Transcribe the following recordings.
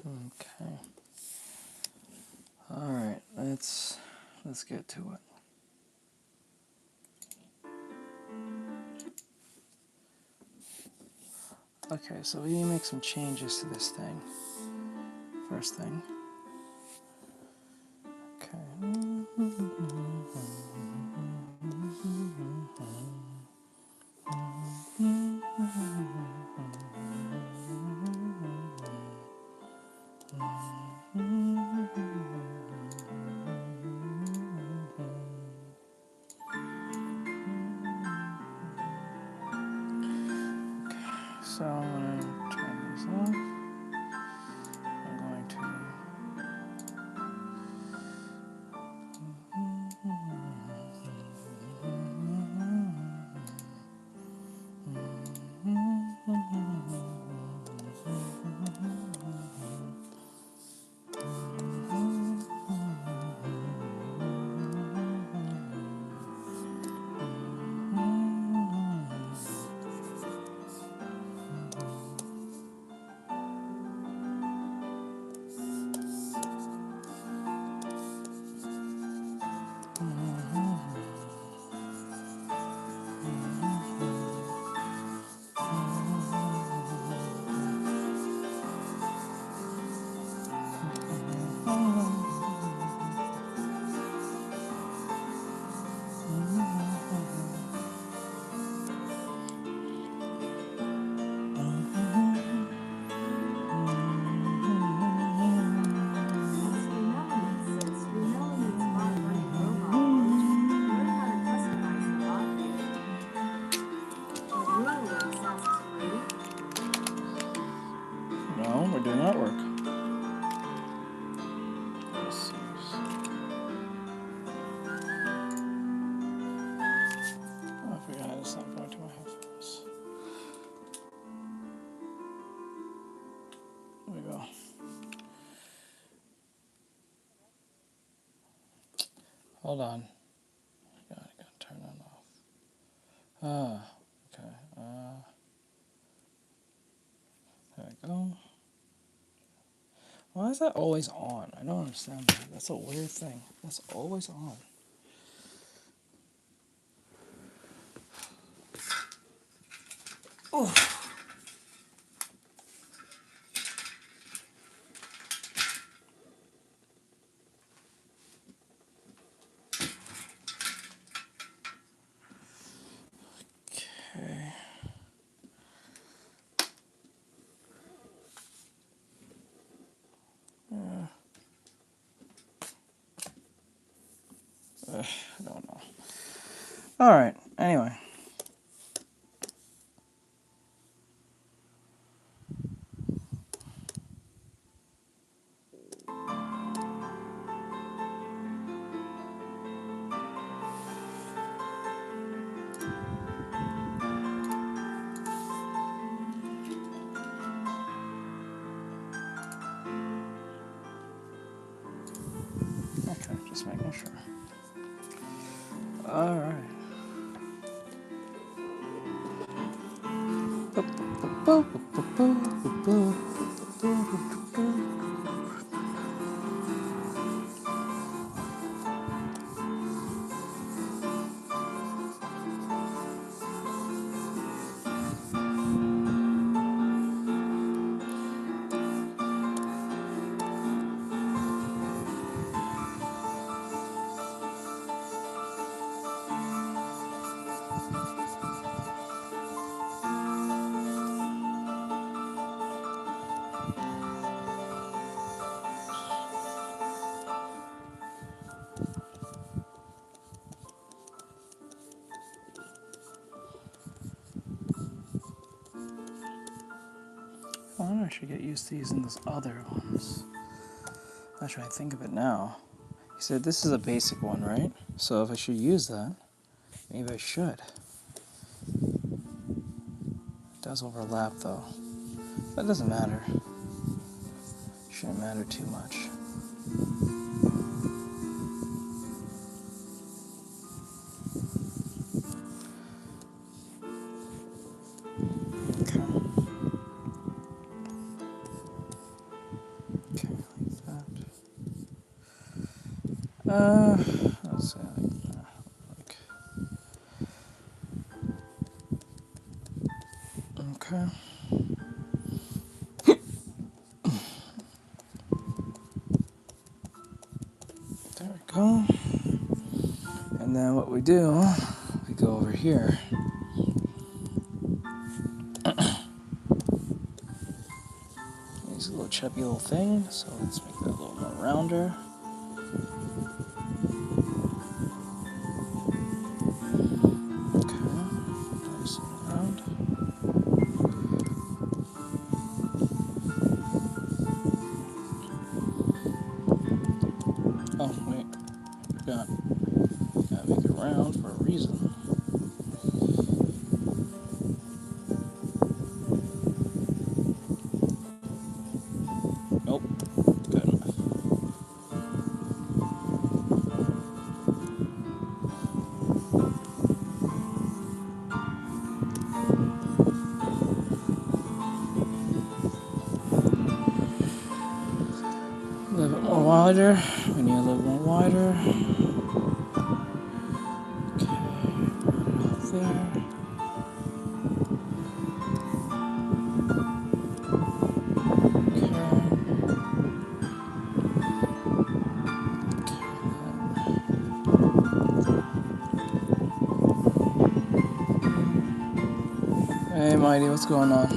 Okay. All right, let's get to it. Okay, so we need to make some changes to this thing. First thing. Okay. So I'm going to turn these off. I'm going to we're doing artwork. Oh, I forgot how to stop going to my headphones. There we go. Hold on. I gotta turn that off. Okay. There we go. Why is that always on? I don't understand that. That's a weird thing. That's always on. Oh. Okay. I don't know. All right. Anyway. Okay, just making sure. All right. I wonder if I should get used to using those other ones. Actually, I think of it now. You said this is a basic one, right? So if I should use that, maybe I should. It does overlap though. That doesn't matter. Shouldn't matter too much. Let's say like okay. There we go. And then what we do, we go over here. Use a little chubby little thing, so let's make that a little more rounder. Oh, wait. Forgot. Gotta make it round for a reason. Nope. Good enough. A little bit more wider. We need a little more wider. Okay, right there. Hey, Mighty, what's going on?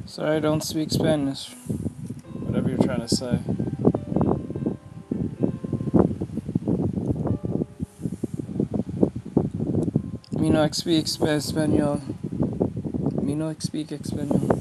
Sorry, I don't speak Spanish. Whatever you're trying to say. Me no speak español. Me no speak español.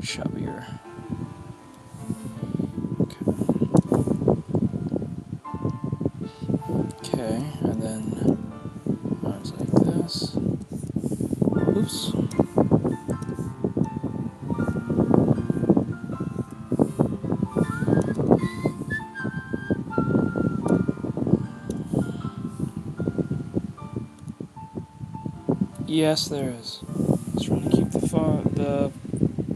Chubbier. Okay, and then arms like this. Oops. Yes, there is. Just trying to keep the phone, the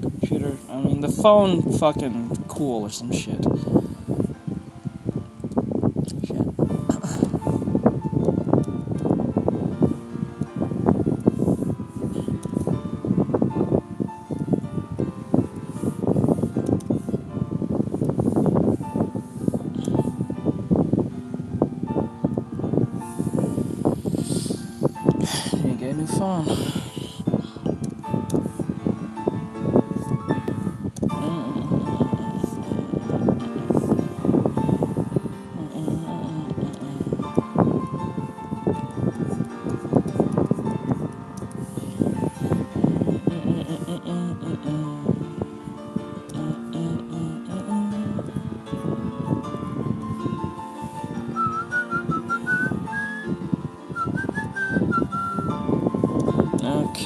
computer, I mean the phone fucking cool or some shit. new phone.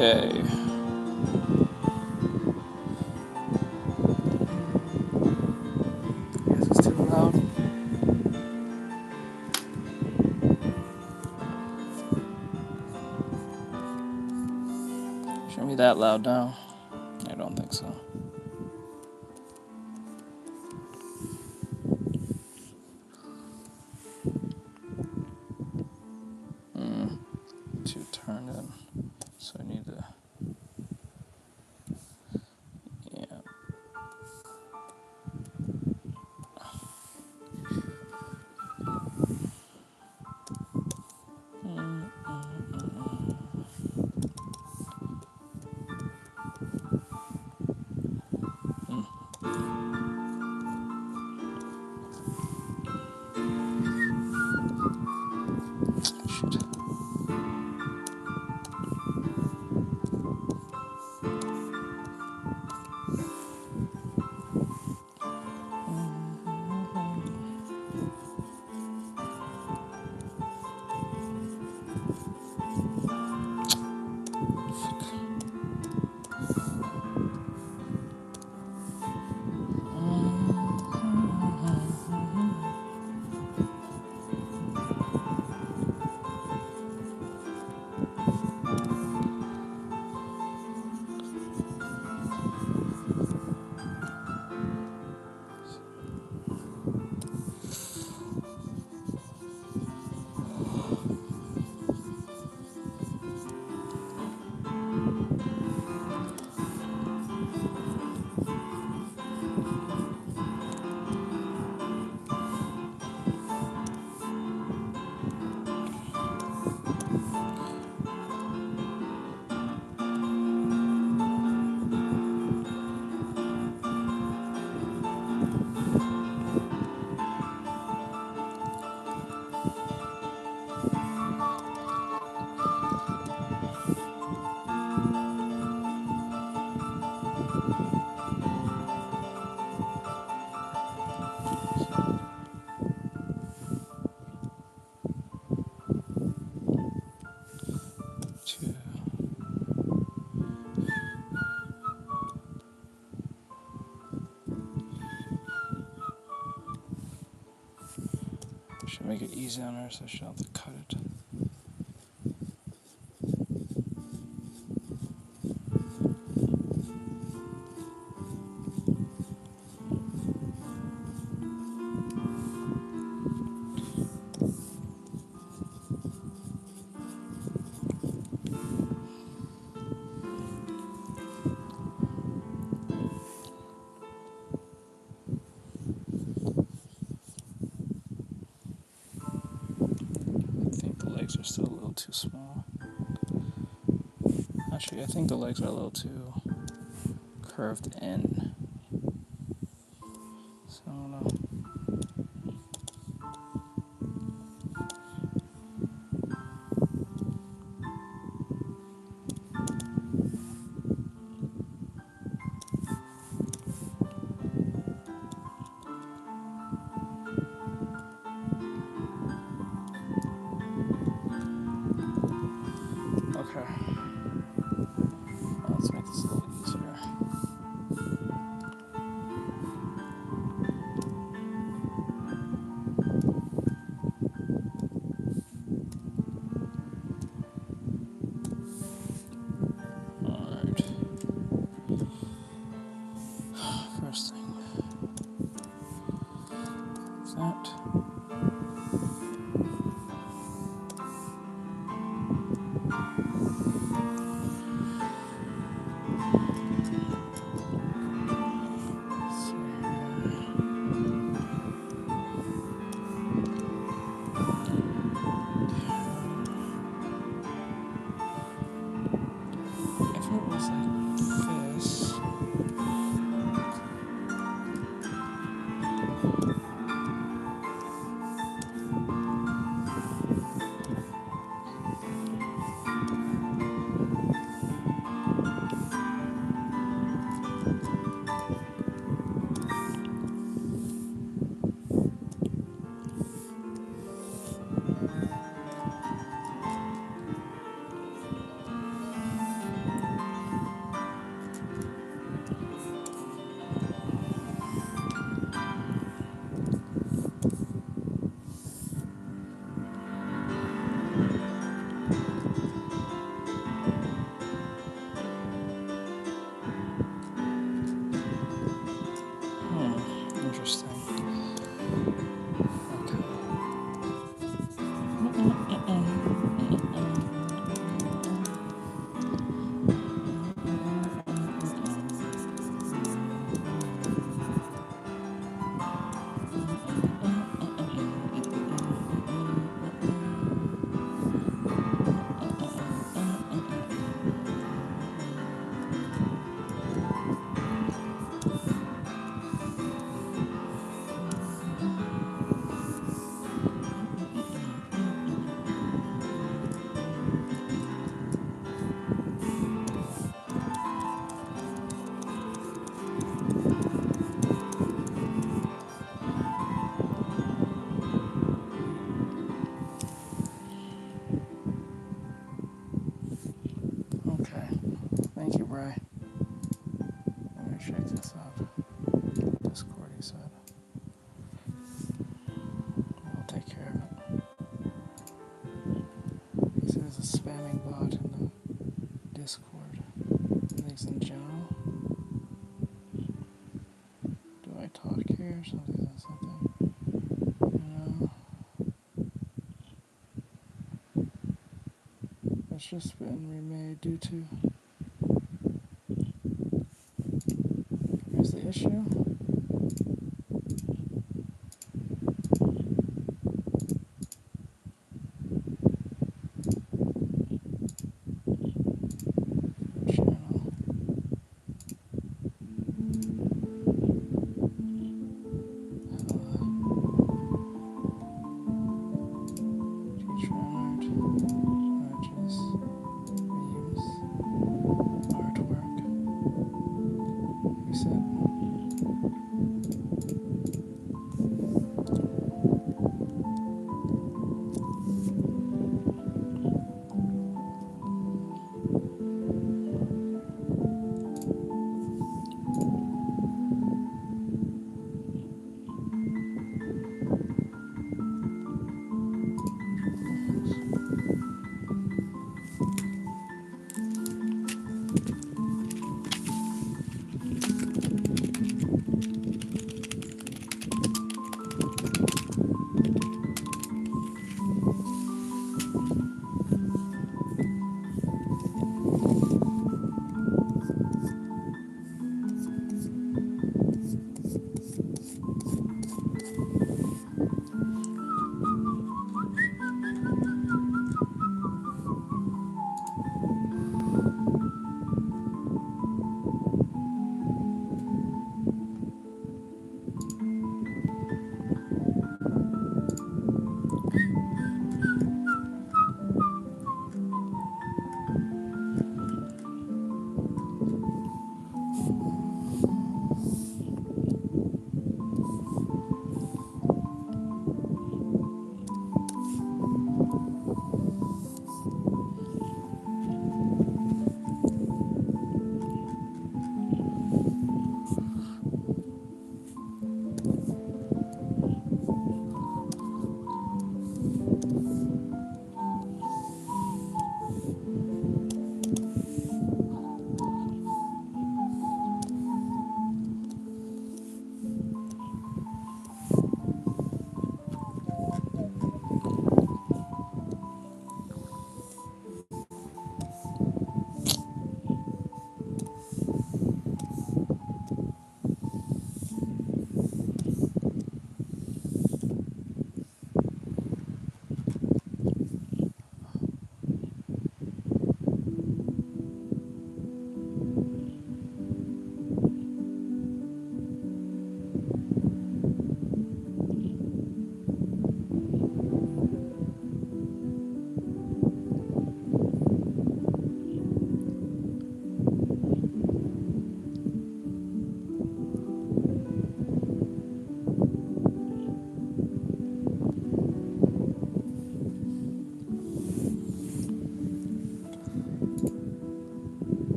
Okay. Guess it's too loud. Shouldn't be that loud now. I don't think so. To turn in, so I need to. Yeah. Shoot. Should make it easy on her so she don't have to cut it. Are still a little too small. Actually, I think the legs are a little too curved in. So I don't know. Okay. Let's make this a little easier. just been remade due to. Here's the issue.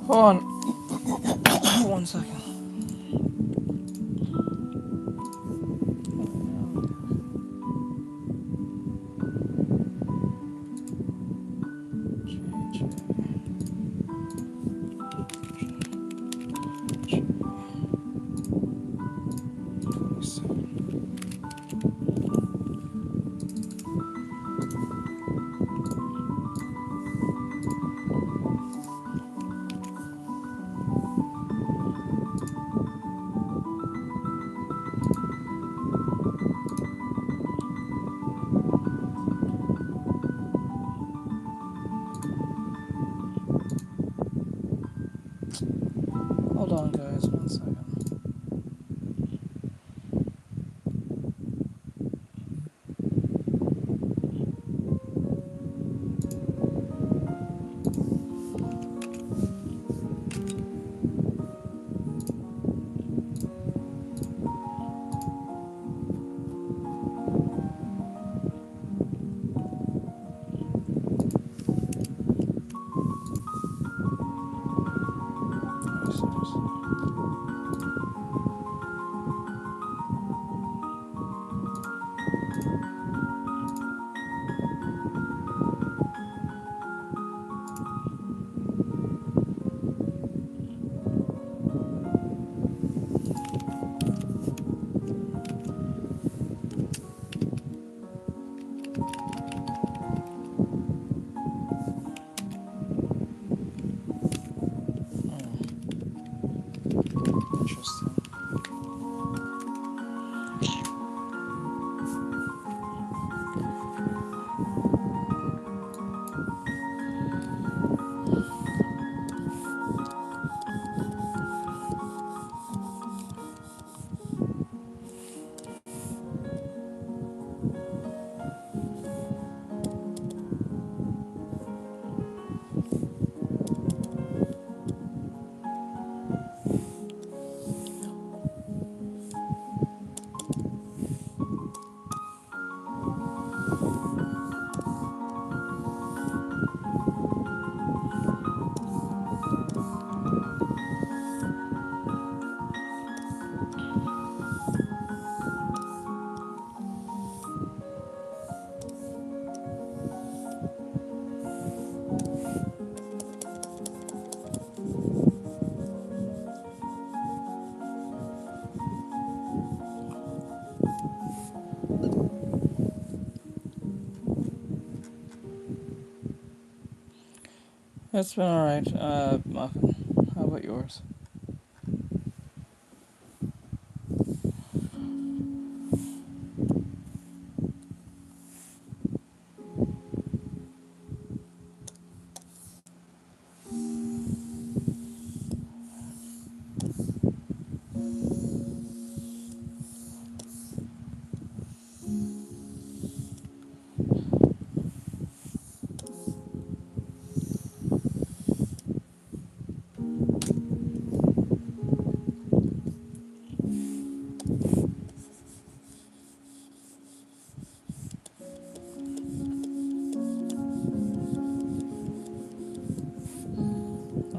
Hold on. 1 second. Hold on, guys, 1 second. Interesting. It's been alright, Muffin. How about yours?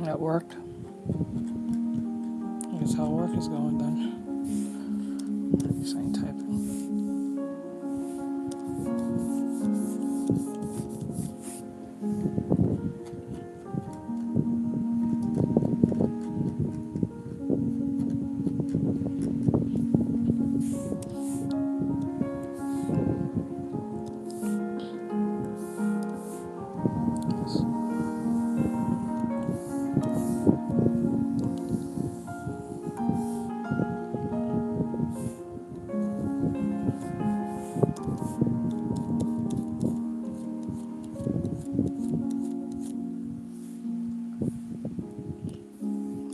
That worked. I guess how work is going then. Just ain't typing.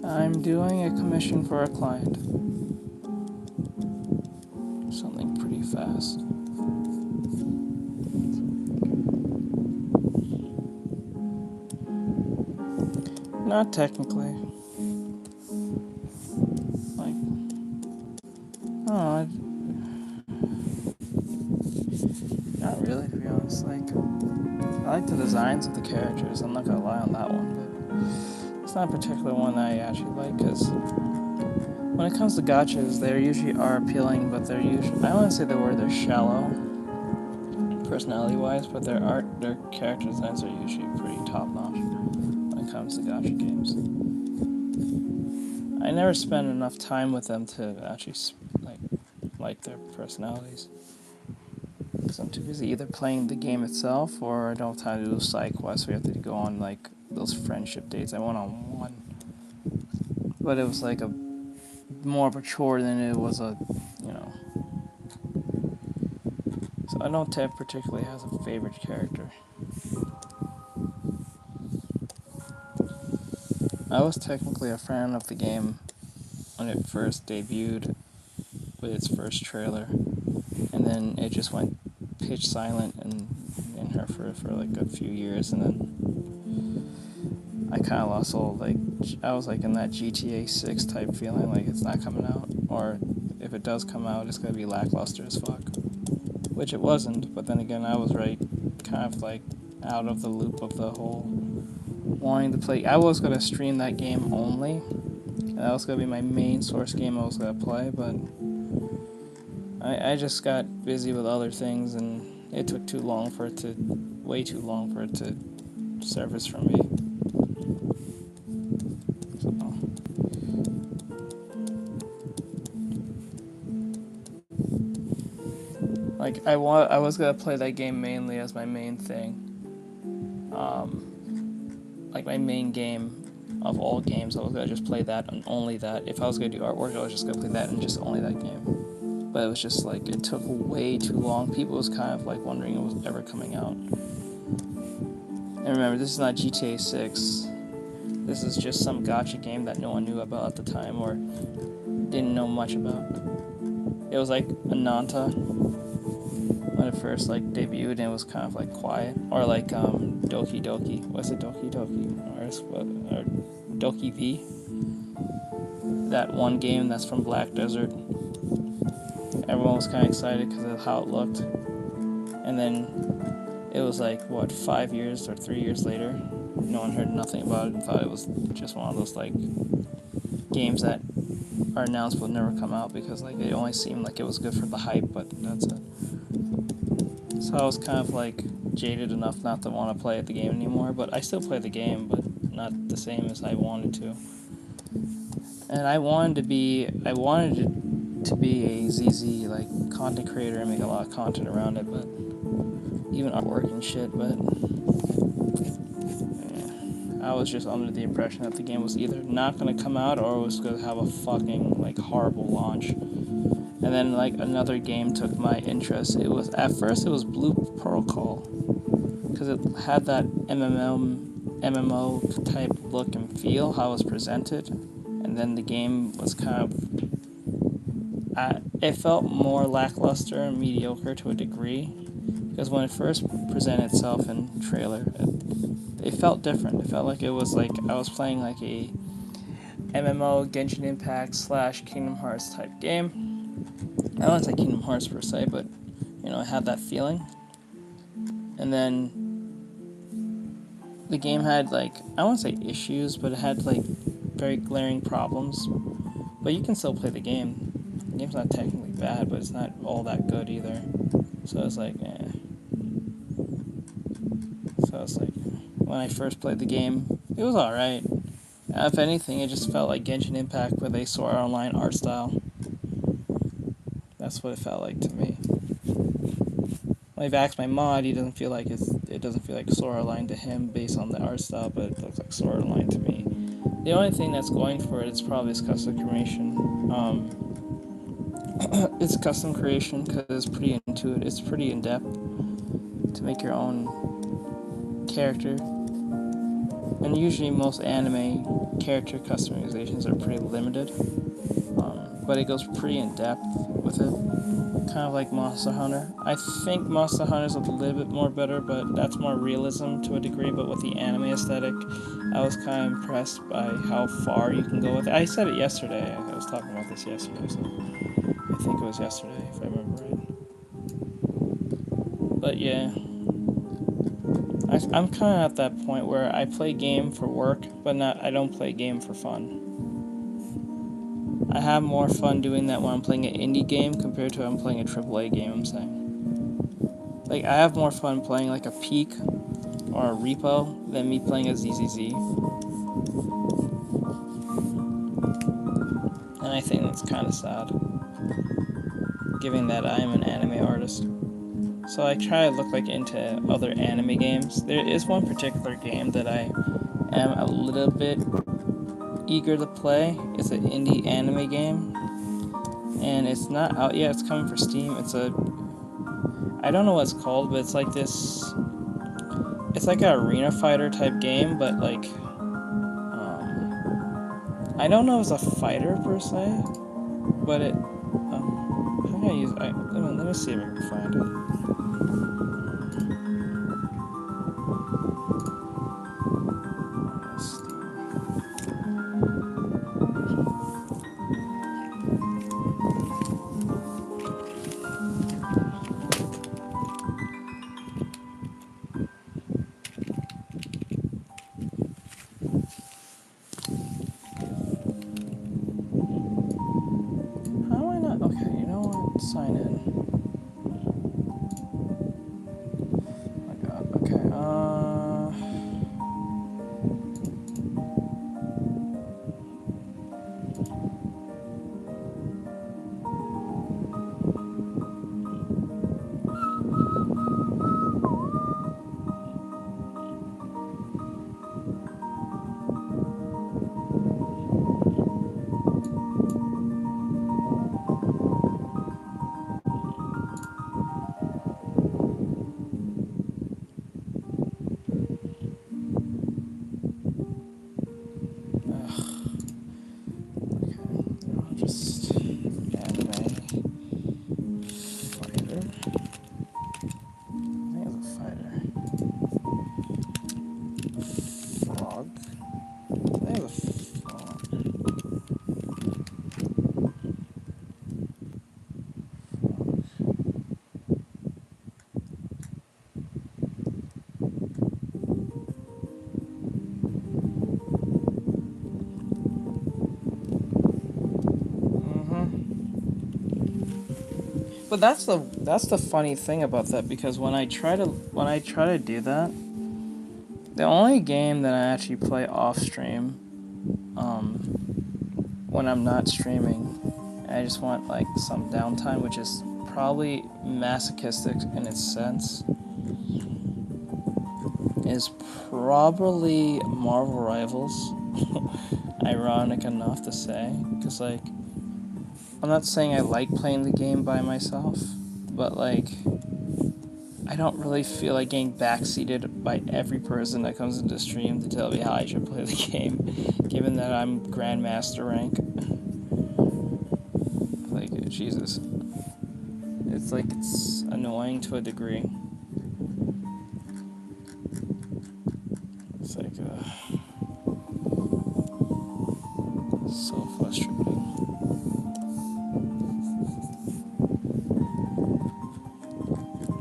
I'm doing a commission for a client. Something pretty fast. Not technically. Like, oh, not really, to be honest. Like, I like the designs of the characters. I'm not gonna lie on that one, but it's not a particular one that I actually like, because when it comes to gachas, they usually are appealing, but they're usually, I wouldn't say they're shallow, personality-wise, but their character designs are usually pretty top-notch when it comes to gacha games. I never spend enough time with them to actually like their personalities. Because I'm too busy either playing the game itself, or I don't have time to do side quests. We have to go on like those friendship dates. I went on one, but it was like a more of a chore than it was a, you know. So I don't particularly have a favorite character. I was technically a fan of the game when it first debuted with its first trailer, and then it just went pitch silent in her for like a few years, and then I kind of lost all, like, I was like in that GTA 6 type feeling, like it's not coming out, or if it does come out, it's gonna be lackluster as fuck, which it wasn't. But then again, I was right, kind of like out of the loop of the whole wanting to play. I was gonna stream that game only, And that was gonna be my main source game I was gonna play, but I just got busy with other things, and it took way too long for it to surface for me. So, like I was gonna play that game mainly as my main thing. Like my main game of all games, I was gonna just play that and only that. If I was gonna do artwork, I was just gonna play that and just only that game. But it was just like, it took way too long. People was kind of like wondering it was ever coming out. And remember, this is not GTA 6. This is just some gacha game that no one knew about at the time or didn't know much about. It was like Ananta when it first like debuted, and it was kind of like quiet. Or like Doki Doki. What's it, Doki Doki? Or Doki V? That one game that's from Black Desert. Everyone was kind of excited because of how it looked. And then it was like, what, 5 years or 3 years later? No one heard nothing about it and thought it was just one of those like games that are announced but never come out because like it only seemed like it was good for the hype, but that's it. So I was kind of like jaded enough not to want to play the game anymore, but I still play the game, but not the same as I wanted to. And I wanted it to be a ZZ like content creator and make a lot of content around it, but even artwork and shit, but I was just under the impression that the game was either not going to come out or it was going to have a fucking like horrible launch. And then like another game took my interest. At first it was Blue Protocol because it had that MMO type look and feel, how it was presented. And then the game was kind of, it felt more lackluster and mediocre to a degree because when it first presented itself in trailer, it felt different. It felt like it was like I was playing like a MMO Genshin Impact / Kingdom Hearts type game. I don't want to say Kingdom Hearts per se, but you know, it had that feeling. And then the game had like, I won't say issues, but it had like very glaring problems. But you can still play the game. The game's not technically bad, but it's not all that good either. So it's like, So it's like, when I first played the game, it was alright. If anything, it just felt like Genshin Impact with a Sword Art Online art style. That's what it felt like to me. When I've asked my mod, it doesn't feel like Sword Art Online to him based on the art style, but it looks like Sword Art Online to me. The only thing that's going for it is probably its custom creation. It's custom creation because it's pretty intuitive. It's pretty in depth to make your own character. And usually most anime character customizations are pretty limited, but it goes pretty in depth with it, kind of like Monster Hunter. I think Monster Hunter is a little bit more better, but that's more realism to a degree. But with the anime aesthetic, I was kind of impressed by how far you can go with it. I said it yesterday. I was talking about this yesterday, so I think it was yesterday if I remember right. But yeah. I'm kind of at that point where I play game for work, but I don't play game for fun. I have more fun doing that when I'm playing an indie game compared to when I'm playing a AAA game, I'm saying. Like, I have more fun playing like a Peak or a Repo than me playing a ZZZ. And I think that's kind of sad, given that I am an anime artist. So I try to look like into other anime games. There is one particular game that I am a little bit eager to play. It's an indie anime game, and it's not out yet. It's coming for Steam. I don't know what it's called, but it's like this. It's like an arena fighter type game, but like I don't know if it's a fighter per se, but it. How can I use? Let me see if I can find it. sign in. Oh my god, okay, I'll just anime fighter. I think it's a fighter. Frog. I think it's a frog. But that's the funny thing about that, because when I try to do that, the only game that I actually play off stream, when I'm not streaming, and I just want like some downtime, which is probably masochistic in its sense, is probably Marvel Rivals. Ironic enough to say, because like, I'm not saying I like playing the game by myself, but like, I don't really feel like getting backseated by every person that comes into stream to tell me how I should play the game, given that I'm Grandmaster rank. Like, Jesus. It's like, it's annoying to a degree. It's like, so frustrating.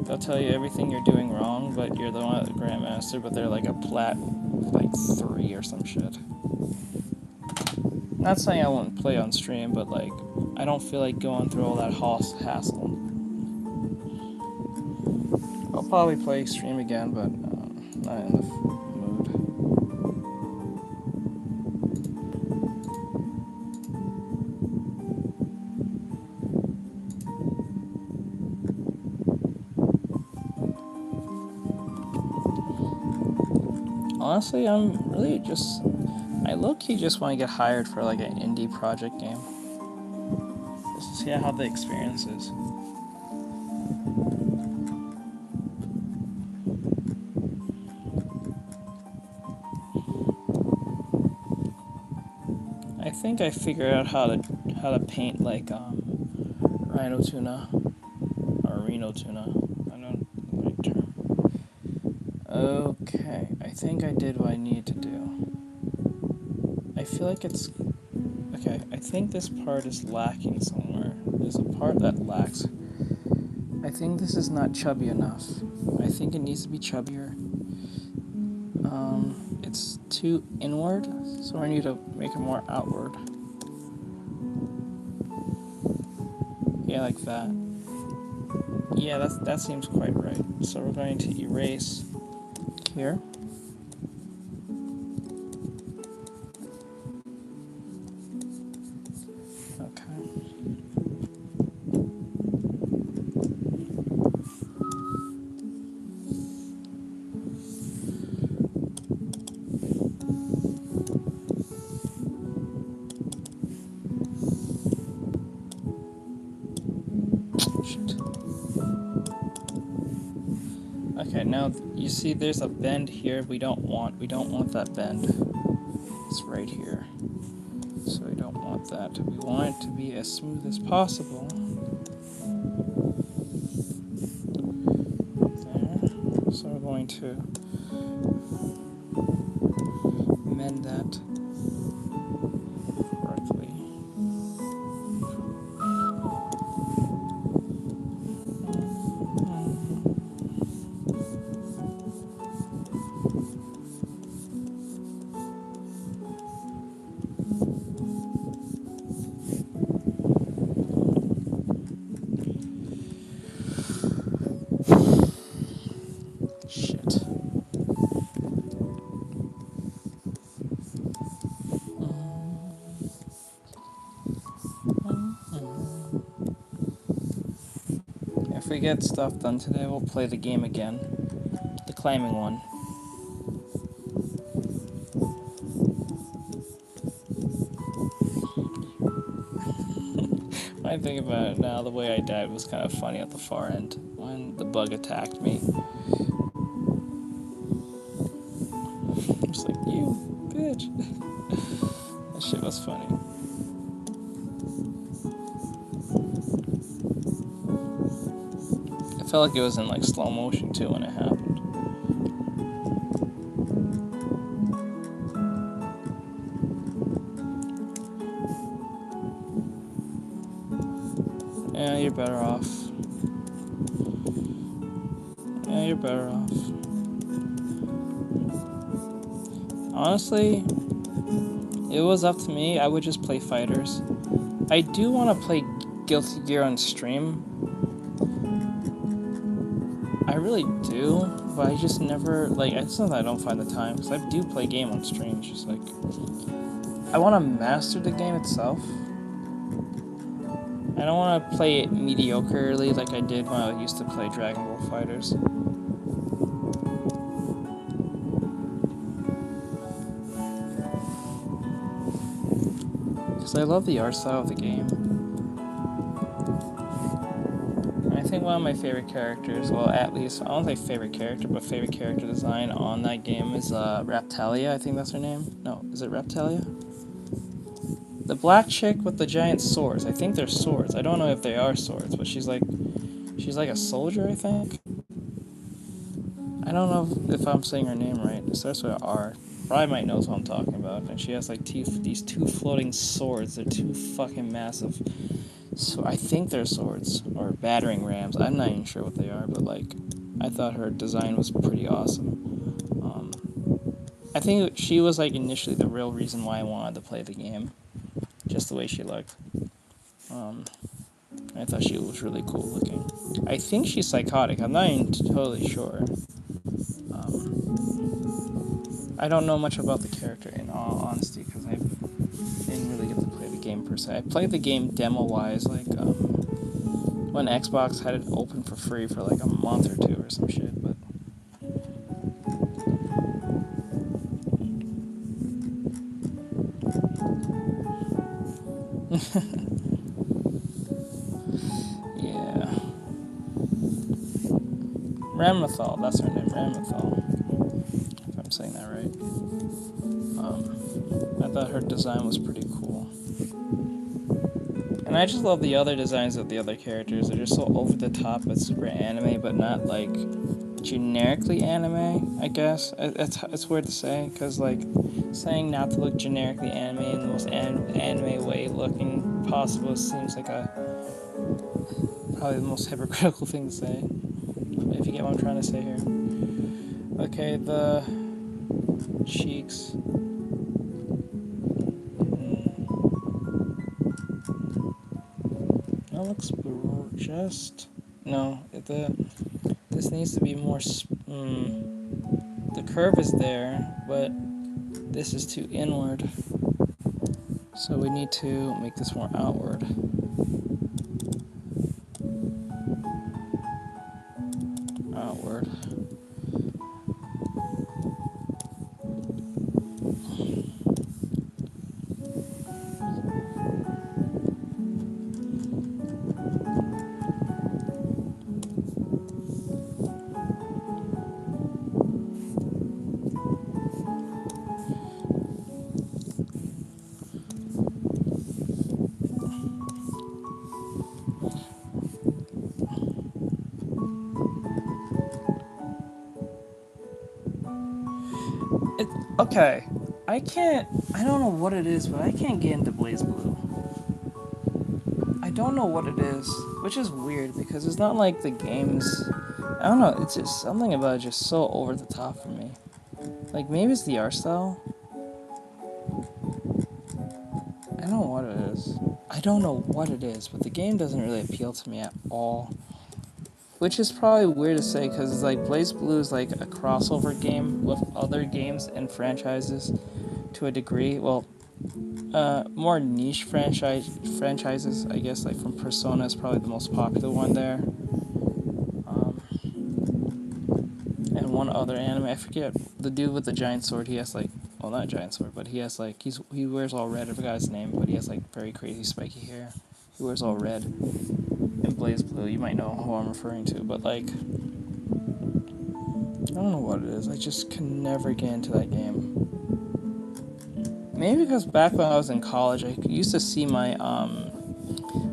They'll tell you everything you're doing wrong, but you're the one at the Grandmaster, but they're like a plat, like 3 or some shit. Not saying I won't play on stream, but like, I don't feel like going through all that hassle. I'll probably play stream again, but not in the mood. Honestly, I'm really just... I low-key just want to get hired for like an indie project game. Just to see how the experience is. I think I figured out how to paint like Rhino tuna or Reno tuna. I don't know the right term. Okay, I think I did what I need to do. I feel like it's okay. I think this part is lacking somewhere. There's a part that lacks. I think this is not chubby enough. I think it needs to be chubbier. It's too inward, so I need to make it more outward. Yeah, like that. Yeah, that seems quite right. So we're going to erase here. Okay, now you see there's a bend here we don't want that bend. It's right here. So we don't want that. We want it to be as smooth as possible. There. So we're going to mend that correctly. we get stuff done today, we'll play the game again. The climbing one. When I think about it now, the way I died was kind of funny at the far end when the bug attacked me. I'm just like, you bitch. That shit was funny. I felt like it was in like slow motion too when it happened. Yeah, you're better off. Yeah, you're better off. Honestly, it was up to me, I would just play fighters. I do want to play Guilty Gear on stream. I really do, but I just never, like, it's not that I don't find the time, because I do play game on stream. It's just like, I want to master the game itself. I don't want to play it mediocrely like I did when I used to play Dragon Ball Fighters. Because I love the art style of the game. And I think one of my favorite characters, well, at least, I don't say favorite character, but favorite character design on that game is Raptalia, I think that's her name. No, is it Raptalia? The black chick with the giant swords. I think they're swords. I don't know if they are swords, but she's like a soldier, I think. I don't know if I'm saying her name right. It starts with an R. Probably might knows what I'm talking about. And she has like these two floating swords. They're too fucking massive. So I think they're swords or battering rams. I'm not even sure what they are, but like, I thought her design was pretty awesome. I think she was like initially the real reason why I wanted to play the game. Just the way she looked. I thought she was really cool looking. I think she's psychotic. I'm not even totally sure. I don't know much about the character in all honesty because I didn't really get to play the game per se. I played the game demo-wise like when Xbox had it open for free for like a month or two or some shit, but yeah. Ramlethal, that's her name, Ramlethal. If I'm saying that right. I thought her design was pretty cool. And I just love the other designs of the other characters. They're just so over the top but super anime, but not like generically anime, I guess. It's weird to say, because like saying not to look generically anime in the most anime way looking possible seems like probably the most hypocritical thing to say, if you get what I'm trying to say here. Okay, the cheeks. That looks just no. This needs to be more. The curve is there, but this is too inward. So we need to make this more outward. Outward. Okay, I don't know what it is, but I can't get into Blaze Blue. I don't know what it is, which is weird because it's not like the games, I don't know, it's just something about it just so over the top for me. Like maybe it's the art style. I don't know what it is. I don't know what it is, but the game doesn't really appeal to me at all. Which is probably weird to say because it's like Blaze Blue is like a crossover game with other games and franchises to a degree. Well, more niche franchises, I guess, like from Persona is probably the most popular one there. other anime. I forget the dude with the giant sword. He has like, well, not a giant sword, but he has like he wears all red. I forgot his name, but he has like very crazy spiky hair. He wears all red and blaze blue. You might know who I'm referring to, but like, I don't know what it is. I just can never get into that game. Maybe because back when I was in college, I used to see my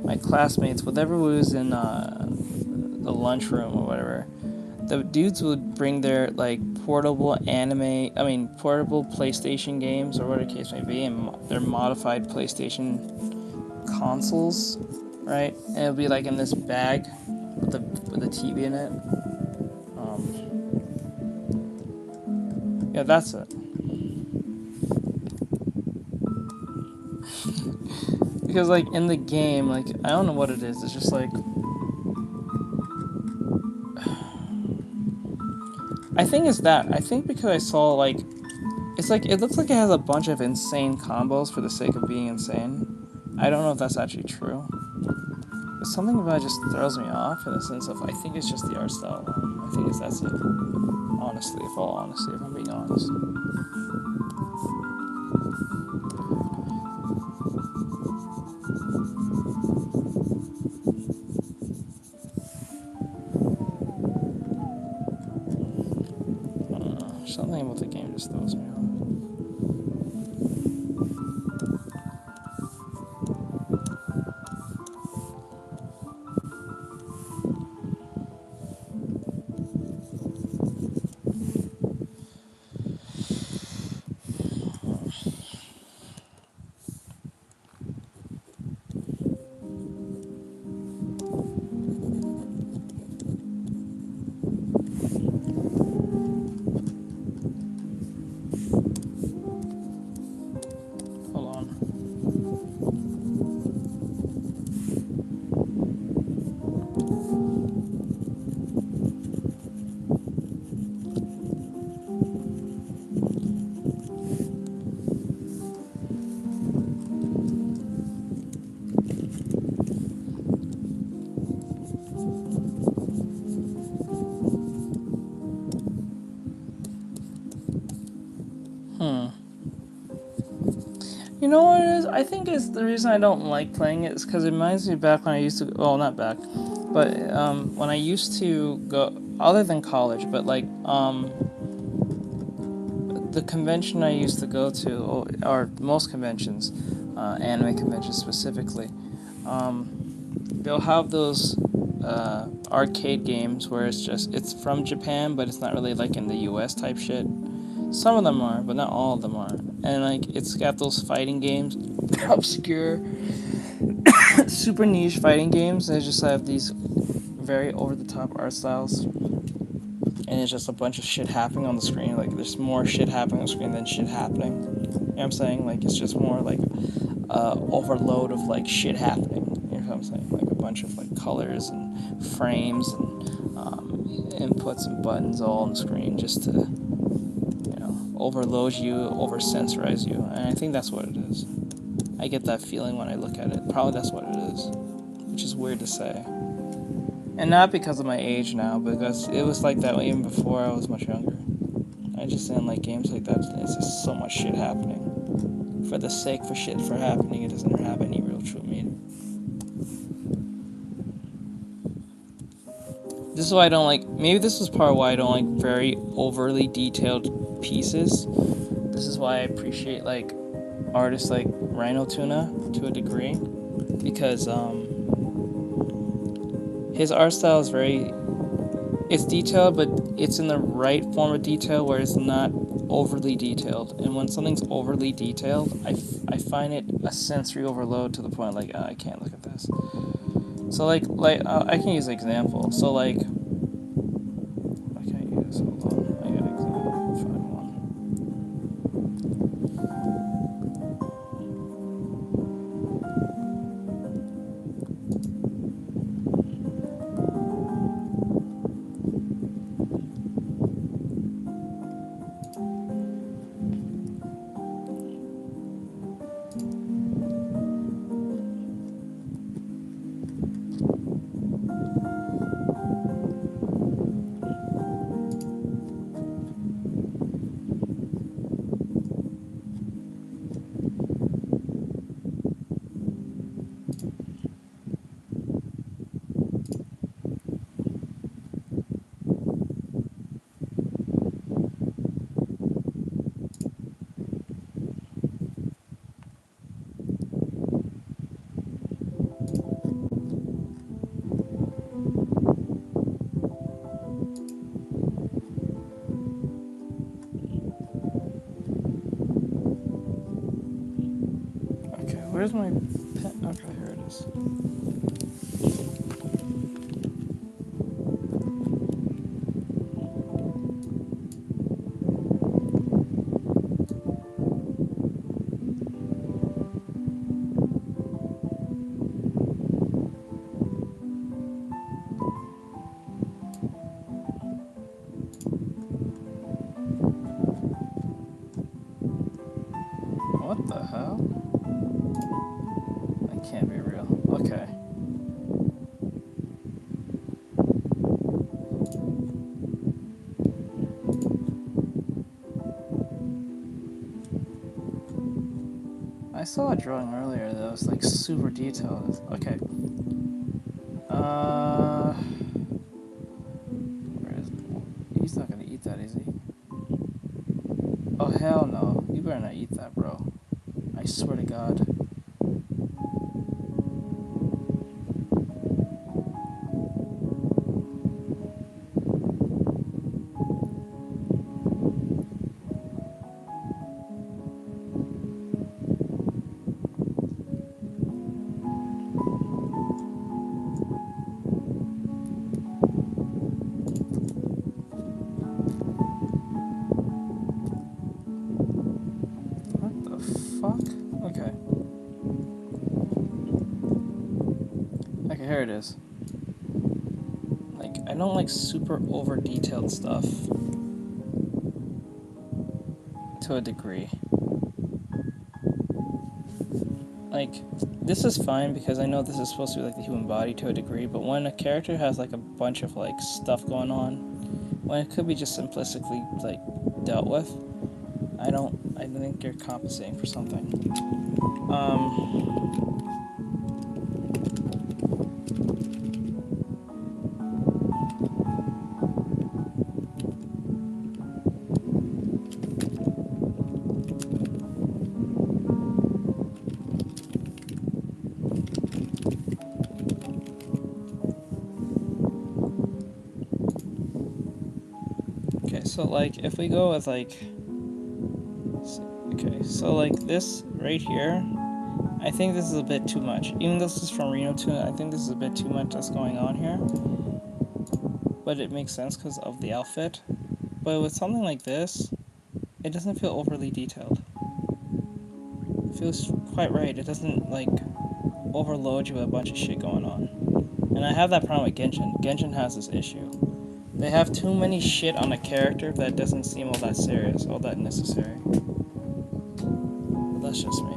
my classmates, whatever was in the lunchroom or whatever. The dudes would bring their like portable portable PlayStation games or whatever the case may be, and their modified PlayStation consoles, right? And it would be like in this bag with the TV in it. Yeah, that's it. Because like in the game, like I don't know what it is. It's just like I think it's that. I think because I saw like it's like it looks like it has a bunch of insane combos for the sake of being insane. I don't know if that's actually true. But something about it just throws me off in the sense of I think it's just the art style. I think that's it. Honestly, if I'm being honest. I don't know. Something about the game just throws me off. Hold on. You know what it is? I think it's the reason I don't like playing it is because it reminds me back when I used to. Well, not back, but when I used to go, other than college, but like the convention I used to go to, or most conventions, anime conventions specifically, they'll have those arcade games where it's from Japan, but it's not really like in the U.S. type shit. Some of them are, but not all of them are. And like it's got those fighting games, obscure, super niche fighting games. They just have these very over-the-top art styles, and it's just a bunch of shit happening on the screen. Like there's more shit happening on the screen than shit happening. You know what I'm saying? Like it's just more like overload of like shit happening. You know what I'm saying? Like a bunch of like colors and frames and inputs and buttons all on the screen just to overload you, over sensorize you, and I think that's what it is. I get that feeling when I look at it. Probably that's what it is, which is weird to say. And not because of my age now, because it was like that even before I was much younger. I just didn't like games like that. It's just so much shit happening. For the sake for shit for happening, it doesn't have any real true meaning. This is why I don't like, maybe this is part of why I don't like very overly detailed pieces. This is why I appreciate like artists like Rhino Tuna to a degree, because his art style is it's detailed, but it's in the right form of detail where it's not overly detailed. And when something's overly detailed, I find it a sensory overload to the point like I can't look at this. So like I can use an example. So like what can I use? Hold on, I got an example. Find one. Where's my pen? Okay, here it is. What the hell? That can't be real. Okay. I saw a drawing earlier that was like super detailed. Okay. Where is it? He's not gonna eat that, is he? Oh hell no. You better not eat that, bro. I swear to God. What the fuck? Okay. Okay, here it is. Like, I don't like super over detailed stuff. To a degree. Like, this is fine because I know this is supposed to be like the human body to a degree, but when a character has like a bunch of like stuff going on, when it could be just simplistically like dealt with, I think you're compensating for something. Okay, so like if we go with like, okay, so like this right here, I think this is a bit too much. Even though this is from Reno 2, I think this is a bit too much that's going on here. But it makes sense because of the outfit. But with something like this, it doesn't feel overly detailed. It feels quite right. It doesn't like overload you with a bunch of shit going on. And I have that problem with Genshin. Genshin has this issue. They have too many shit on a character that doesn't seem all that serious, all that necessary. But that's just me.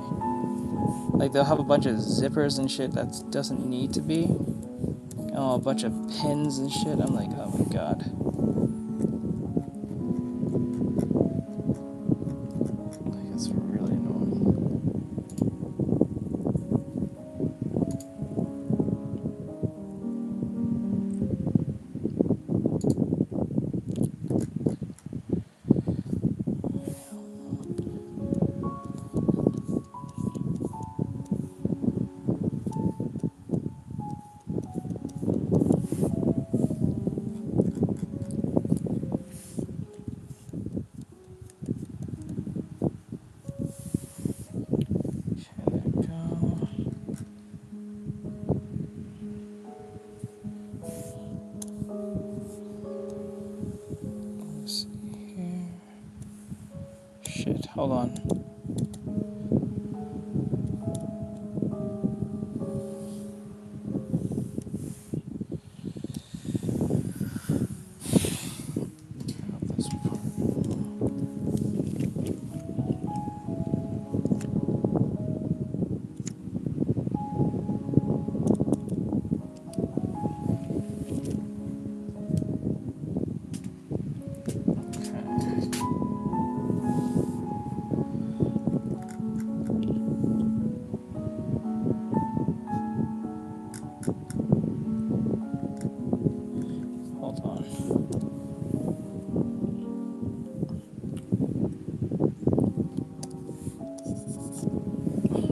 Like, they'll have a bunch of zippers and shit that doesn't need to be. And a bunch of pins and shit. I'm like, oh my god. Like, it's really annoying. Shit, hold on.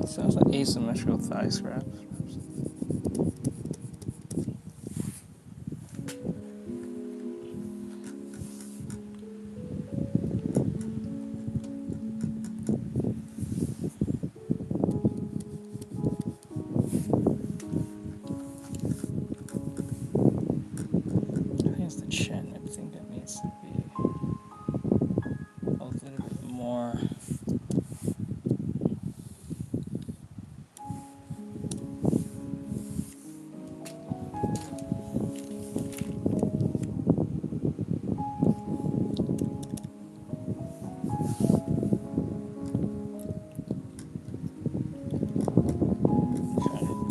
Sounds like asymmetrical thigh scraps.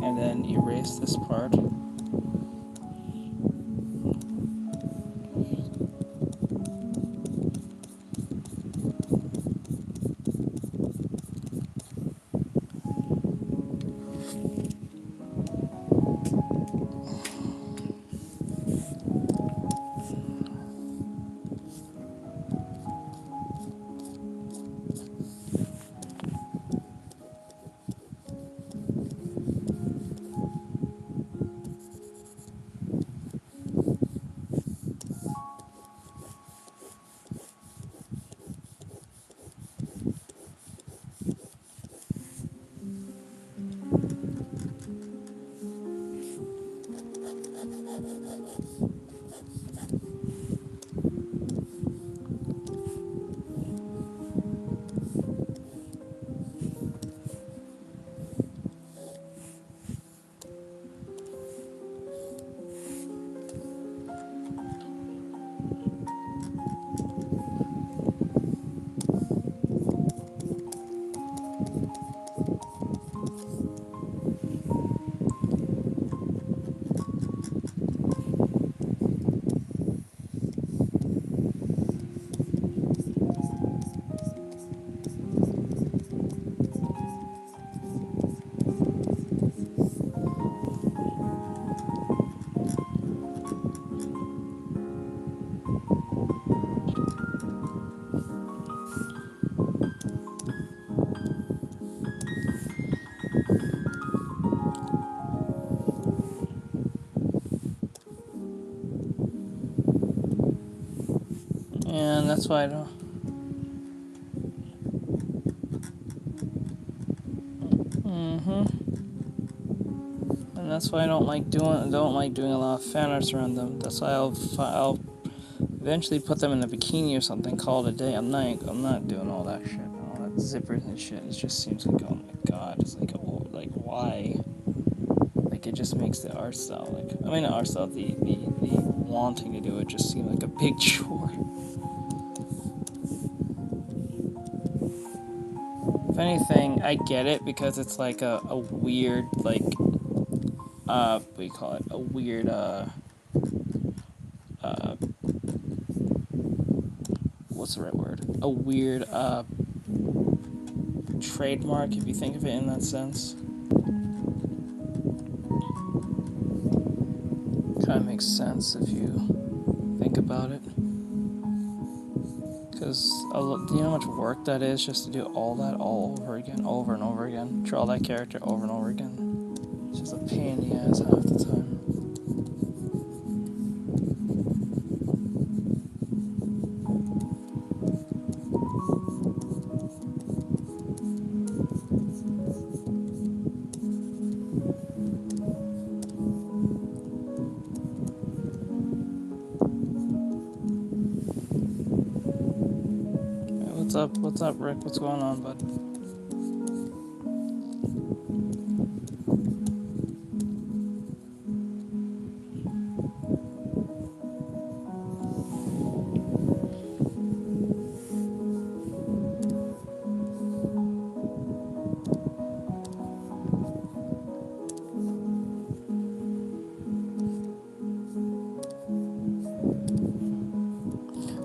and then erase this part. And that's why I don't. And that's why I don't like doing a lot of fan arts around them. That's why I'll eventually put them in a bikini or something. Call it a day. I'm not doing all that shit. All that zippers and shit. It just seems like, oh my god, it's like why? Like it just makes the art style the art style, the wanting to do it just seem like a big chore. If anything, I get it because it's like a weird, like, what do you call it? A weird, what's the right word? A weird, trademark, if you think of it in that sense. Kind of makes sense if you think about it. Because do you know how much work that is just to do all that all over again, over and over again? Draw that character over and over again. It's just a pain in the ass half the time. What's up, Rick? What's going on, bud?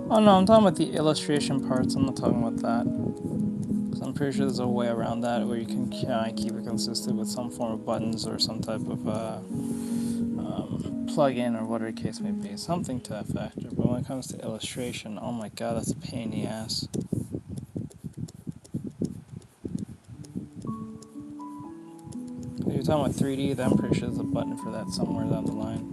Oh no, I'm talking about the illustration parts. I'm not talking about that. Because I'm pretty sure there's a way around that where you can keep it consistent with some form of buttons or some type of plug-in or whatever the case may be. Something to that factor. But when it comes to illustration, oh my god, that's a pain in the ass. If you're talking about 3D, then I'm pretty sure there's a button for that somewhere down the line.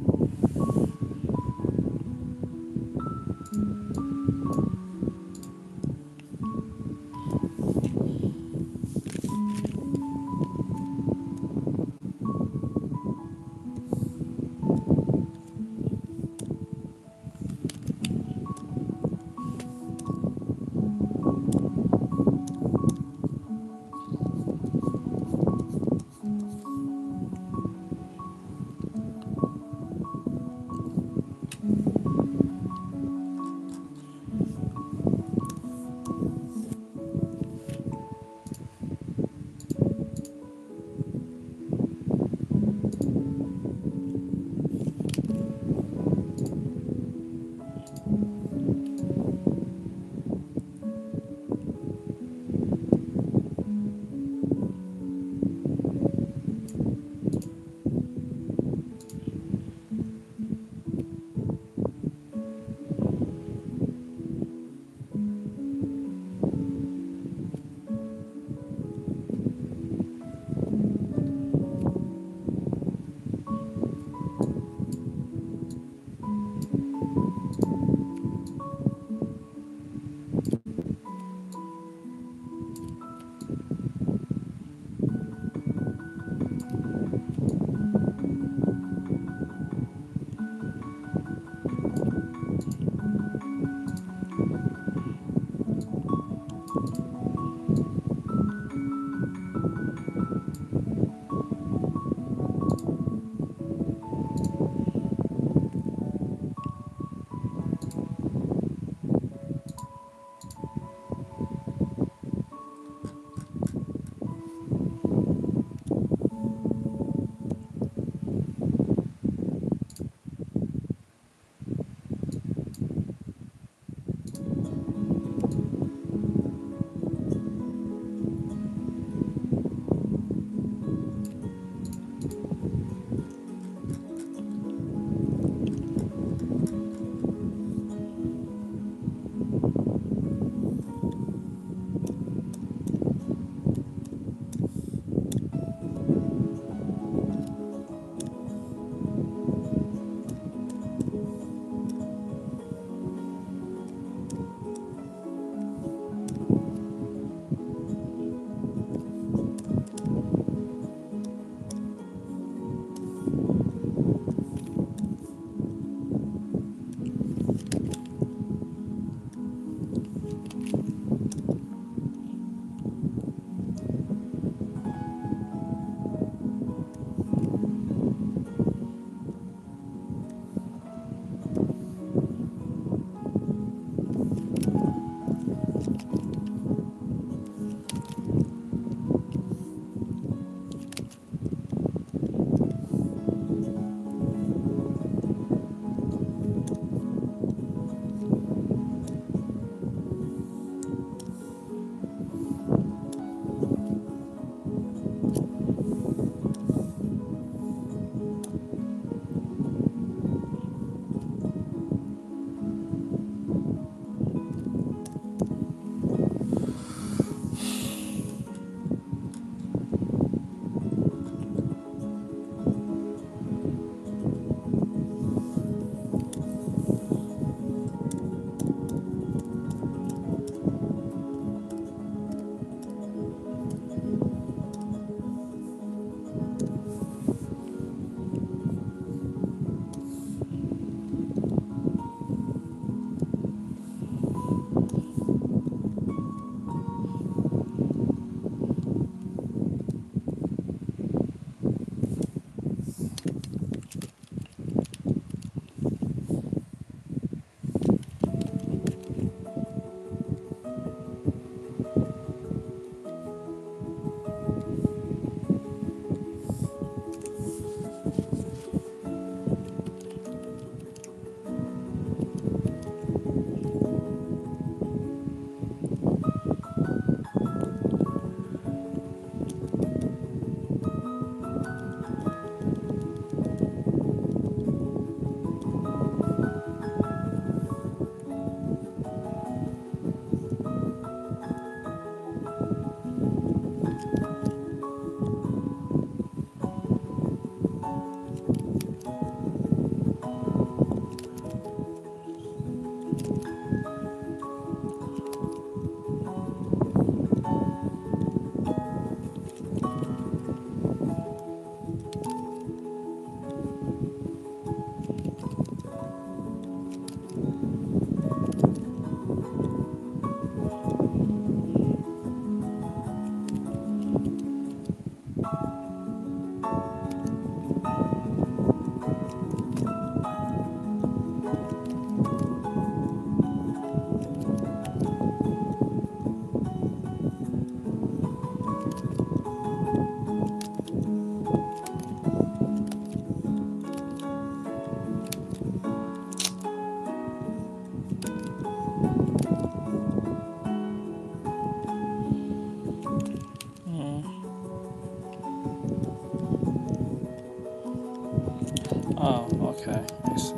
Oh, okay, I see.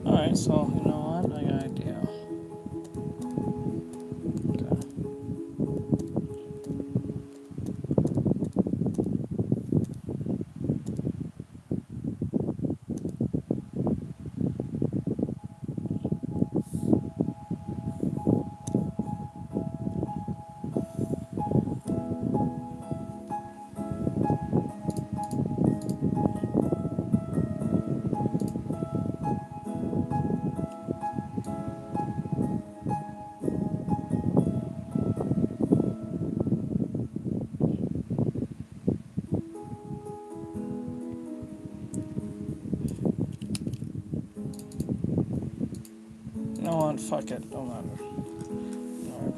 Alright, so you know what? I got an idea. Okay. You know what? Fuck it. Don't matter. Alright.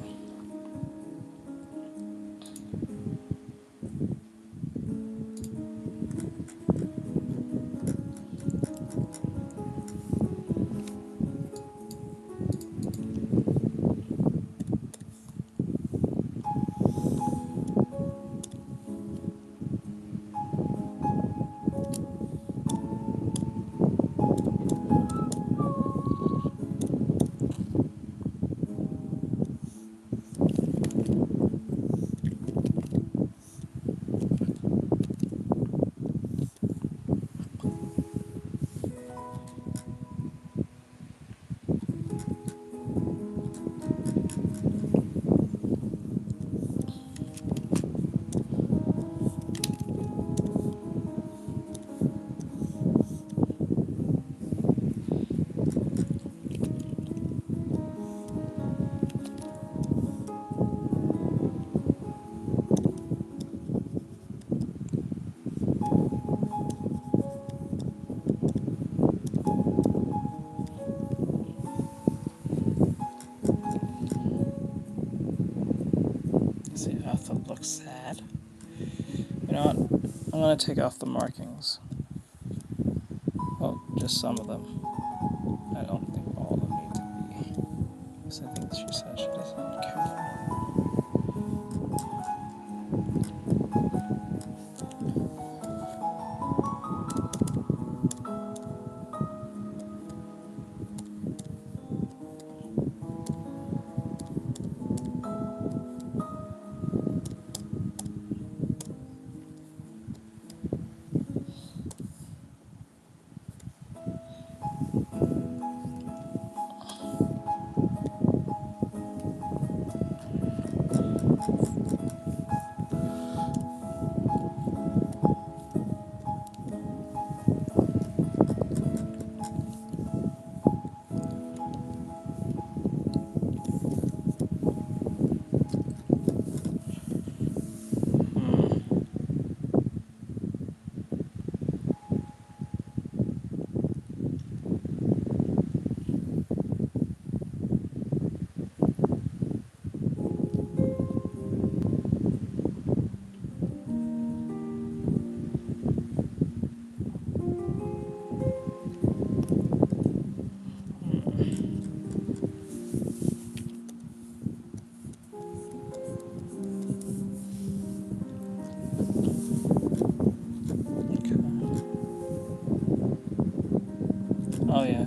See, Alpha looks sad. You know what? I'm gonna take off the markings. Well, just some of them. I don't think all of them need to be. Because I think she said she doesn't care. Oh yeah.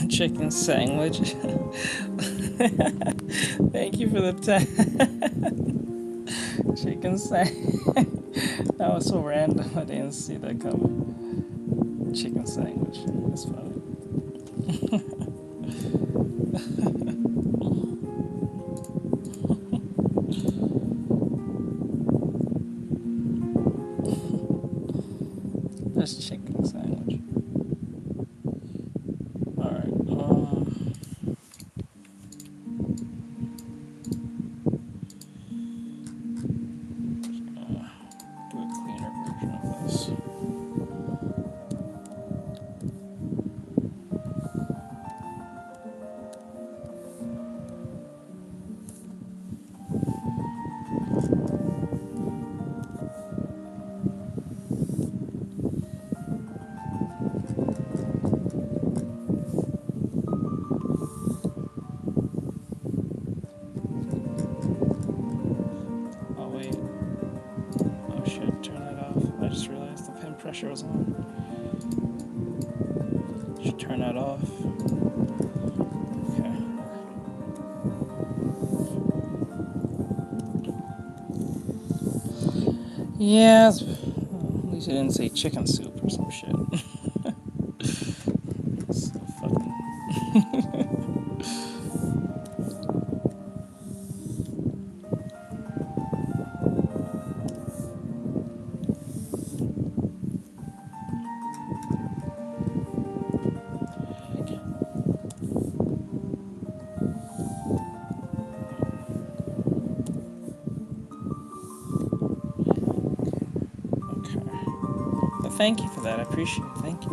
Chicken sandwich. Thank you for the 10. Chicken sandwich. That was so random. I didn't see that coming. Chicken sandwich. That's funny. That's chicken sandwich. Alright, do a cleaner version of this. Oh wait. Oh shit, turn that off. I just realized the pen pressure was on. Should turn that off. Okay. Yes. At least you didn't say chicken soup or some shit. So fucking. Thank you for that. I appreciate it. Thank you.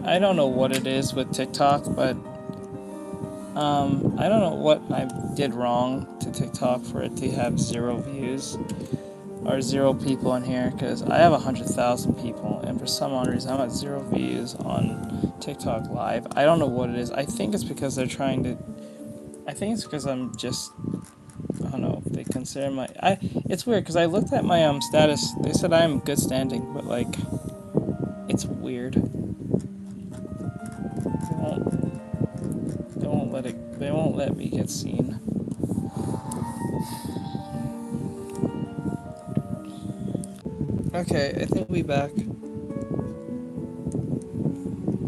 I don't know what it is with TikTok, but I don't know what I did wrong to TikTok for it to have 0 views or 0 people in here, because I have 100,000 people, and for some odd reason I'm at 0 views on TikTok Live. I don't know what it is. I think it's because they're trying to. I think it's because I'm just. I don't know if they consider my. It's weird because I looked at my status. They said I am good standing, but like, it's weird. They won't let me get seen. Okay, I think we're back.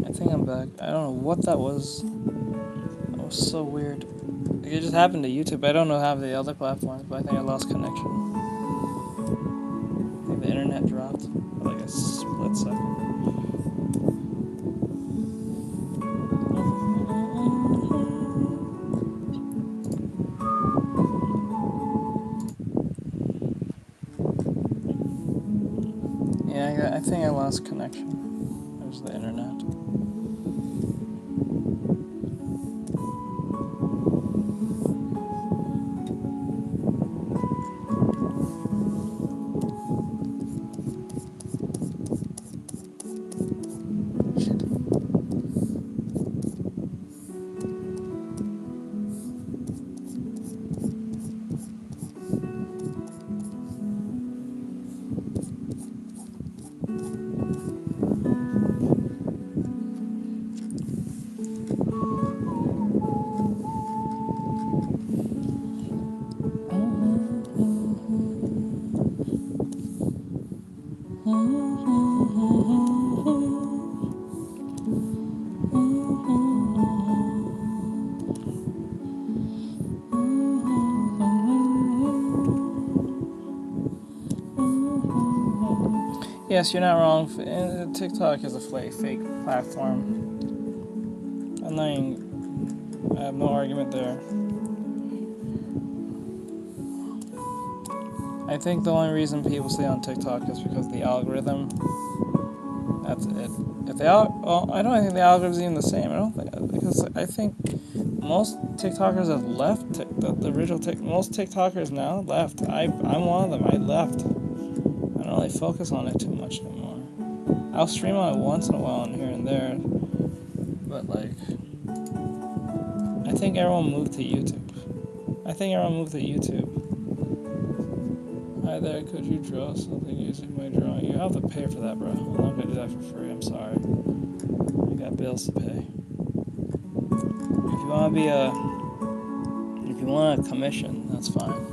I think I'm back. I don't know what that was. That was so weird. Like, it just happened to YouTube. I don't know how the other platforms, but I think I lost connection. I think the internet dropped for like a split second. Yeah, I think I lost connection. It was the internet. Yes, you're not wrong. TikTok is a fake platform. I have no argument there. I think the only reason people stay on TikTok is because of the algorithm. That's it. I don't think the algorithm's even the same. Because I think most TikTokers have left. Most TikTokers now left. I'm one of them. I left. I don't really focus on it too much anymore. I'll stream on it once in a while and here and there, but like, I think everyone moved to YouTube. Hi there, could you draw something using my drawing? You have to pay for that, bro. I'm not gonna do that for free, I'm sorry. I got bills to pay. If you want a commission, that's fine.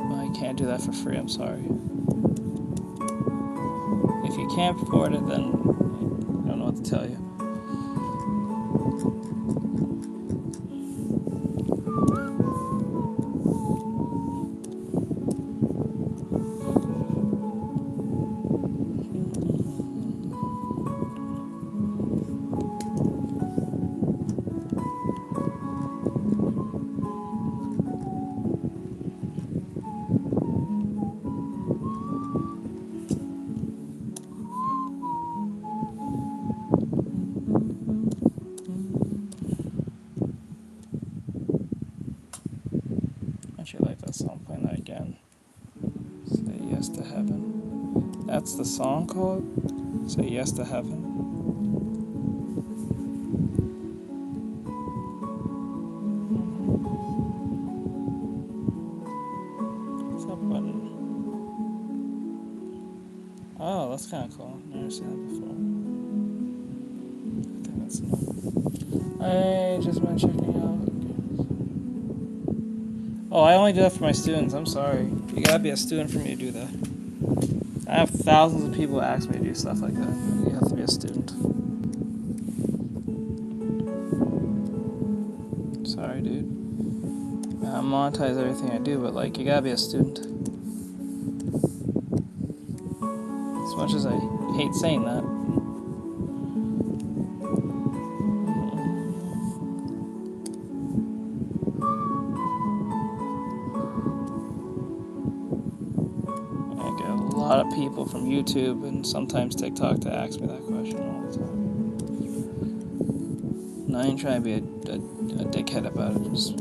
But I can't do that for free, I'm sorry. If you can't afford it, then I don't know what to tell you. Actually like that song, playing that again. Say yes to heaven. That's the song called? Say yes to heaven. What's that button? Oh, that's kind of cool. Never seen that before. I think that's enough. I just been checking out. Oh, I only do that for my students. I'm sorry. You gotta be a student for me to do that. I have thousands of people ask me to do stuff like that. You have to be a student. Sorry, dude. I monetize everything I do, but like, you gotta be a student. As much as I hate saying that. A lot of people from YouTube and sometimes TikTok to ask me that question all the time. And I ain't trying to be a dickhead about it. Just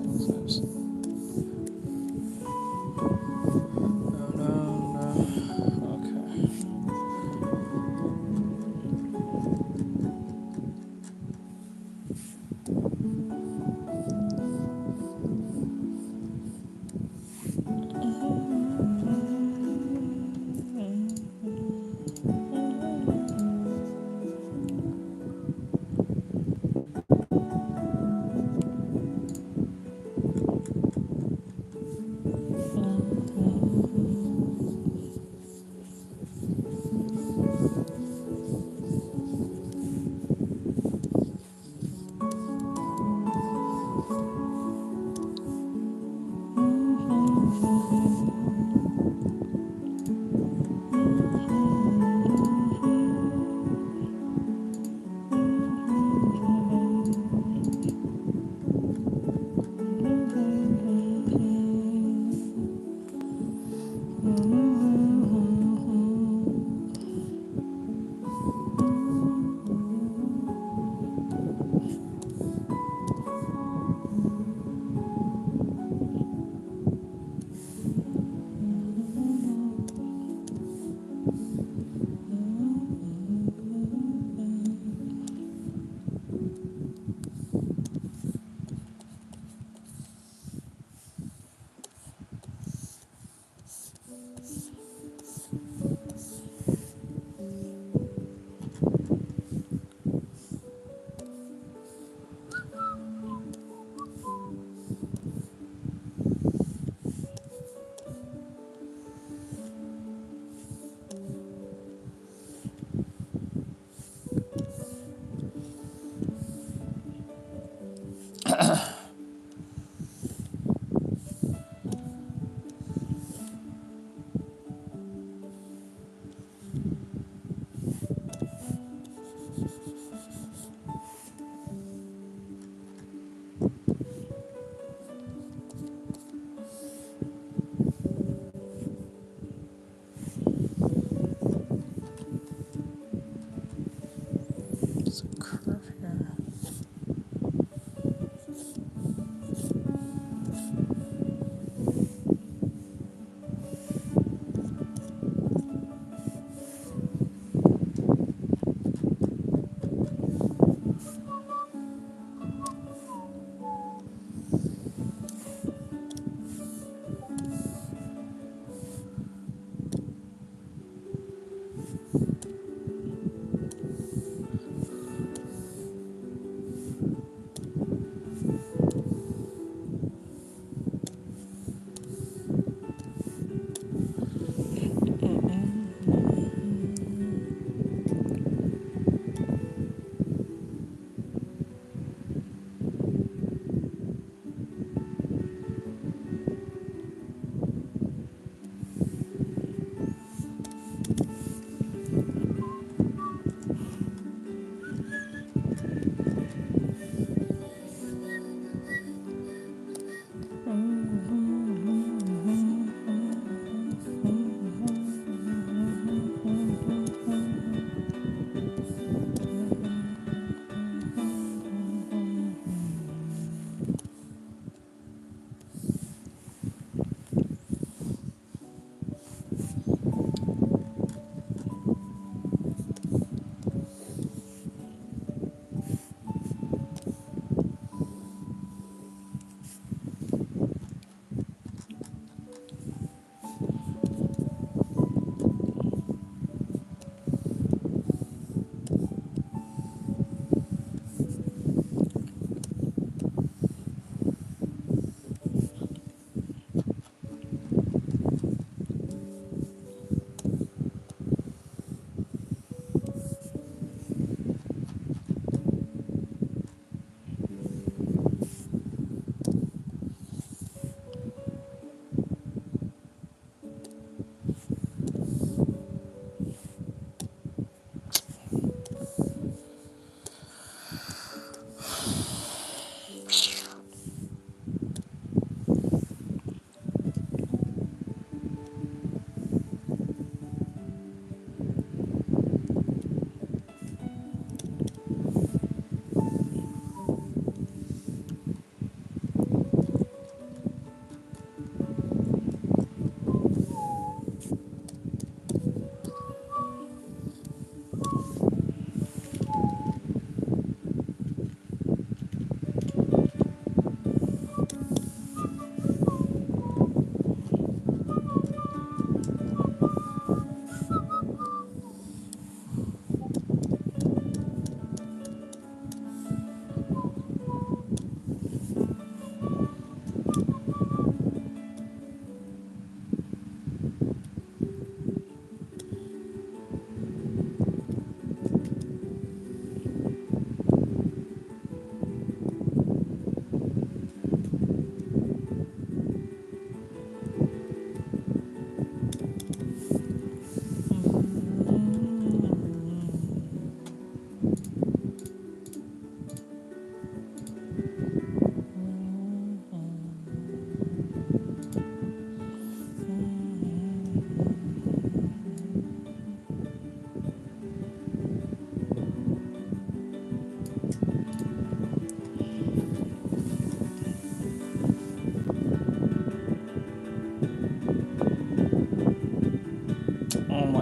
no. Okay.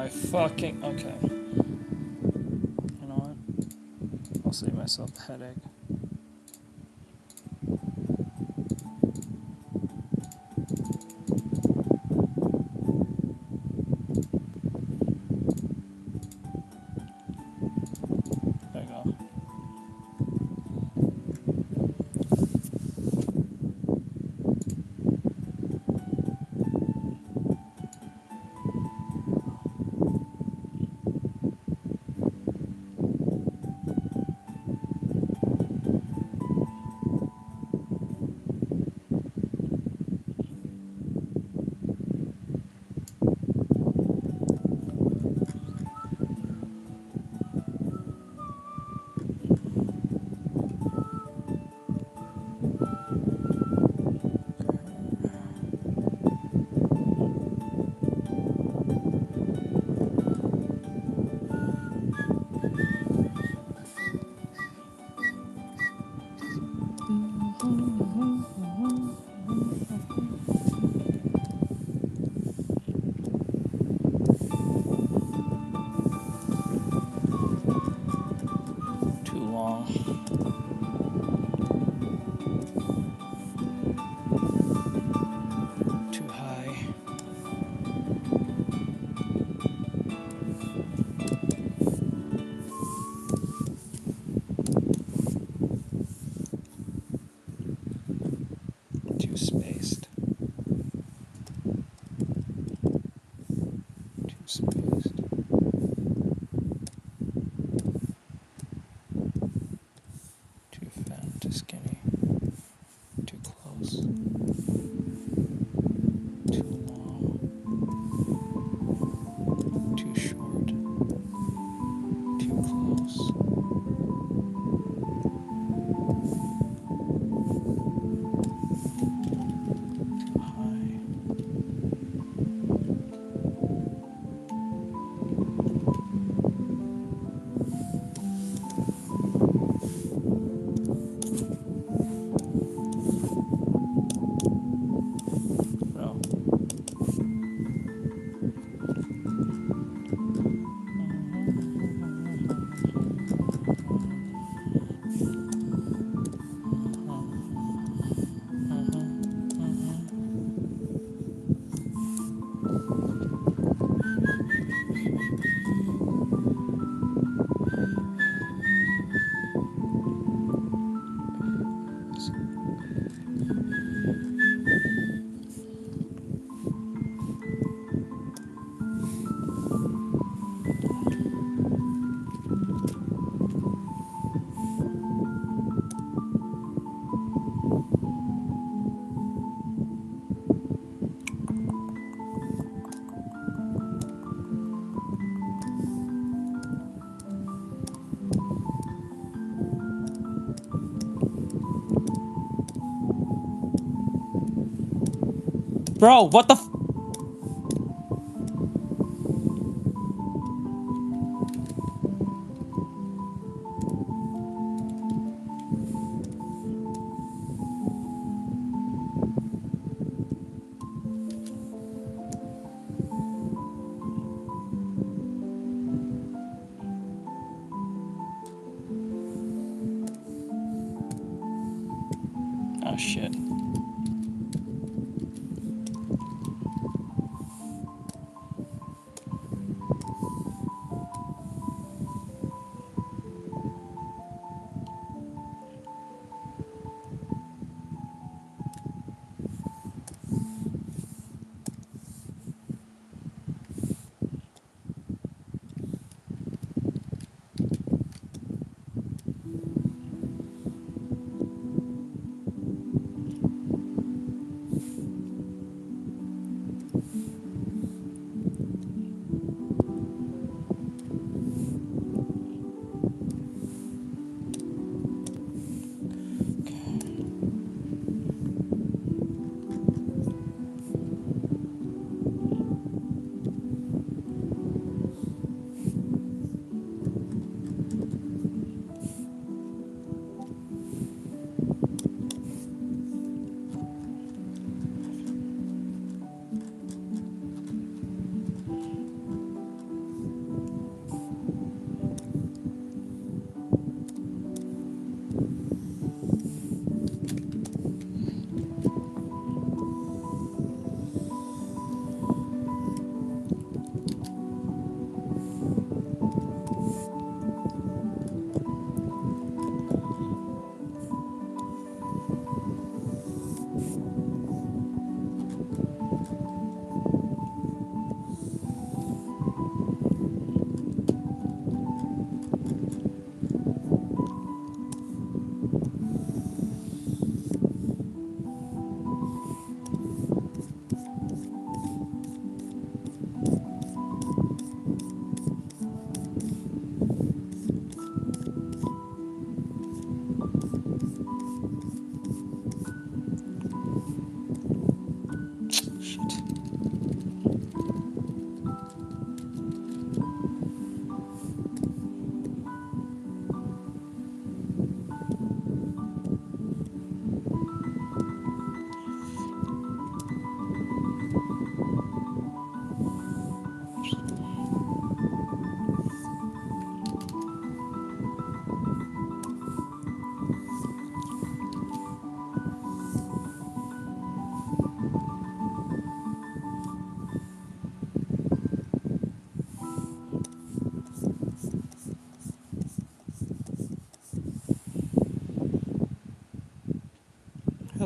my fucking... Okay. You know what? I'll save myself a headache. There you go. Too long. Too high. Too spaced. Too spaced. Too fat, too skinny. Too close. Too long. Too short. Too close. Too high. No. Bro, what the f- Oh shit.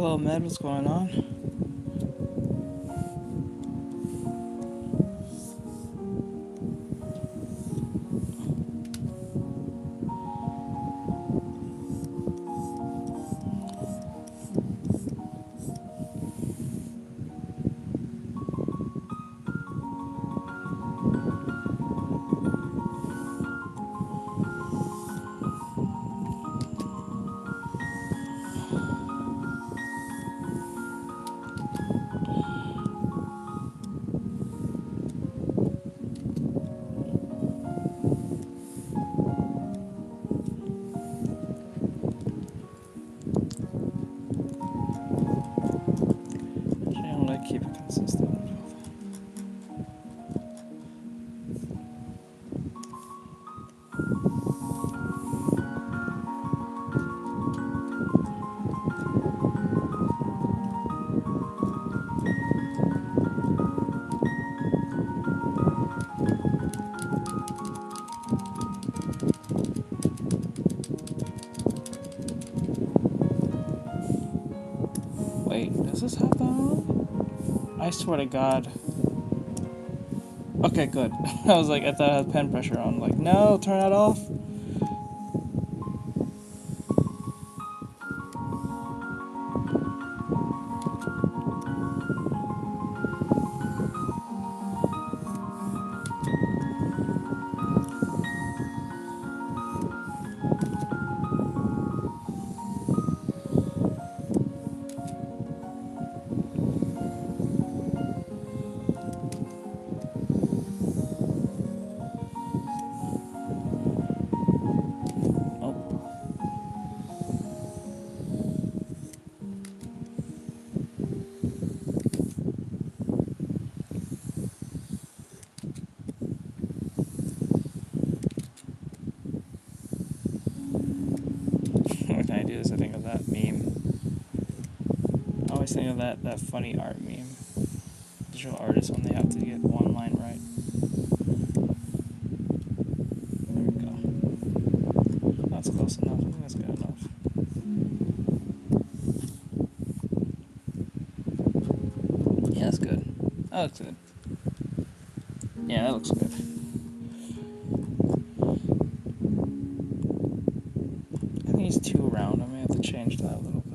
hello, Med. What's going on? Keep it consistent. Wait, does this have that on? I swear to God. Okay, good. I was like, I thought I had pen pressure on. Like, no, turn that off. What ideas? I think of that meme. I always think of that funny art meme. Visual artists when they have to get one line right. There we go. That's close enough. I think that's good enough. Yeah, that's good. That looks good. Yeah, that looks good. I think he's too round. I may have to change that a little bit.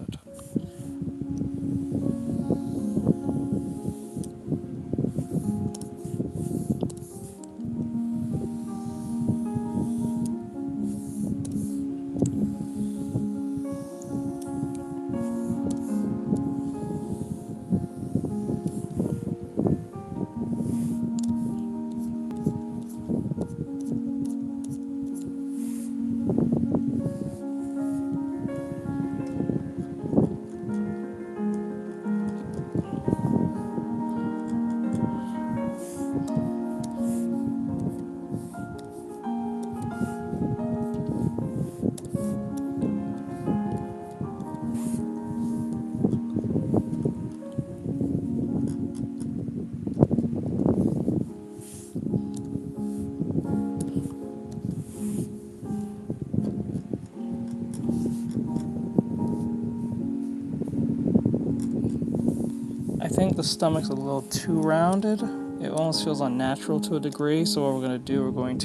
I think the stomach's a little too rounded. It almost feels unnatural to a degree. So what we're going to do, we're going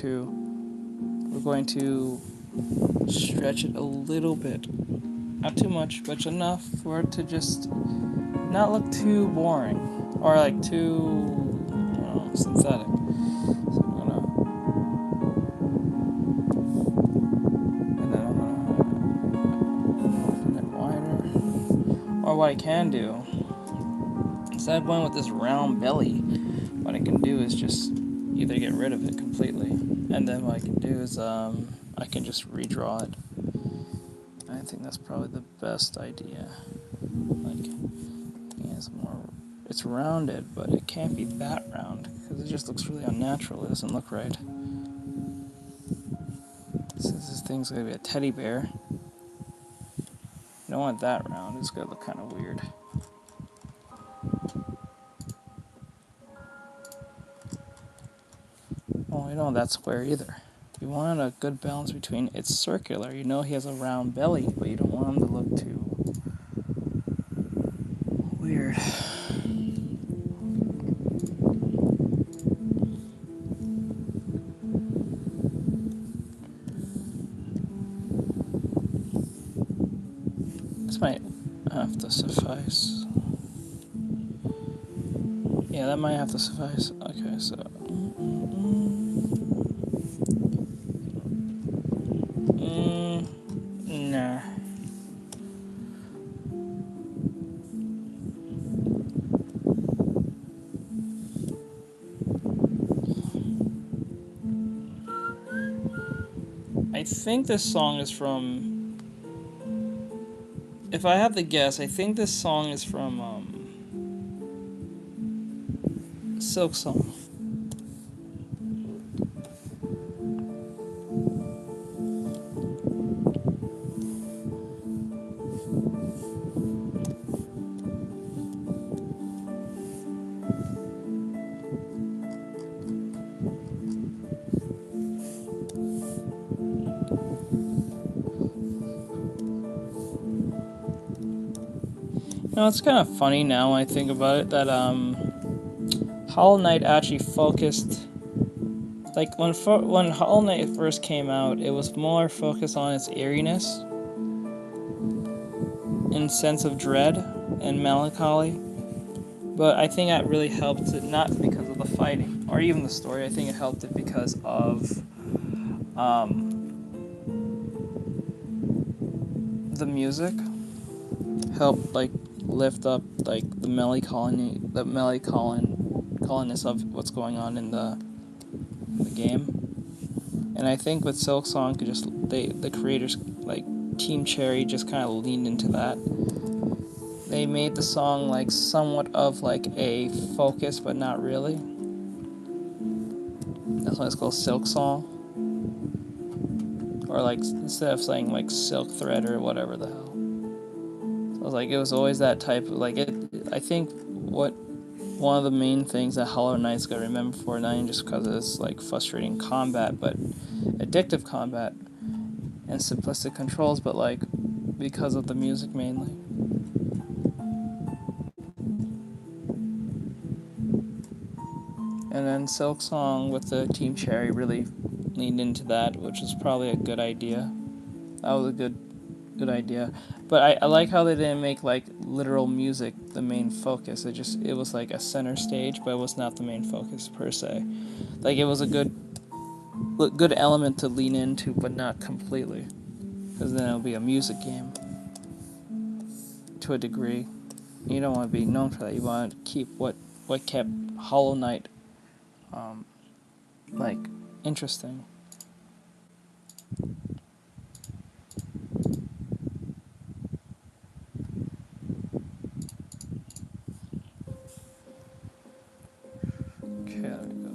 to stretch it a little bit, not too much, but enough for it to just not look too boring or like too, I don't know, synthetic. So I'm gonna, and then I'm gonna open it wider. Or what I can do, instead of going with this round belly, what I can do is just either get rid of it completely, and then what I can do is I can just redraw it. I think that's probably the best idea. Like, it's rounded, but it can't be that round because it just looks really unnatural. It doesn't look right. Since this thing's gonna be a teddy bear, you don't want that round. It's gonna look kind of weird. Oh, you don't want that square either. You want a good balance between it's circular. You know he has a round belly, but you don't want him to look too This might have to suffice. Yeah, that might have to suffice. Okay, so. Nah. I think this song is from. If I have to guess, I think this song is from Silk Song. You know, it's kind of funny now when I think about it that Hollow Knight actually focused, like when Hollow Knight first came out, it was more focused on its eeriness and sense of dread and melancholy. But I think that really helped it, not because of the fighting or even the story. I think it helped it because of the music helped like lift up like the melancholiness of what's going on in the game. And I think with Silk Song, the creators like Team Cherry just kind of leaned into that. They made the song like somewhat of like a focus, but not really. That's why it's called Silk Song. Or like instead of saying like Silk Thread or whatever the hell. So I was like, it was always that type of like it. I think one of the main things that Hollow Knight's got to remember for, not even just because it's like frustrating combat, but addictive combat and simplistic controls, but like because of the music mainly. And then Silk Song with the Team Cherry really leaned into that, which was probably a good idea. That was a good idea. But I like how they didn't make like literal music the main focus. It was like a center stage, but it was not the main focus per se. Like it was a good element to lean into, but not completely, because then it'll be a music game to a degree. You don't want to be known for that. You want to keep what kept Hollow Knight like interesting. Okay, there we go.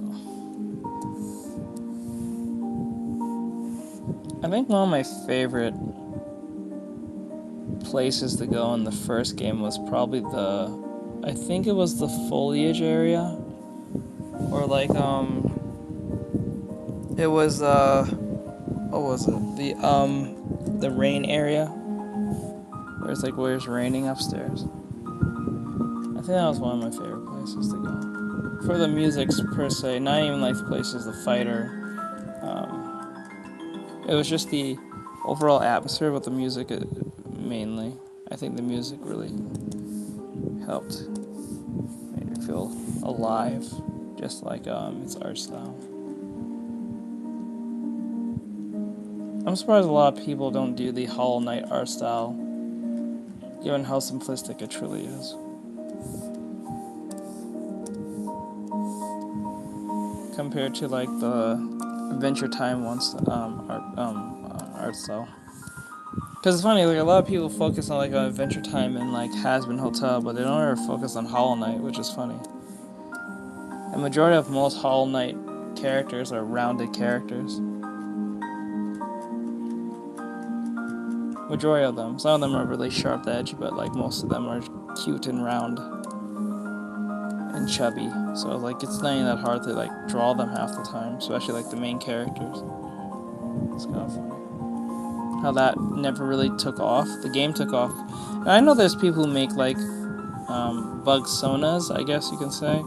I think one of my favorite places to go in the first game was probably I think it was the foliage area, or like it was what was it, the rain area where it's like where it's raining upstairs. I think that was one of my favorite places to go for the music per se, not even like the places, the fighter. It was just the overall atmosphere with the music mainly. I think the music really helped, made me feel alive, just like its art style. I'm surprised a lot of people don't do the Hollow Knight art style, given how simplistic it truly is. Compared to like the Adventure Time art style. Because it's funny, like a lot of people focus on like Adventure Time and like Has-Been Hotel, but they don't ever focus on Hollow Knight, which is funny. The majority of most Hollow Knight characters are rounded characters. Majority of them. Some of them are really sharp edge, but like most of them are cute and round and chubby. So like it's not even that hard to like draw them half the time, especially like the main characters. It's kind of funny how that never really took off. The game took off. And I know there's people who make like bug sonas, I guess you can say.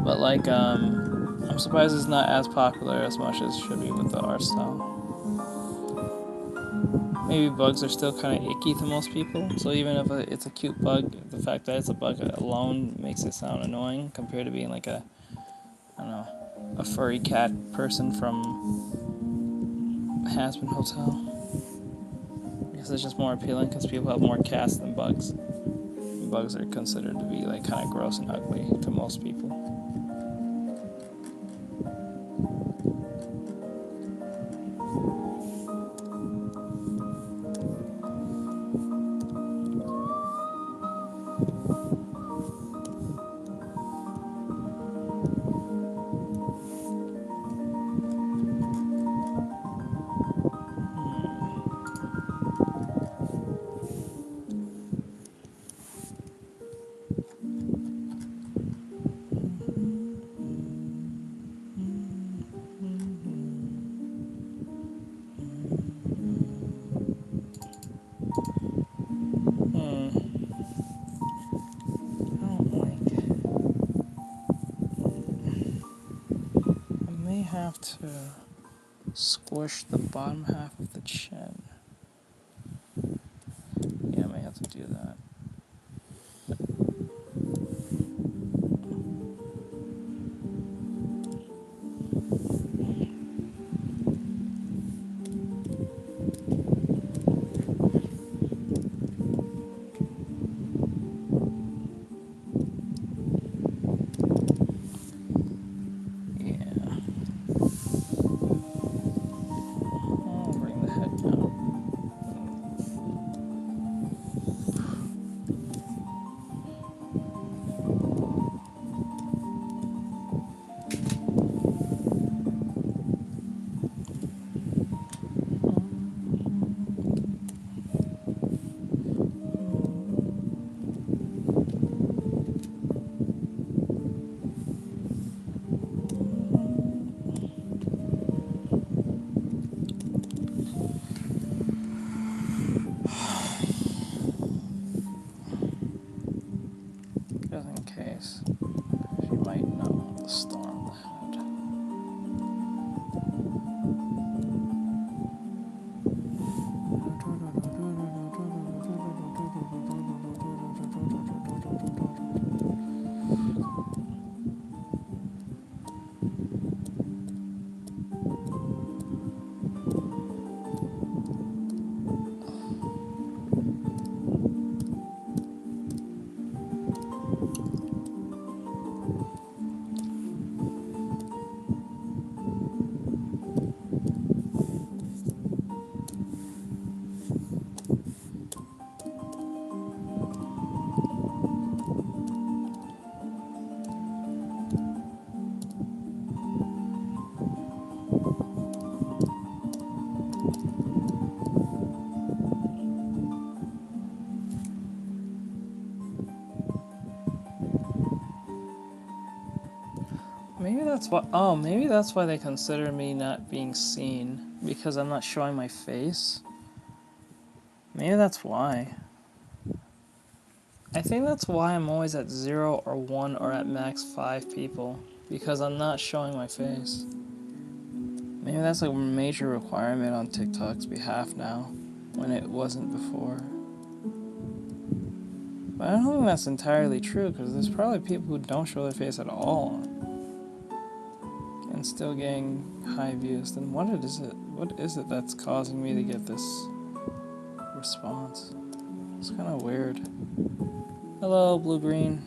But like I'm surprised it's not as popular as much as it should be with the art style. maybe bugs are still kind of icky to most people. So even if it's a cute bug, the fact that it's a bug alone makes it sound annoying compared to being like a, I don't know, a furry cat person from Hazbin Hotel. I guess it's just more appealing because people have more cats than bugs. And bugs are considered to be like kind of gross and ugly to most people. Have to squish the bottom half of the chin. Yeah, I may have to do that. Just in case. She might not want to storm the head. Maybe that's why. Oh, maybe that's why they consider me not being seen, because I'm not showing my face. Maybe that's why. I think that's why I'm always at 0 or 1 or at max 5 people, because I'm not showing my face. Maybe that's a major requirement on TikTok's behalf now, when it wasn't before. But I don't think that's entirely true, because there's probably people who don't show their face at all and still getting high views. Then what is it that's causing me to get this response? It's kind of weird. Hello, blue-green.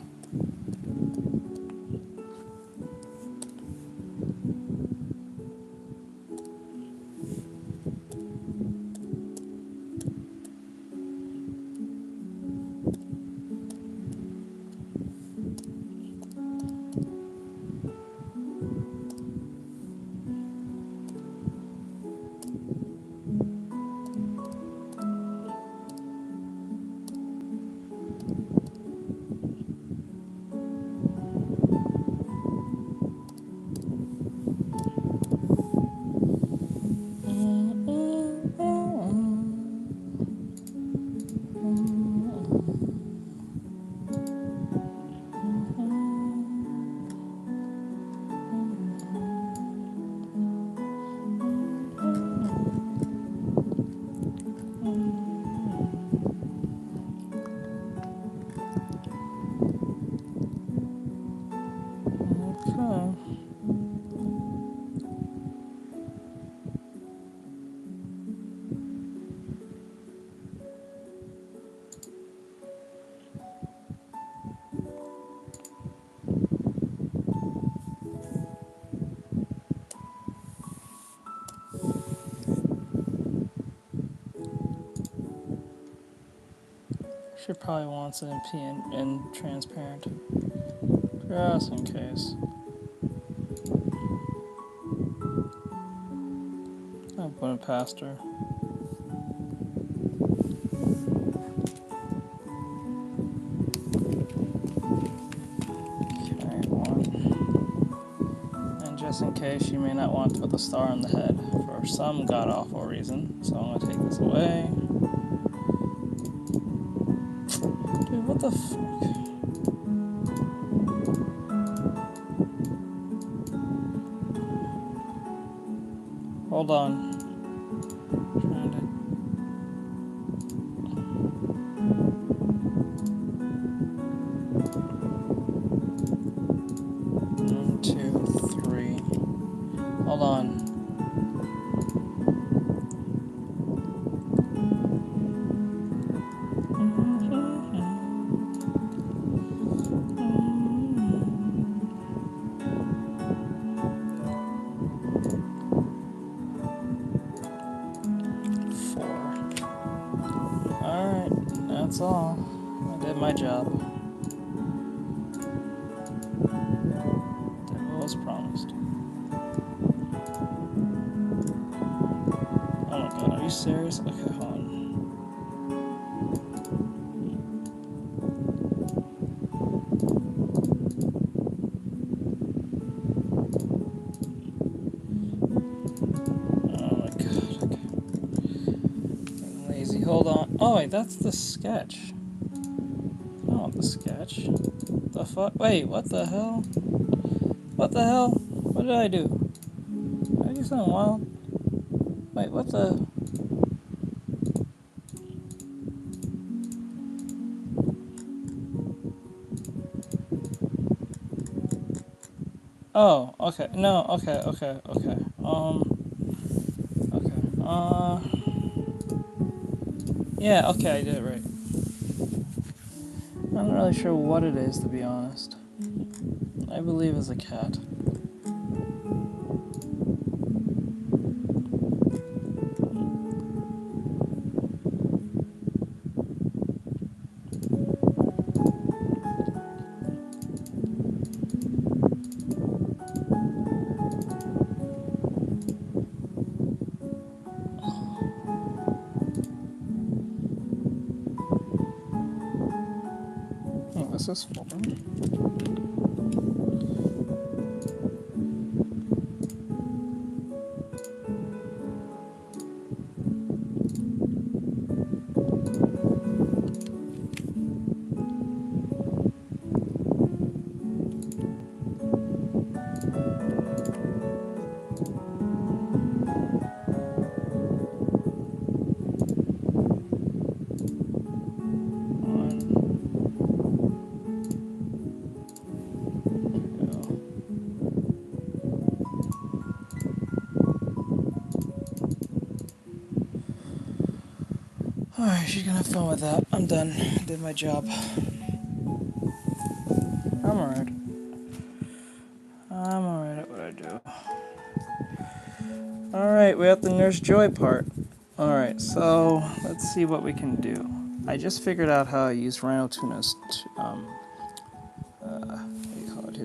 She probably wants it in in transparent, just in case. I'll put it past her. Okay, one. And just in case, she may not want to put the star on the head for some god-awful reason. So I'm gonna take this away. Dude, what the fuck? Hold on. Trying to... 1, 2, 3. Hold on. Alright, that's all. I did my job. Did what was promised. Oh my god, are you serious? Okay, hold on. Oh my god, okay. Being lazy. Hold on. Oh wait, that's the sketch. I don't want the sketch. The fuck? Wait, what the hell? What the hell? What did I do? Did I do something wild? Wait, what the? Oh, okay. No, okay. Okay. Yeah, okay, I did it right. I'm not really sure what it is, to be honest. I believe it's a cat. Oh, this is full. Alright, she's gonna have fun with that. I'm done. Did my job. I'm alright. I'm alright at what I do. Alright, we have the Nurse Joy part. Alright, so let's see what we can do. I just figured out how I use Rhino Tuna's, what do you call it?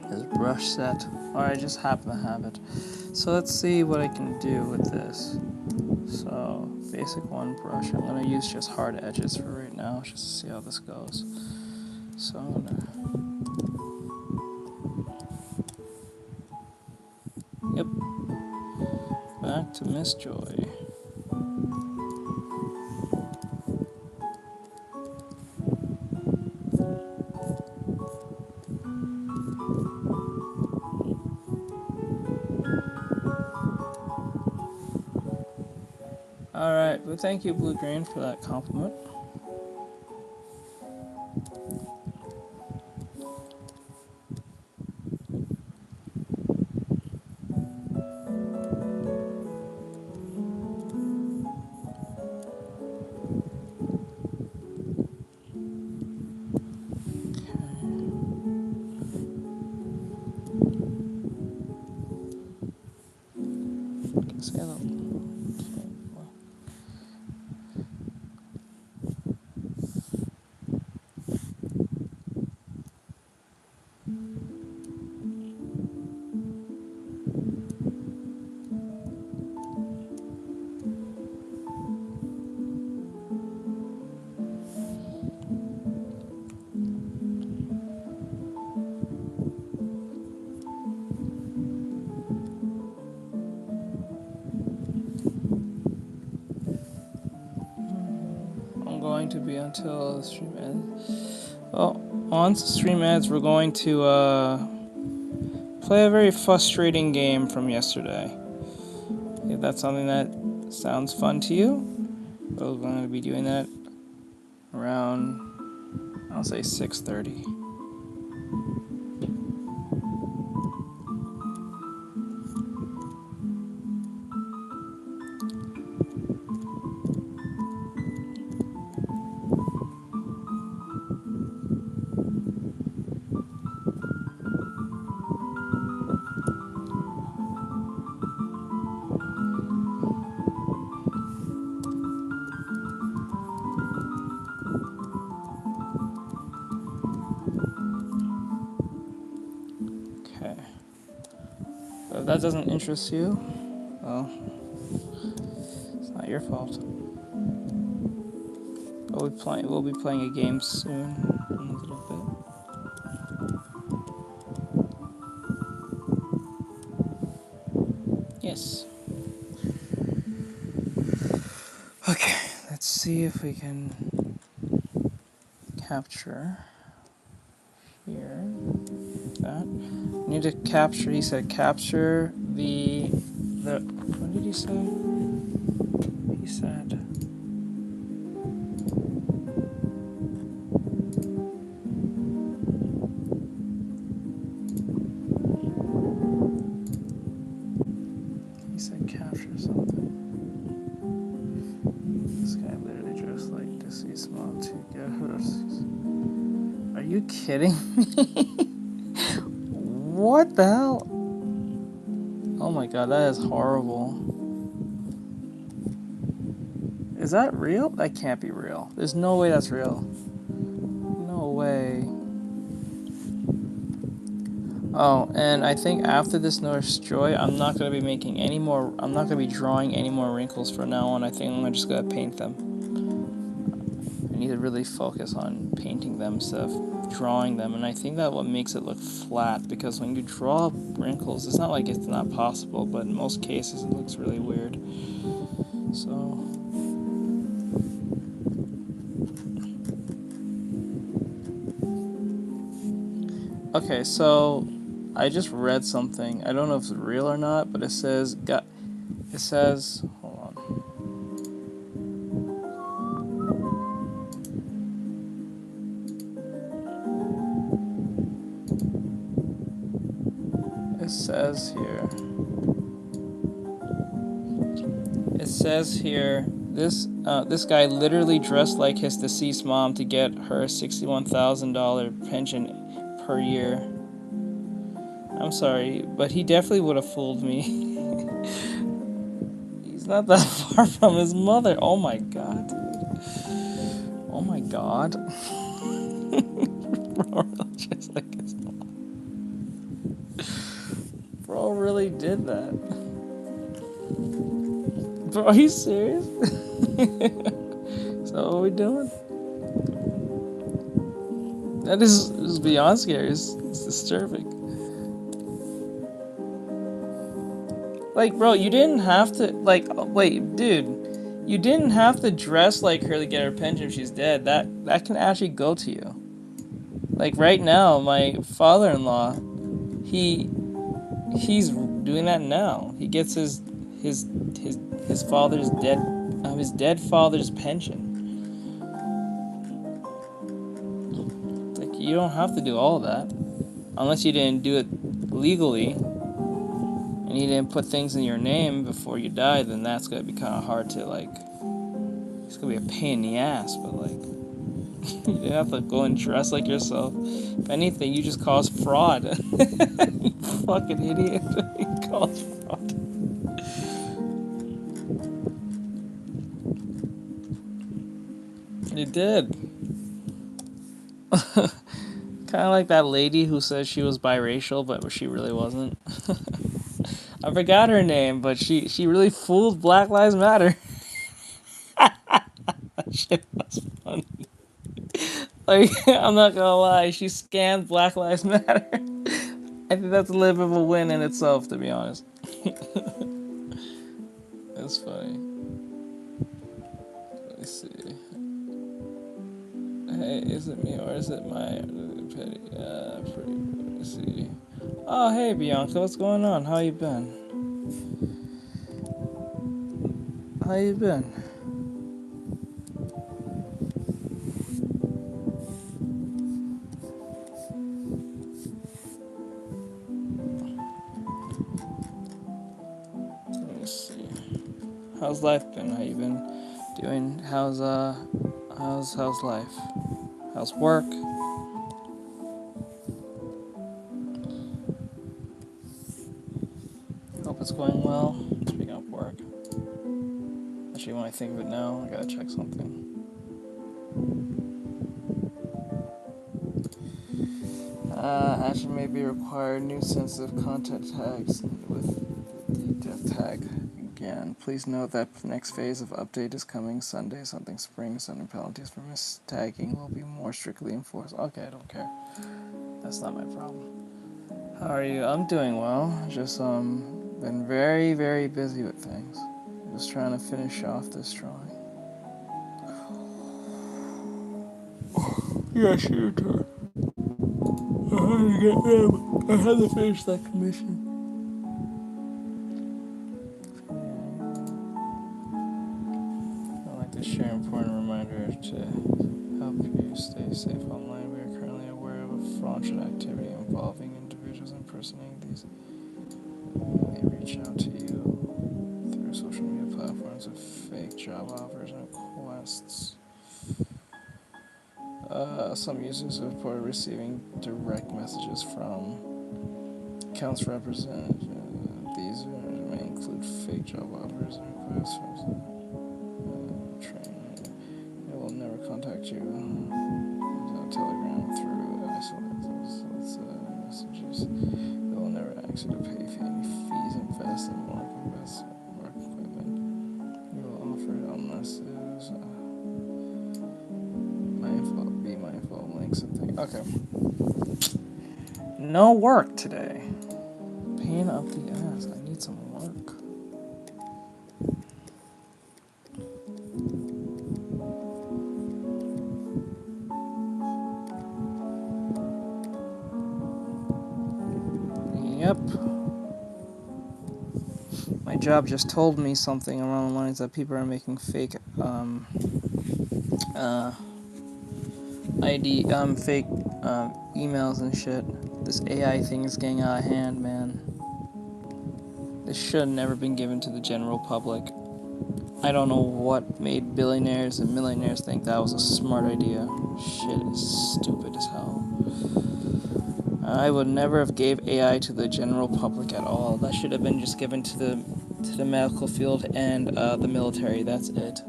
His brush set. Or I just happen to have it. So let's see what I can do with this. So, basic one brush. I'm going to use just hard edges for right now, just to see how this goes. So I'm going to... Yep. Back to Miss Joy. Alright, well thank you Blue Green for that compliment. See how that to be until the stream ends. Well, once the stream ends, we're going to play a very frustrating game from yesterday. If that's something that sounds fun to you, we're going to be doing that around, I'll say 6:30. If that doesn't interest you, well, it's not your fault. We'll be playing a game soon, in a little bit. Yes. Okay, let's see if we can capture here. That. We need to capture, he said, capture the, what did he say? He said, capture something. This guy literally dressed like deceased mom to get her. Are you kidding me? What the hell? Oh my god, that is horrible. Is that real? That can't be real. There's no way that's real. No way. Oh, and I think after this Norse Joy, I'm not going to be making any more, I'm not going to be drawing any more wrinkles from now on. I think I'm just going to paint them. I need to really focus on painting them instead of drawing them, and I think that what makes it look flat, because when you draw wrinkles, it's not like it's not possible, but in most cases it looks really weird. So... okay, so I just read something. I don't know if it's real or not, but it says, hold on. It says here, this guy literally dressed like his deceased mom to get her $61,000 pension per year. I'm sorry, but he definitely would have fooled me. He's not that far from his mother. Oh my god, dude. Oh my god. Bro, just like his mom. Bro really did that. Bro, are you serious? So what are we doing? That is beyond scary. It's disturbing. Like, bro, you didn't have to, like, wait, dude, you didn't have to dress like her to get her pension if she's dead. That can actually go to you. Like, right now, my father-in-law, he's doing that now. He gets his father's dead father's pension. Like, you don't have to do all that, unless you didn't do it legally. And you didn't put things in your name before you die, then that's gonna be kind of hard to, like, it's gonna be a pain in the ass, but, like, you didn't have to go and dress like yourself. If anything, you just cause fraud. You fucking idiot. You cause fraud. You did. Kind of like that lady who says she was biracial, but she really wasn't. I forgot her name, but she really fooled Black Lives Matter. That shit was funny. Like, I'm not gonna lie, she scammed Black Lives Matter. I think that's a little bit of a win in itself, to be honest. That's funny. Let me see. Hey, is it me or is it my petty? Pretty. Let's see. Oh, hey Bianca, what's going on? How you been? How you been? Let me see. How's life been? How you been doing? How's life? How's work? Hope it's going well. Speaking of work. Actually, when I think of it now, I gotta check something. Action may be required. New sensitive content tags with the def tag again. Please note that the next phase of update is coming Sunday. Something spring. Sunday penalties for mistagging will be more strictly enforced. Okay, I don't care. That's not my problem. How are you? I'm doing well. Just been very, very busy with things. Just trying to finish off this drawing. Yeah, sure. I had to finish that commission. I'd like to share an important reminder to help you stay safe online. We are currently aware of a fraudulent activity involving individuals impersonating these. They reach out to you through social media platforms with fake job offers and requests. Some users have reported receiving direct messages from accounts represented. These may include fake job offers and requests from training. It will never contact you. Telegram through isolate those messages. It will never ask you to pay for any fees invest in work equipment. You will offer it unless it is be mindful of links and things. Okay. No work today. Pain up the ass. I need some work. Yep. My job just told me something along the lines that people are making fake fake emails and shit. This AI thing is getting out of hand, man. This should have never been given to the general public. I don't know what made billionaires and millionaires think that was a smart idea. Shit is stupid as hell. I would never have gave AI to the general public at all. That should have been just given to the medical field and the military. That's it.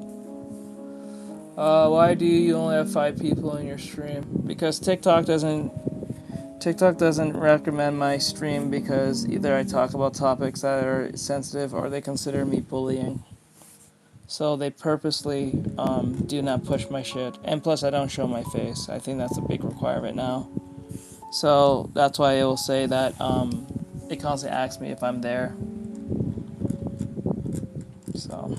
Why do you only have 5 people in your stream? Because TikTok doesn't recommend my stream because either I talk about topics that are sensitive or they consider me bullying. So they purposely do not push my shit. And plus I don't show my face. I think that's a big requirement now. So that's why it will say that it constantly asks me if I'm there. So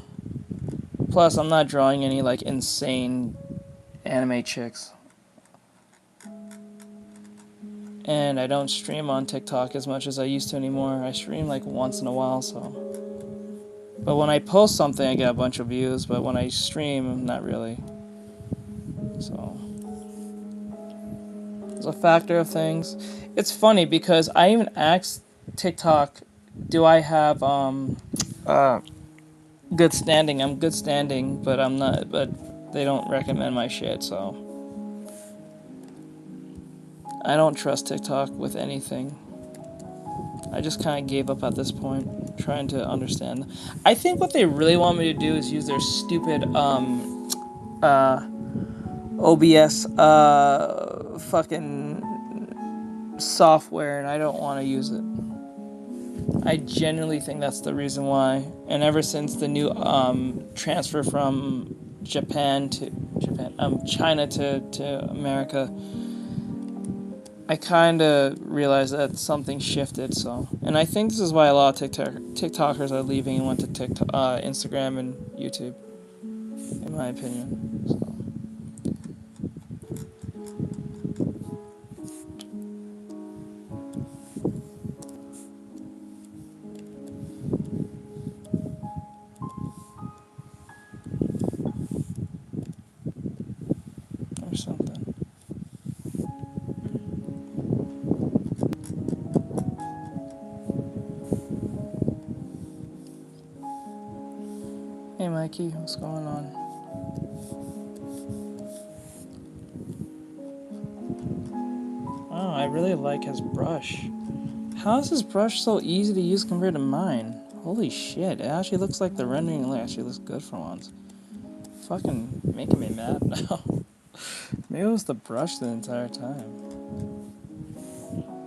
plus I'm not drawing any like insane anime chicks. And I don't stream on TikTok as much as I used to anymore. I stream like once in a while, so. But when I post something, I get a bunch of views, but when I stream, not really. So. It's a factor of things. It's funny because I even asked TikTok, do I have good standing? I'm good standing, but I'm not, but they don't recommend my shit, so. I don't trust TikTok with anything. I just kind of gave up at this point, trying to understand. I think what they really want me to do is use their stupid OBS fucking software, and I don't want to use it. I genuinely think that's the reason why. And ever since the new transfer from China to America, I kind of realized that something shifted. So, and I think this is why a lot of TikTokers are leaving and went to Instagram and YouTube, in my opinion. So. Mikey? What's going on? Oh, I really like his brush. How is his brush so easy to use compared to mine? Holy shit, it actually looks like the rendering actually looks good for once. Fucking making me mad now. Maybe it was the brush the entire time.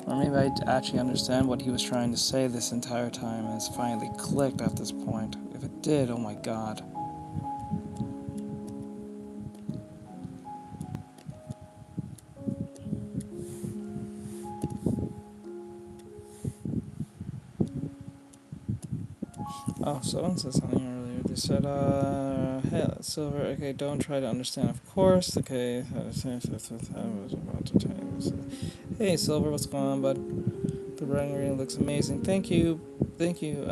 Or maybe I actually understand what he was trying to say this entire time and it's finally clicked at this point. If it did, oh my god. Oh, someone said something earlier. They said, hey, that's Silver. Okay, don't try to understand, of course. Okay, I was about to tell you. Hey, Silver, what's going on, bud? The rendering looks amazing. Thank you, Mikey. Thank you.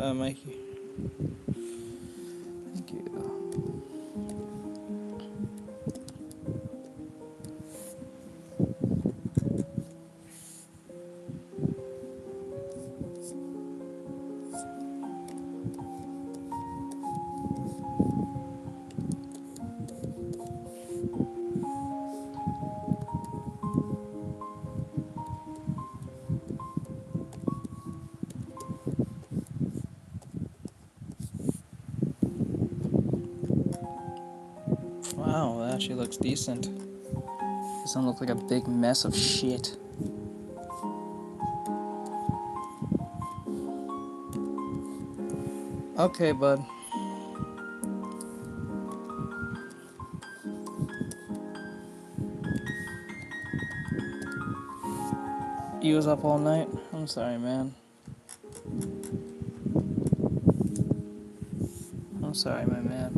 Wow, that actually looks decent. Doesn't look like a big mess of shit. Okay, bud. You was up all night? I'm sorry, man. I'm sorry, my man.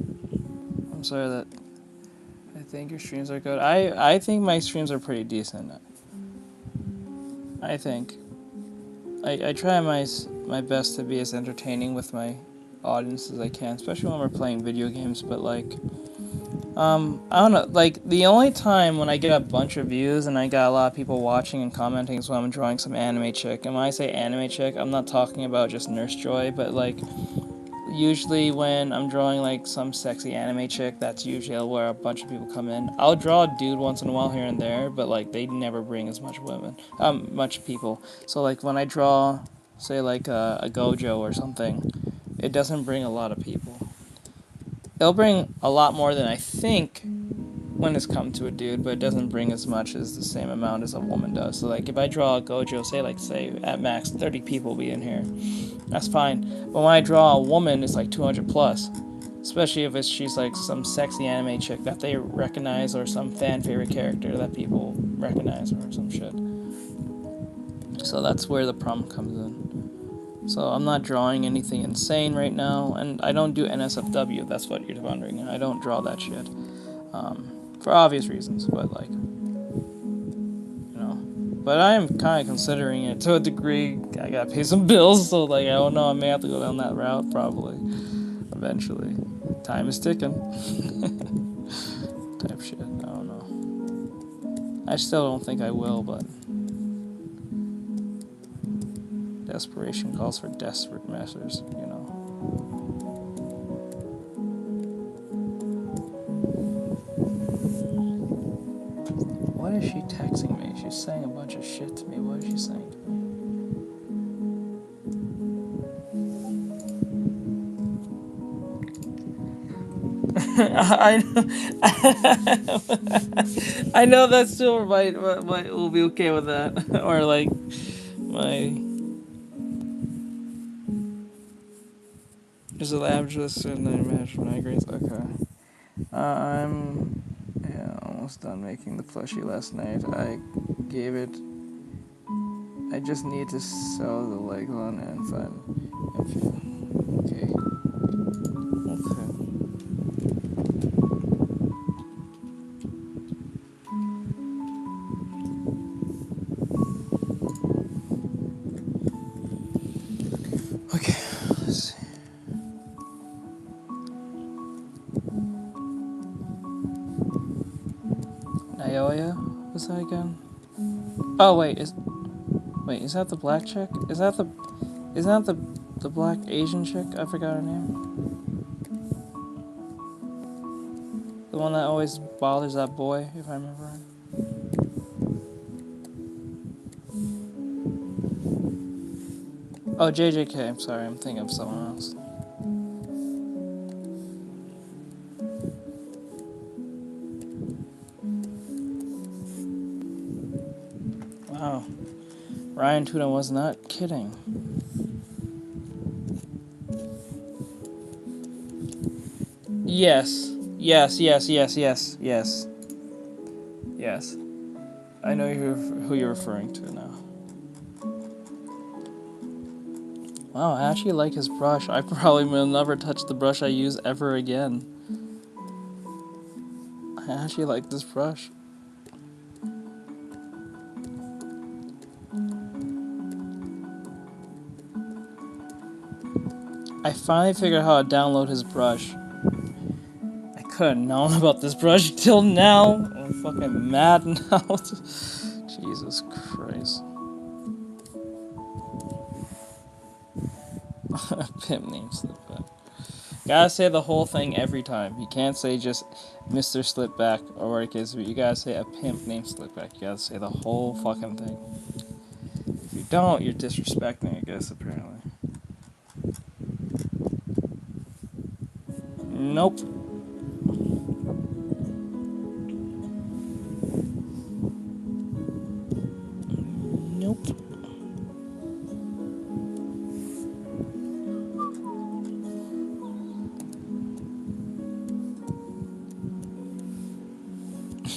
I'm sorry that I think your streams are good. I think my streams are pretty decent. I think. I try my best to be as entertaining with my audience as I can, especially when we're playing video games, but like I don't know, like the only time when I get a bunch of views and I got a lot of people watching and commenting is when I'm drawing some anime chick. And when I say anime chick, I'm not talking about just Nurse Joy, but like usually when I'm drawing like some sexy anime chick, that's usually where a bunch of people come in. I'll draw a dude once in a while here and there, but like they never bring as much women, much people. So like when I draw, say like a Gojo or something, it doesn't bring a lot of people. It'll bring a lot more than I think when it's come to a dude, but it doesn't bring as much as the same amount as a woman does. So like if I draw a Gojo, say at max 30 people will be in here. That's fine. But when I draw a woman, it's like 200 plus. Especially if she's like some sexy anime chick that they recognize or some fan favorite character that people recognize or some shit. So that's where the problem comes in. So I'm not drawing anything insane right now, and I don't do NSFW, that's what you're wondering. I don't draw that shit. For obvious reasons, but like, you know. But I am kind of considering it to a degree. I gotta pay some bills, so like, I don't know, I may have to go down that route probably, eventually. Time is ticking. Type shit, I don't know. I still don't think I will, but desperation calls for desperate measures, you know. What is she texting me? She's saying a bunch of shit to me. What is she saying to me? I know that Silver might will be okay with that. Or like my is it average and I imagine my grades. Okay. I'm almost done making the plushie last night. I just need to sew the legs on and find. Okay. Okay, let's see. Naoya? What's that again? Oh wait, is that the black chick? Is that the black Asian chick? I forgot her name. The one that always bothers that boy, if I remember right. Oh, JJK, I'm sorry, I'm thinking of someone else. Wow. Ryan Tuna was not kidding. Yes. Yes. I know who you're referring to now. Wow, I actually like his brush. I probably will never touch the brush I use ever again. I actually like this brush. I finally figured out how to download his brush. I couldn't known about this brush till now. I'm fucking mad now. Jesus Christ. Pimp name Slipback. Gotta say the whole thing every time. You can't say just Mr. Slipback or what it is. You gotta say a pimp named Slipback. You gotta say the whole fucking thing. If you don't, you're disrespecting, I guess, apparently. Nope. Nope.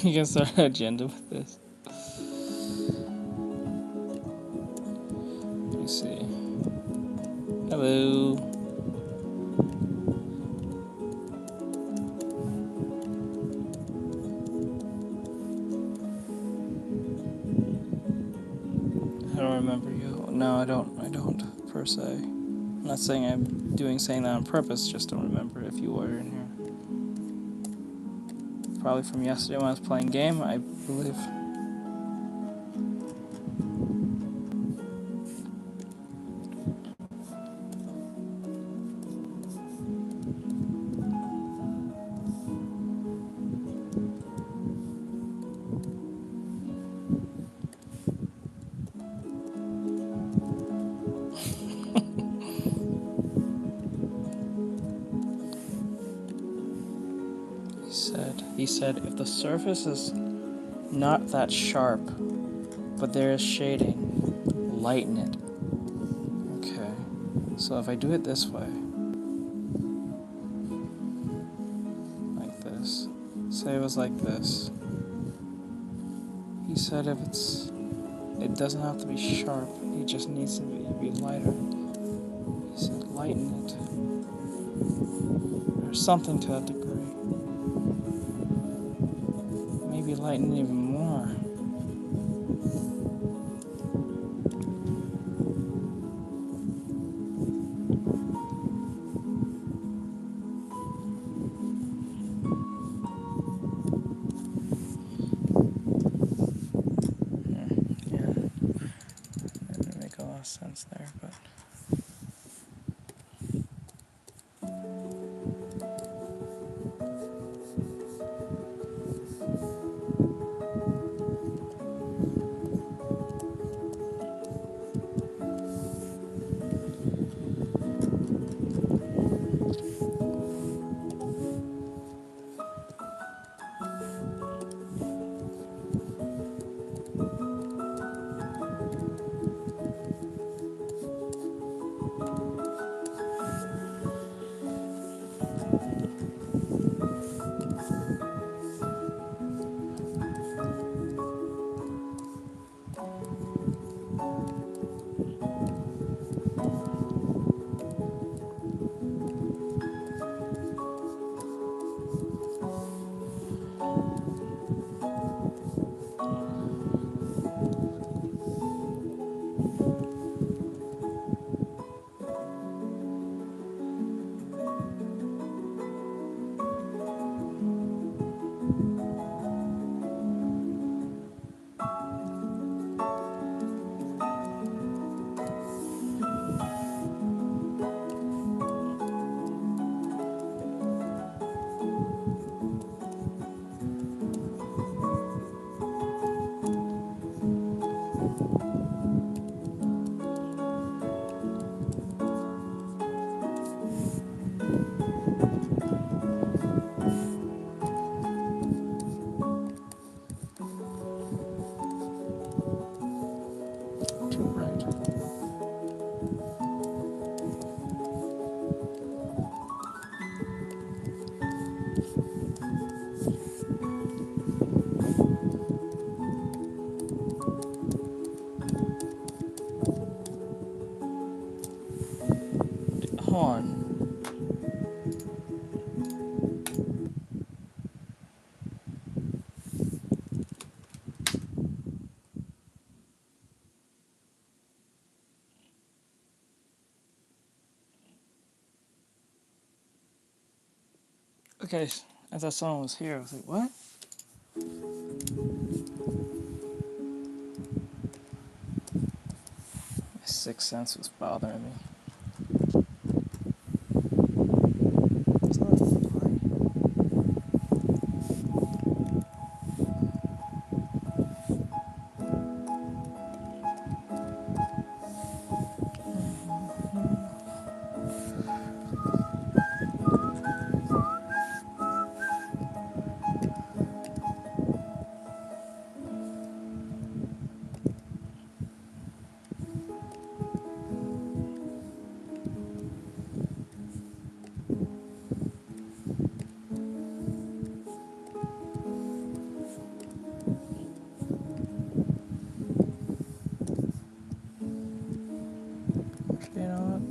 You can start an agenda with this. Let me see. Hello. I don't remember you. No, I don't, per se. I'm not saying I'm saying that on purpose, just don't remember if you were in here. Probably from yesterday when I was playing game, I believe. He said if the surface is not that sharp, but there is shading, lighten it. Okay, so if I do it this way, like this, say it was like this. He said if it doesn't have to be sharp, it just needs to be lighter. He said lighten it, or something to that degree. Maybe lighten it even more. Yeah, that didn't make a lot of sense there, but. Too bright. Hold on. Okay, I thought someone was here. I was like, what? My sixth sense was bothering me. Is that a fly? You know what?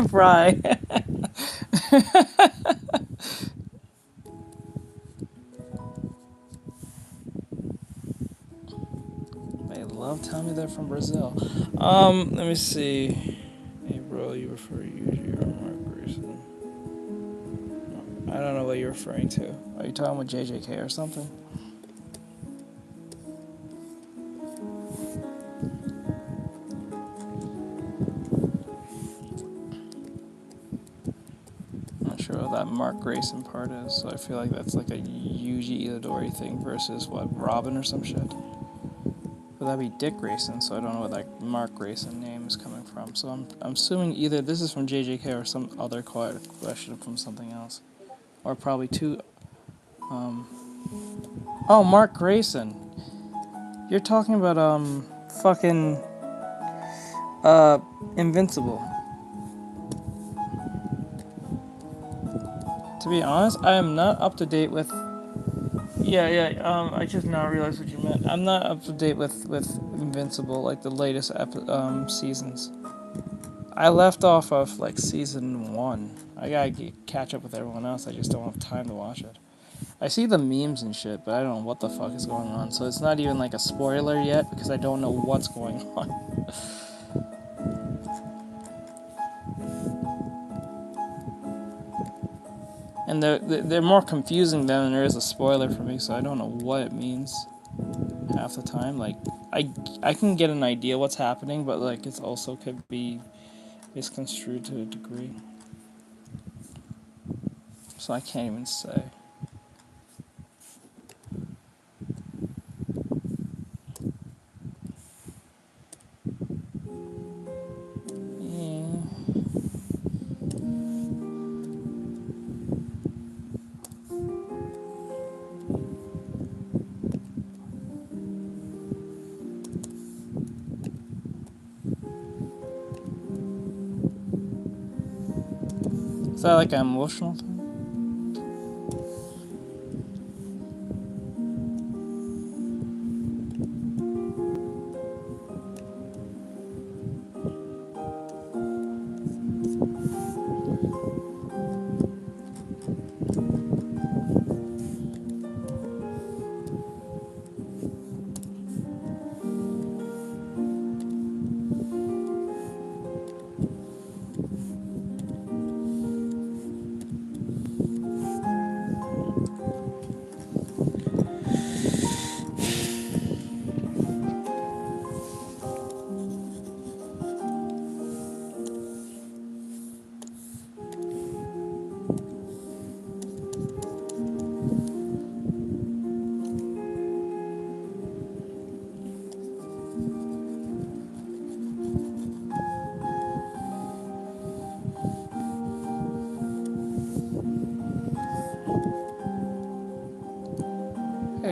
Fry. They love telling me they're from Brazil. Let me see. Hey, bro, you refer to your Mark Grayson. I don't know what you're referring to. Are you talking with JJK or something? I'm not sure what that Mark Grayson part is, so I feel like that's like a Yuji Itadori thing versus what, Robin or some shit? But that'd be Dick Grayson, so I don't know where that Mark Grayson name is coming from. So I'm assuming either this is from JJK or some other question from something else. Or probably two. Oh, Mark Grayson. You're talking about, fucking, Invincible. To be honest, I am not up to date with... I just now realized what you meant. I'm not up to date with Invincible, like the latest seasons. I left off of, like, season 1. I gotta catch up with everyone else, I just don't have time to watch it. I see the memes and shit, but I don't know what the fuck is going on, so it's not even, like, a spoiler yet, because I don't know what's going on. And they're more confusing than there is a spoiler for me, so I don't know what it means half the time. Like, I can get an idea what's happening, but, like, it also could be misconstrued to a degree. So I can't even say. Yeah. Is that like an emotional thing?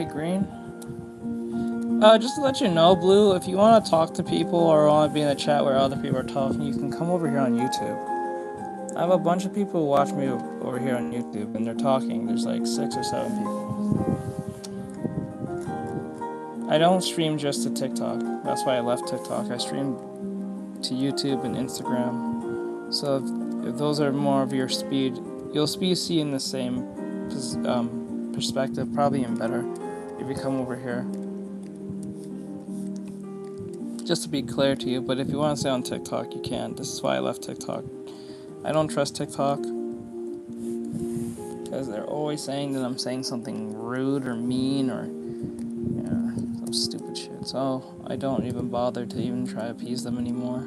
Okay, green. Just to let you know, Blue, if you want to talk to people or want to be in a chat where other people are talking, you can come over here on YouTube. I have a bunch of people who watch me over here on YouTube, and they're talking. There's like 6 or 7 people. I don't stream just to TikTok. That's why I left TikTok. I stream to YouTube and Instagram. So if those are more of your speed, you'll be seeing the same perspective, probably even better, if you come over here. Just to be clear to you, but if you want to stay on TikTok, you can. This is why I left TikTok. I don't trust TikTok because they're always saying that I'm saying something rude or mean or some stupid shit. So I don't even bother to even try to appease them anymore.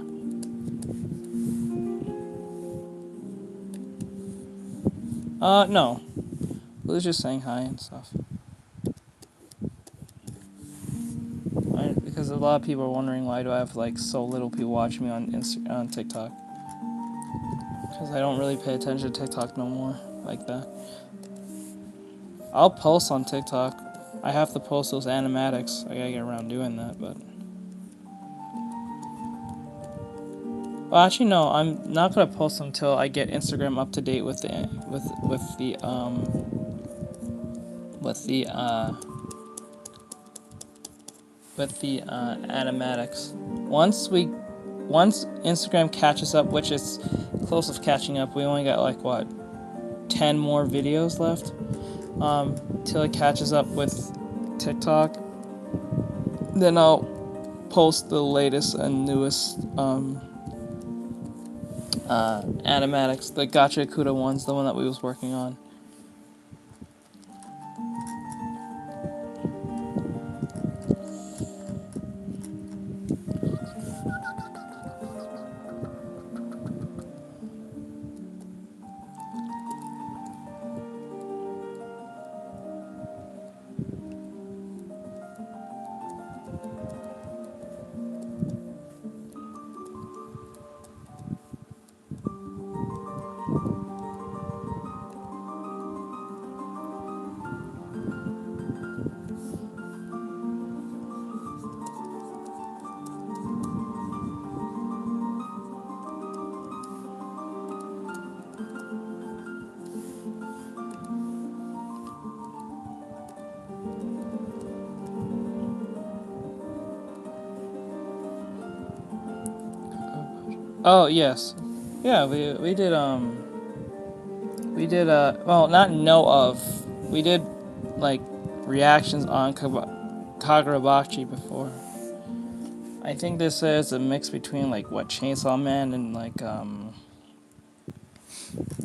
No. I was just saying hi and stuff. Because a lot of people are wondering why do I have like so little people watching me on TikTok. Because I don't really pay attention to TikTok no more like that. I'll post on TikTok. I have to post those animatics. I gotta get around doing that, but... Well, actually, no. I'm not gonna post them until I get Instagram up to date with the animatics. Once Instagram catches up, which is close to catching up, we only got like what, 10 more videos left. Till it catches up with TikTok, then I'll post the latest and newest animatics, the Gacha Kuda ones, the one that we was working on. Oh yes, yeah. We did well, not know of. We did like reactions on Kagurabachi before. I think this is a mix between like what, Chainsaw Man and like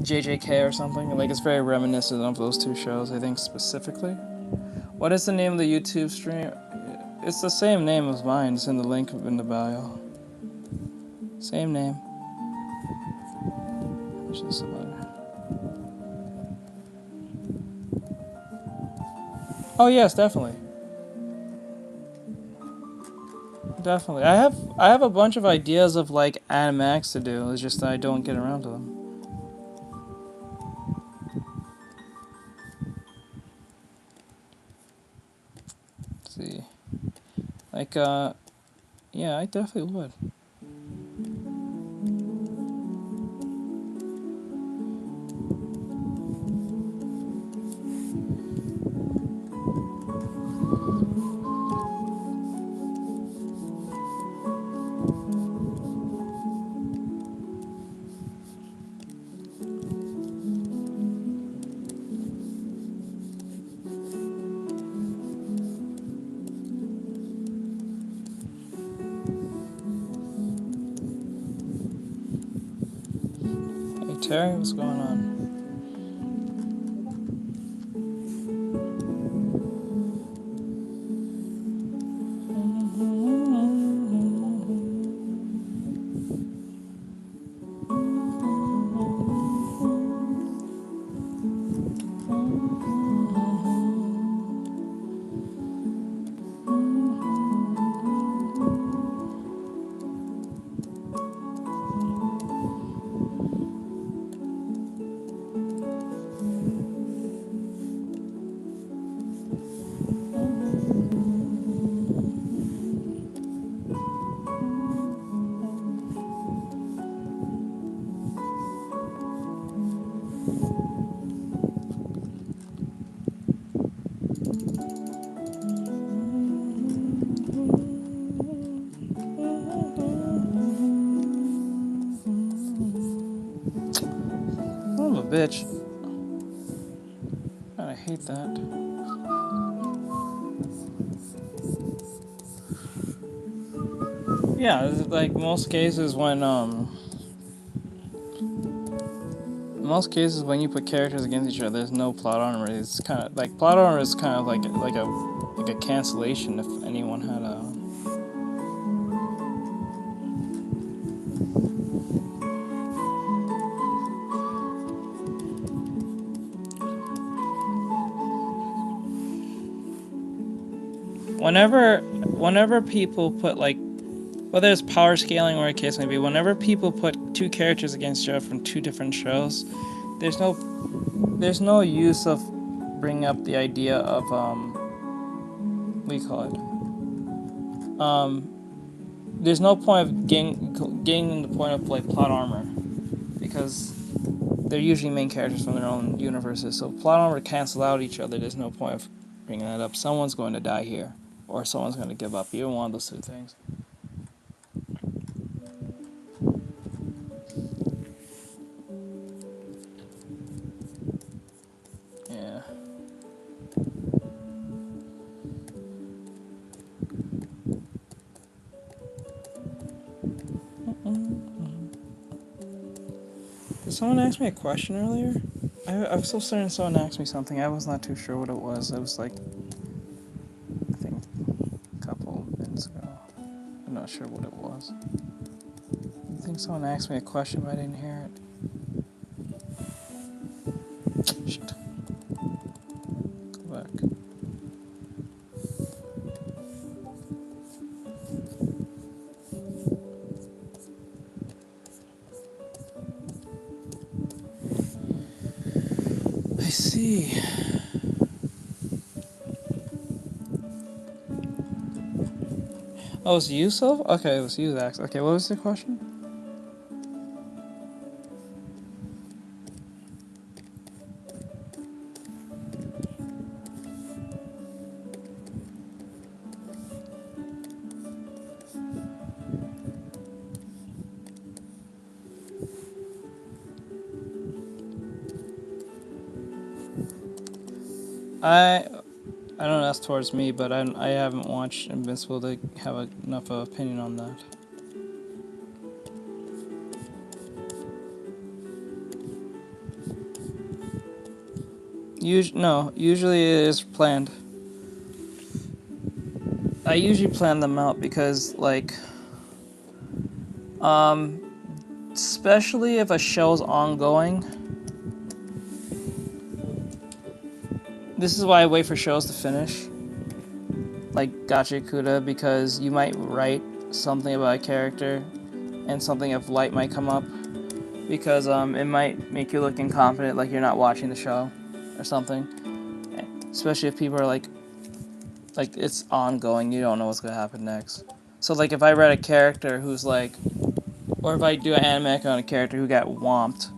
JJK or something. Like it's very reminiscent of those two shows, I think specifically. What is the name of the YouTube stream? It's the same name as mine. It's in the link in the bio. Same name. It's just oh yes, definitely. Definitely. I have a bunch of ideas of like animatics to do. It's just that I don't get around to them. Let's see. Like yeah, I definitely would. Terry, what's going on? Son of a bitch. God, I hate that. Yeah, like most cases when you put characters against each other, there's no plot armor. It's kind of like plot armor is kind of like a cancellation if anyone had a. Whenever people put like, whether it's power scaling or a case may be, whenever people put two characters against each other from two different shows, there's no use of bringing up the idea of what do you call it? There's no point of gaining the point of like plot armor, because they're usually main characters from their own universes. So plot armor cancel out each other. There's no point of bringing that up. Someone's going to die here, or someone's going to give up. Either one of those two things. Yeah. Did someone ask me a question earlier? I was so certain someone asked me something. I was not too sure what it was. It was like, I think, a couple minutes ago. I'm not sure what it was. I think someone asked me a question, but I didn't hear it. Shit. Go back. I see. Oh, it's you, Soph? Okay, it was you, Zax. Okay, what was the question? I don't know, that's towards me, but I haven't watched Invincible to have enough of an opinion on that. Usually it is planned. I usually plan them out because, like, especially if a show's ongoing. This is why I wait for shows to finish, like Gacha, because you might write something about a character, and something of light might come up, because it might make you look incompetent, like you're not watching the show, or something. Especially if people are like it's ongoing, you don't know what's gonna happen next. So like if I write a character who's like, or if I do an anime on a character who got whomped,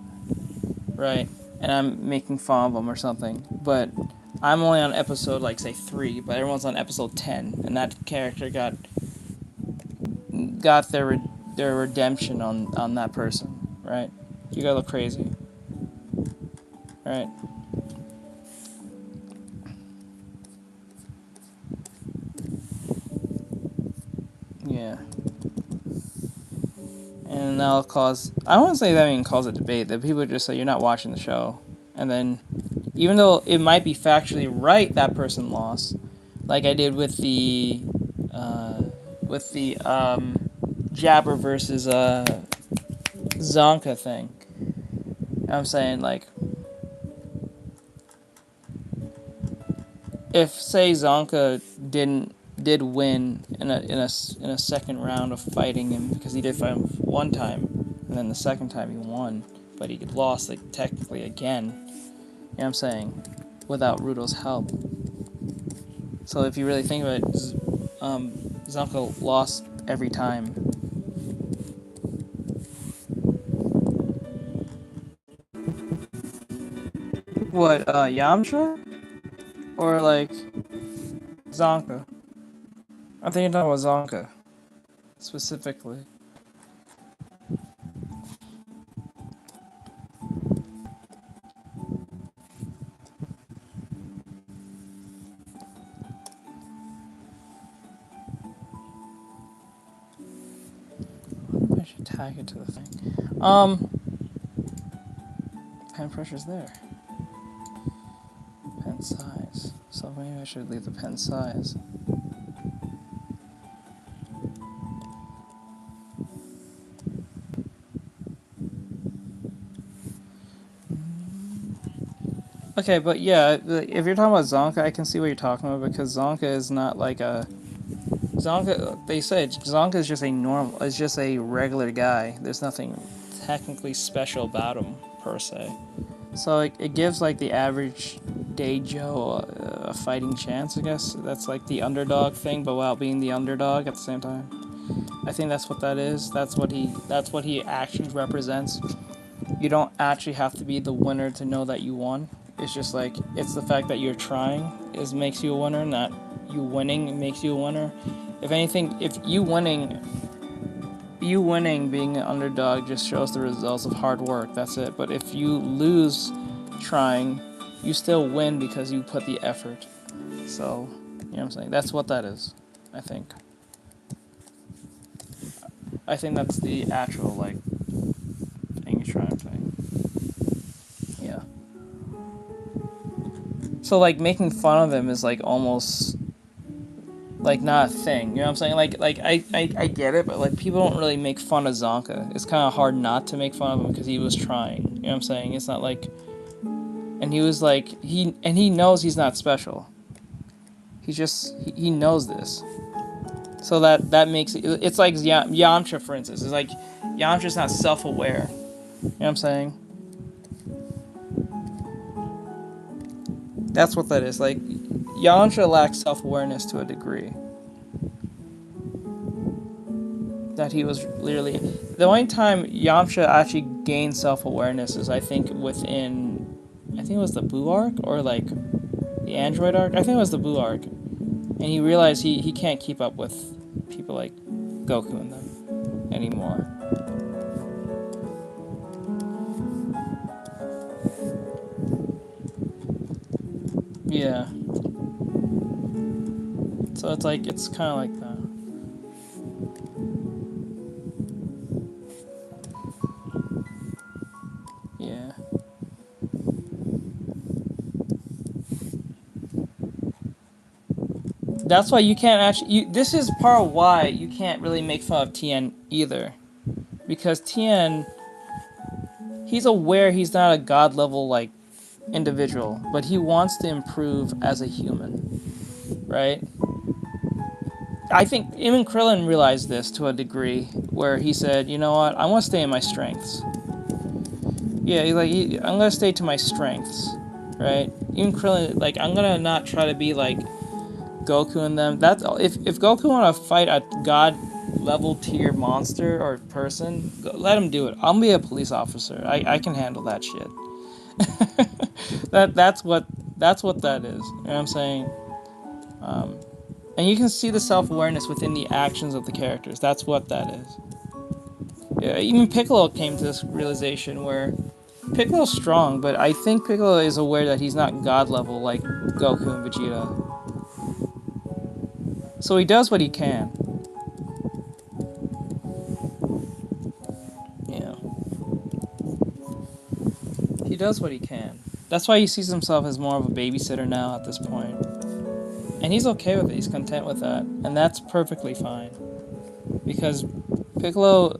right, and I'm making fun of them or something, but I'm only on episode, like, say, 3, but everyone's on episode 10, and that character got their redemption on that person, right? You gotta look crazy, right? Yeah. And that'll cause, I don't want to say that even cause a debate, that people just say you're not watching the show, and then, even though it might be factually right that person lost, like I did with the Jabber versus Zonka thing. I'm saying, like, if say Zonka did win in a second round of fighting him, because he did fight him one time, and then the second time he won, but he lost, like, technically again. You know what I'm saying? Without Rudo's help. So if you really think about it, Zonka lost every time. What, Yamcha? Or like Zonka? I think you're talking about Zonka specifically. I should tag it to the thing. Pen pressure's there. Pen size. So maybe I should leave the pen size. Okay, but yeah, if you're talking about Zonka, I can see what you're talking about because Zonka is not like a Zonka. They said Zonka is just a normal, is just a regular guy. There's nothing technically special about him per se. So it gives like the average day Joe a fighting chance, I guess. That's like the underdog thing, but without being the underdog at the same time. I think that's what that is. That's what he actually represents. You don't actually have to be the winner to know that you won. It's just like it's the fact that you're trying makes you a winner, not you winning makes you a winner. If anything, if you winning being an underdog just shows the results of hard work. That's it. But if you lose trying, you still win because you put the effort. So, you know what I'm saying? That's what that is, I think. I think that's the actual, like, thing you're trying to say. Yeah. So, like, making fun of him is, like, almost, like, not a thing. You know what I'm saying? Like I get it, but, like, people don't really make fun of Zonka. It's kind of hard not to make fun of him because he was trying. You know what I'm saying? It's not like... And he was, like... He knows he's not special. He knows this. So that makes it... It's like Yamcha, for instance. It's like... Yamcha's not self-aware. You know what I'm saying? That's what that is. Like, Yamcha lacks self-awareness to a degree. That he was literally... The only time Yamcha actually gained self-awareness is, I think, within... I think it was the Blue Arc, or, like, the Android Arc? I think it was the Blue Arc. And he realized he can't keep up with people like Goku and them anymore. Yeah. So it's like, it's kind of like that. Yeah. That's why you can't actually... this is part of why you can't really make fun of Tien either. Because Tien... He's aware he's not a god level, like, individual. But he wants to improve as a human. Right? I think even Krillin realized this to a degree. Where he said, you know what? I want to stay in my strengths. Yeah, I'm gonna stay to my strengths. Right? Even Krillin... Like, I'm gonna not try to be, like... Goku and them. That's if Goku want to fight a god level tier monster or person, let him do it. I'll be a police officer. I can handle that shit. that's what that is. You know what I'm saying? And you can see the self-awareness within the actions of the characters. That's what that is. Yeah, even Piccolo came to this realization where Piccolo's strong, but I think Piccolo is aware that he's not god level like Goku and Vegeta. So he does what he can. Yeah. He does what he can. That's why he sees himself as more of a babysitter now at this point. And he's okay with it. He's content with that. And that's perfectly fine. Because Piccolo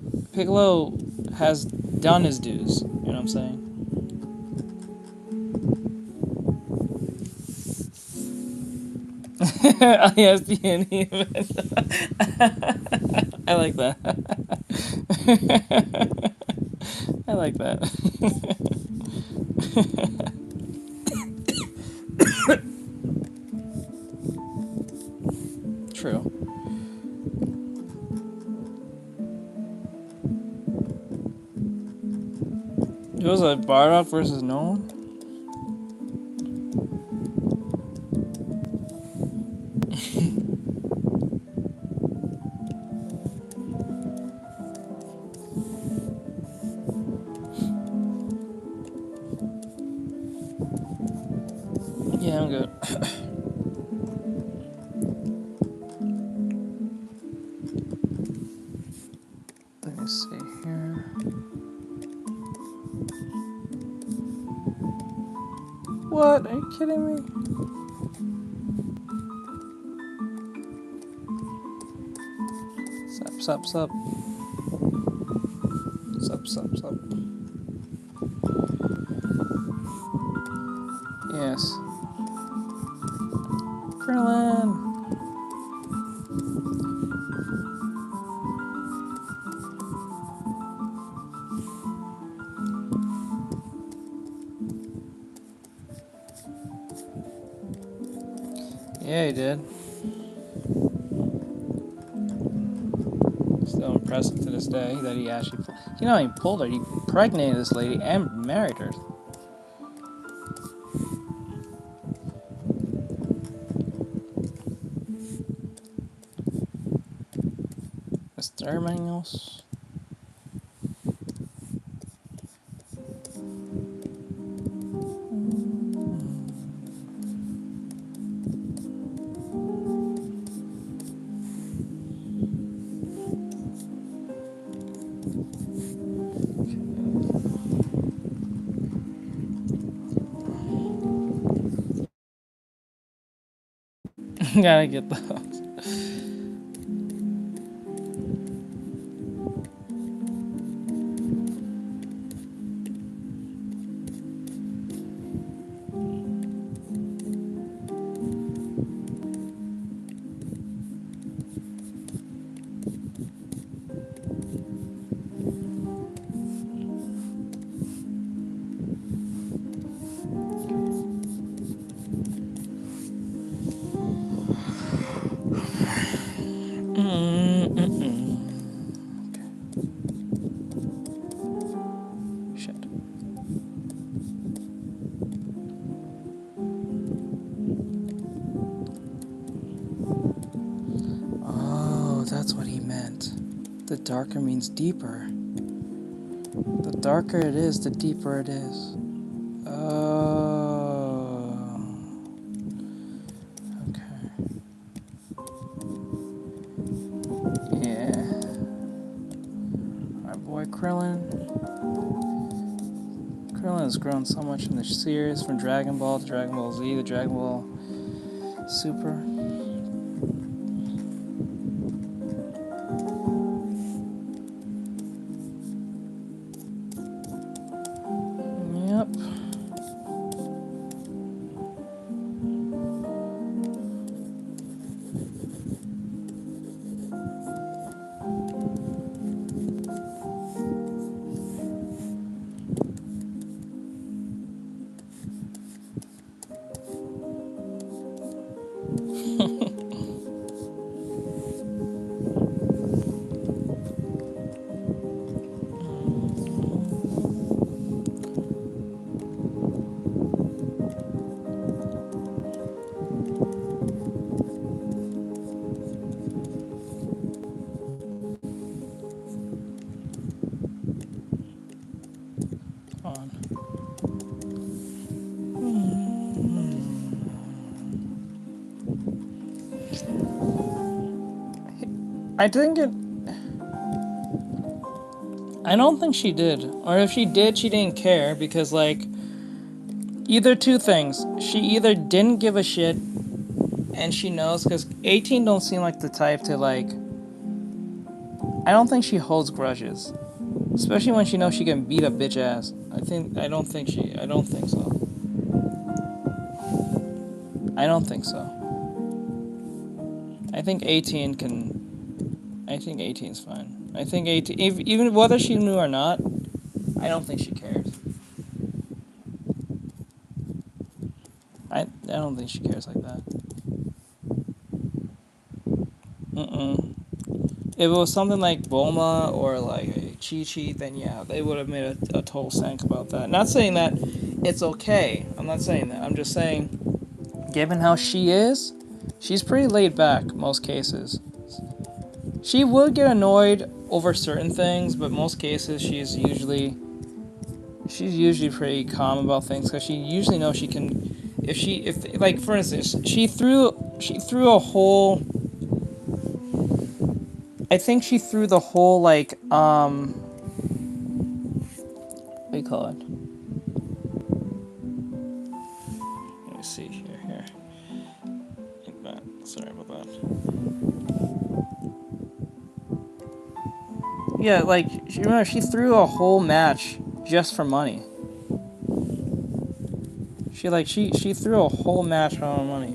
has done his dues. You know what I'm saying? Yes, the event. I like that. I like that. True. It was a Bardock versus Nolan? good. Let me see here. What? Are you kidding me? Sup, sup, sup. Sup, sup, sup. Yes. Krillin! Yeah, he did. Still impressive to this day that he actually pulled. You know, he pulled her. He impregnated this lady and married her. Is there anything else? Gotta get those. Shit. Oh, that's what he meant. The darker means deeper. The darker it is, the deeper it is. Oh. Okay. Yeah. Our boy Krillin. Krillin has grown so much in the series, from Dragon Ball to Dragon Ball Z to Dragon Ball Super. Yep. On. I think it. I don't think she did. Or if she did, she didn't care, because, like, either two things. She either didn't give a shit, and she knows, because 18 don't seem like the type to, like. I don't think she holds grudges. Especially when she knows she can beat a bitch ass. I don't think so. I don't think so. I think 18 can. I think 18's fine. I think 18, even whether she knew or not, I don't think she cares. I don't think she cares like that. If it was something like Bulma or like Chi-Chi, then yeah, they would have made a total stank about that. Not saying that it's okay. I'm not saying that. I'm just saying, given how she is, she's pretty laid back most cases. She would get annoyed over certain things, but most cases she's usually pretty calm about things, because she usually knows she can if like for instance, she threw a whole. I think she threw the whole like what do you call it? Let me see here. Like that. Sorry about that. Yeah, like remember she threw a whole match just for money. She threw a whole match for money.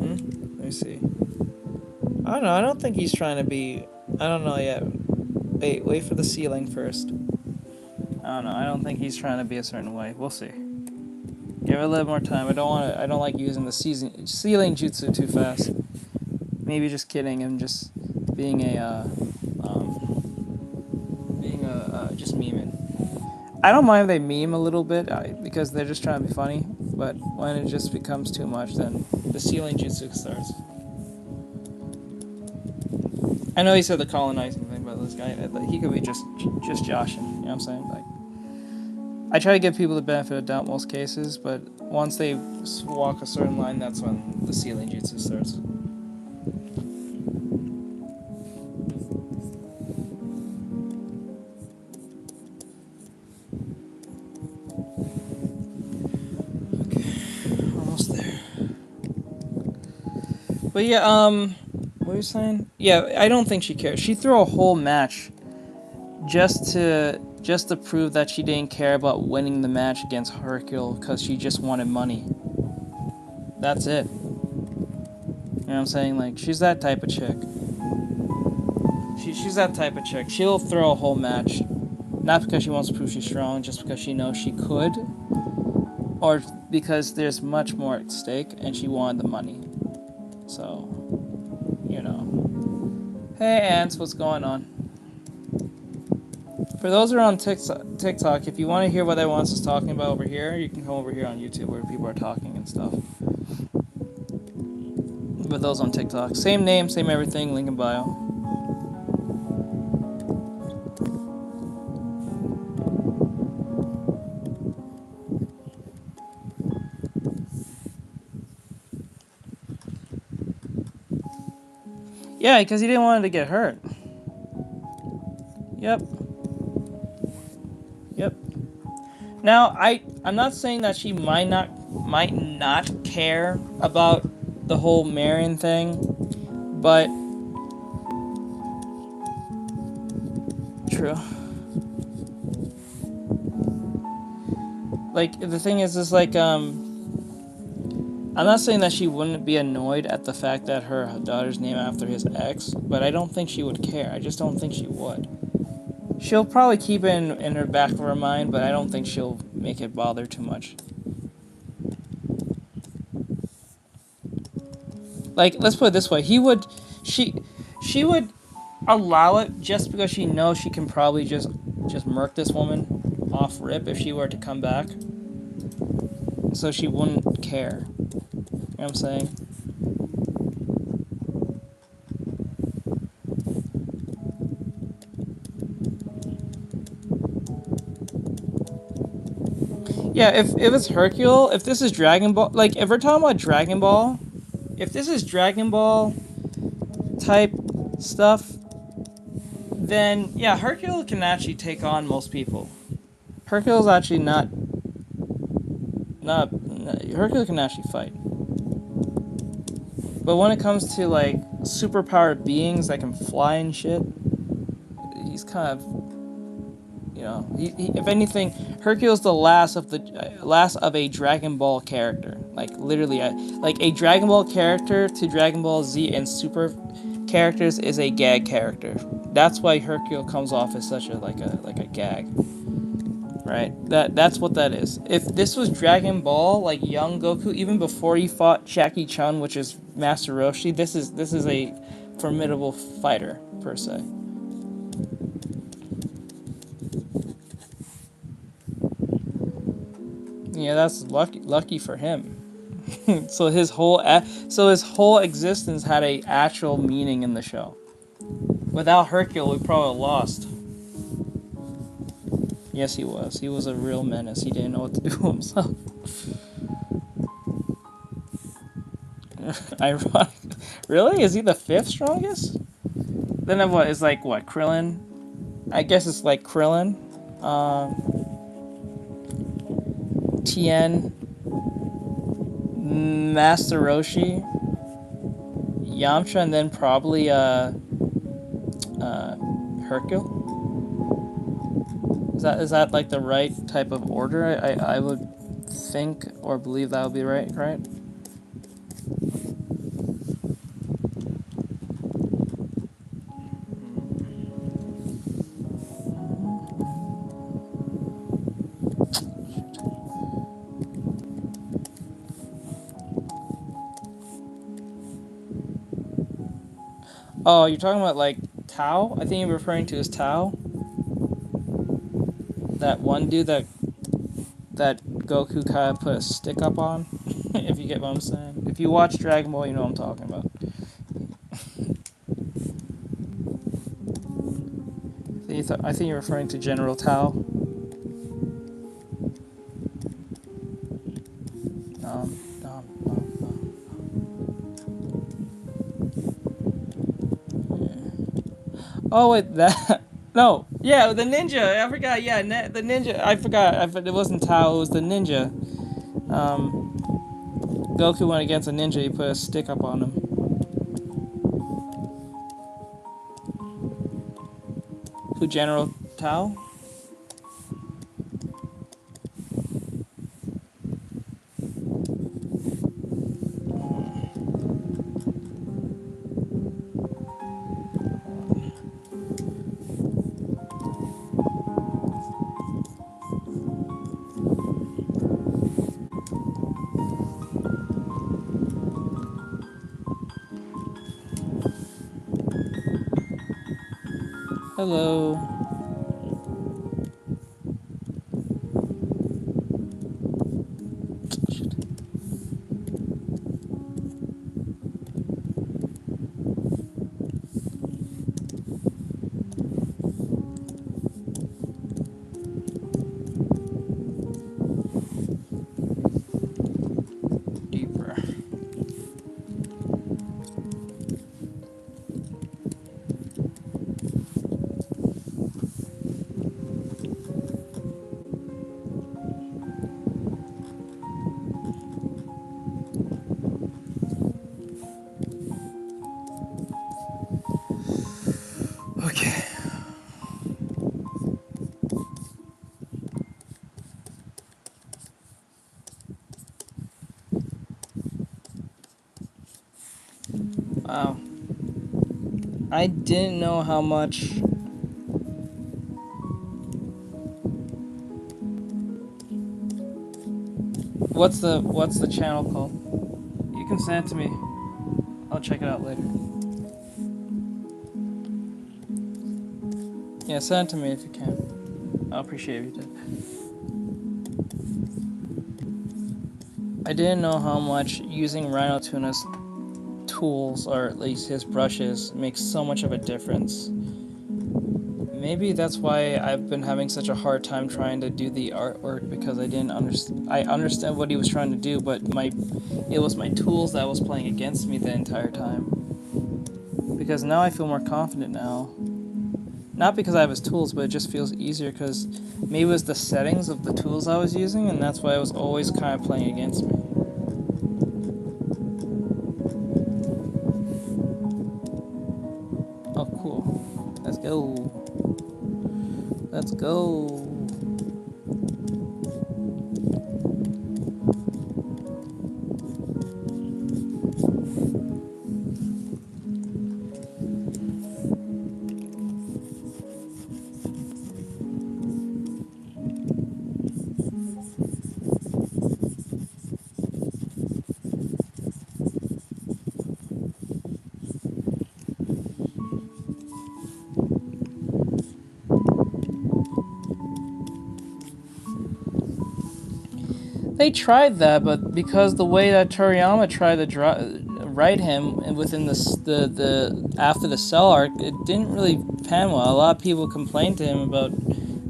Let me see. I don't know. I don't think he's trying to be. I don't know yet. Wait for the ceiling first. I don't know. I don't think he's trying to be a certain way. We'll see. Give it a little more time. I don't like using the ceiling jutsu too fast. Maybe just kidding and just being just memeing. I don't mind if they meme a little bit because they're just trying to be funny. But when it just becomes too much, then the ceiling jutsu starts. I know he said the colonizing thing, but this guy, he could be just joshing. You know what I'm saying? Like, I try to give people the benefit of doubt most cases, but once they walk a certain line, that's when the ceiling jutsu starts. Okay, almost there. But yeah, what were you saying? Yeah, I don't think she cares. She threw a whole match just to prove that she didn't care about winning the match against Hercule because she just wanted money. That's it. You know what I'm saying? Like, she's that type of chick. She's that type of chick. She'll throw a whole match, not because she wants to prove she's strong, just because she knows she could, or because there's much more at stake and she wanted the money. So, you know. Hey, Ants, what's going on? For those who are on TikTok, if you want to hear what everyone else is talking about over here, you can come over here on YouTube where people are talking and stuff. But those on TikTok, same name, same everything, link in bio. Yeah, because he didn't want her to get hurt. Yep. Now, I'm not saying that she might not care about the whole marrying thing, but true. Like, the thing is like, I'm not saying that she wouldn't be annoyed at the fact that her daughter's named after his ex, but I don't think she would care. I just don't think she would. She'll probably keep it in her back of her mind, but I don't think she'll make it bother too much. Like, let's put it this way. She would allow it just because she knows she can probably just murk this woman off rip if she were to come back. So she wouldn't care. You know what I'm saying? Yeah, if it's Hercule, if this is Dragon Ball, like, if we're talking about Dragon Ball, if this is Dragon Ball type stuff, then, yeah, Hercule can actually take on most people. Hercule's actually not Hercule can actually fight. But when it comes to, like, superpowered beings that can fly and shit, he's kind of, you know, he if anything, Hercule's the last of a Dragon Ball character. Like, literally, like, a Dragon Ball character to Dragon Ball Z and Super characters is a gag character. That's why Hercule comes off as such a like a gag. Right? That's what that is. If this was Dragon Ball, like young Goku, even before he fought Jackie Chun, which is Master Roshi, this is a formidable fighter, per se. Yeah, that's lucky for him. So his whole existence had a actual meaning in the show. Without Hercule, we probably lost. Yes, he was. He was a real menace. He didn't know what to do himself. Ironic. Really? Is he the 5th strongest? Then what is like what? Krillin? I guess it's like Krillin. Tien. Master Roshi. Yamcha, and then probably Hercule. Is that like the right type of order? I would think or believe that would be right, right? Oh, you're talking about like Tao? I think you're referring to as Tao. That one dude that Goku kind of put a stick up on. If you get what I'm saying. If you watch Dragon Ball, you know what I'm talking about. I think you're referring to General Tao. No. Yeah. Oh wait, that. No, yeah, the ninja. I forgot. Yeah, the ninja. I forgot. It wasn't Tao. It was the ninja. Goku went against a ninja. He put a stick up on him. Who? General Tao? Hello. Shit. Deeper. Okay. Wow. I didn't know how much. What's the channel called? You can send it to me. I'll check it out later. Yeah, send it to me if you can. I'll appreciate it if you did. I didn't know how much using Rhino Tuna's tools, or at least his brushes, makes so much of a difference. Maybe that's why I've been having such a hard time trying to do the artwork, because I didn't understand. I understand what he was trying to do, but it was my tools that was playing against me the entire time. Because now I feel more confident now. Not because I have his tools, but it just feels easier because maybe it was the settings of the tools I was using, and that's why it was always kind of playing against me. Oh, cool. Let's go. Let's go. They tried that, but because the way that Toriyama tried to write him within the after the Cell arc, it didn't really pan well. A lot of people complained to him about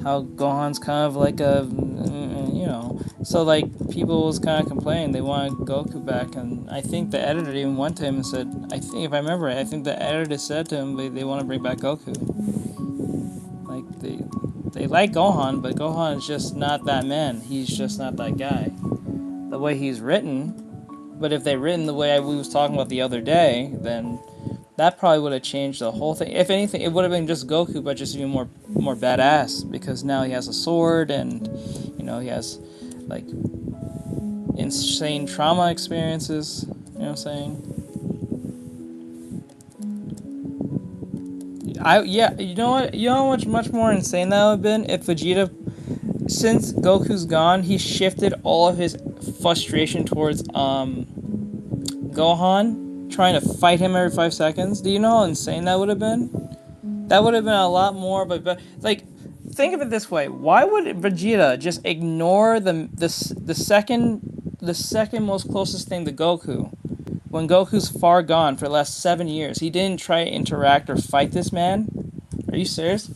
how Gohan's kind of like a, you know, so like people was kind of complaining they wanted Goku back, and I think the editor even went to him and said, I think if I remember right, I think the editor said to him they want to bring back Goku. Like they like Gohan, but Gohan is just not that man. He's just not that guy. The way he's written, but if they written the way we was talking about the other day, then that probably would have changed the whole thing. If anything, it would have been just Goku, but just even more badass, because now he has a sword, and you know he has like insane trauma experiences. You know what I'm saying? Yeah, you know what? You know how much more insane that would have been if Vegeta, since Goku's gone, he shifted all of his frustration towards Gohan, trying to fight him every 5 seconds. Do you know how insane that would have been? That would have been a lot more, but like, think of it this way: why would Vegeta just ignore the second most closest thing to Goku, when Goku's far gone for the last 7 years? He didn't try to interact or fight this man. Are you serious?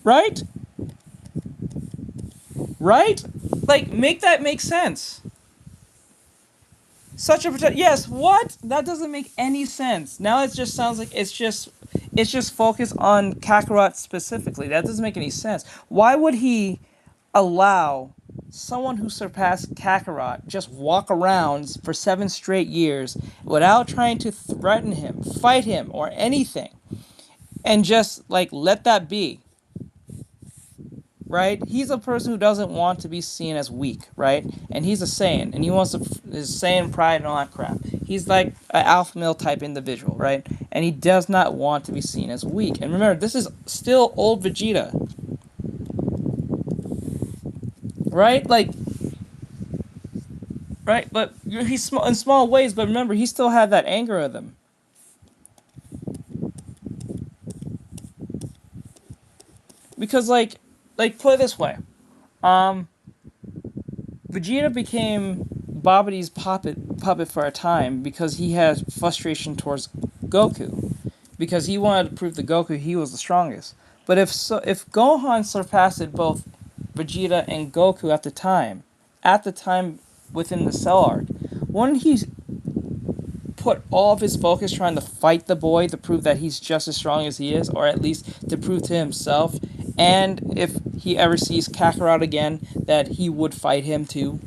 Right? Right? Like, make that make sense. Such a yes. What? That doesn't make any sense. Now it just sounds like it's just focused on Kakarot specifically. That doesn't make any sense. Why would he allow someone who surpassed Kakarot just walk around for 7 straight years without trying to threaten him, fight him, or anything, and just like let that be? Right? He's a person who doesn't want to be seen as weak, right? And he's a Saiyan, and he wants to his Saiyan pride and all that crap. He's like an alpha male type individual, right? And he does not want to be seen as weak. And remember, this is still old Vegeta, right? Like, right? But he's small in small ways. But remember, he still had that anger of him. Because put it this way, Vegeta became Babadi's puppet for a time because he had frustration towards Goku, because he wanted to prove to Goku he was the strongest. But if Gohan surpassed both Vegeta and Goku at the time within the Cell arc, wouldn't he put all of his focus trying to fight the boy to prove that he's just as strong as he is, or at least to prove to himself, and if he ever sees Kakarot again, that he would fight him too,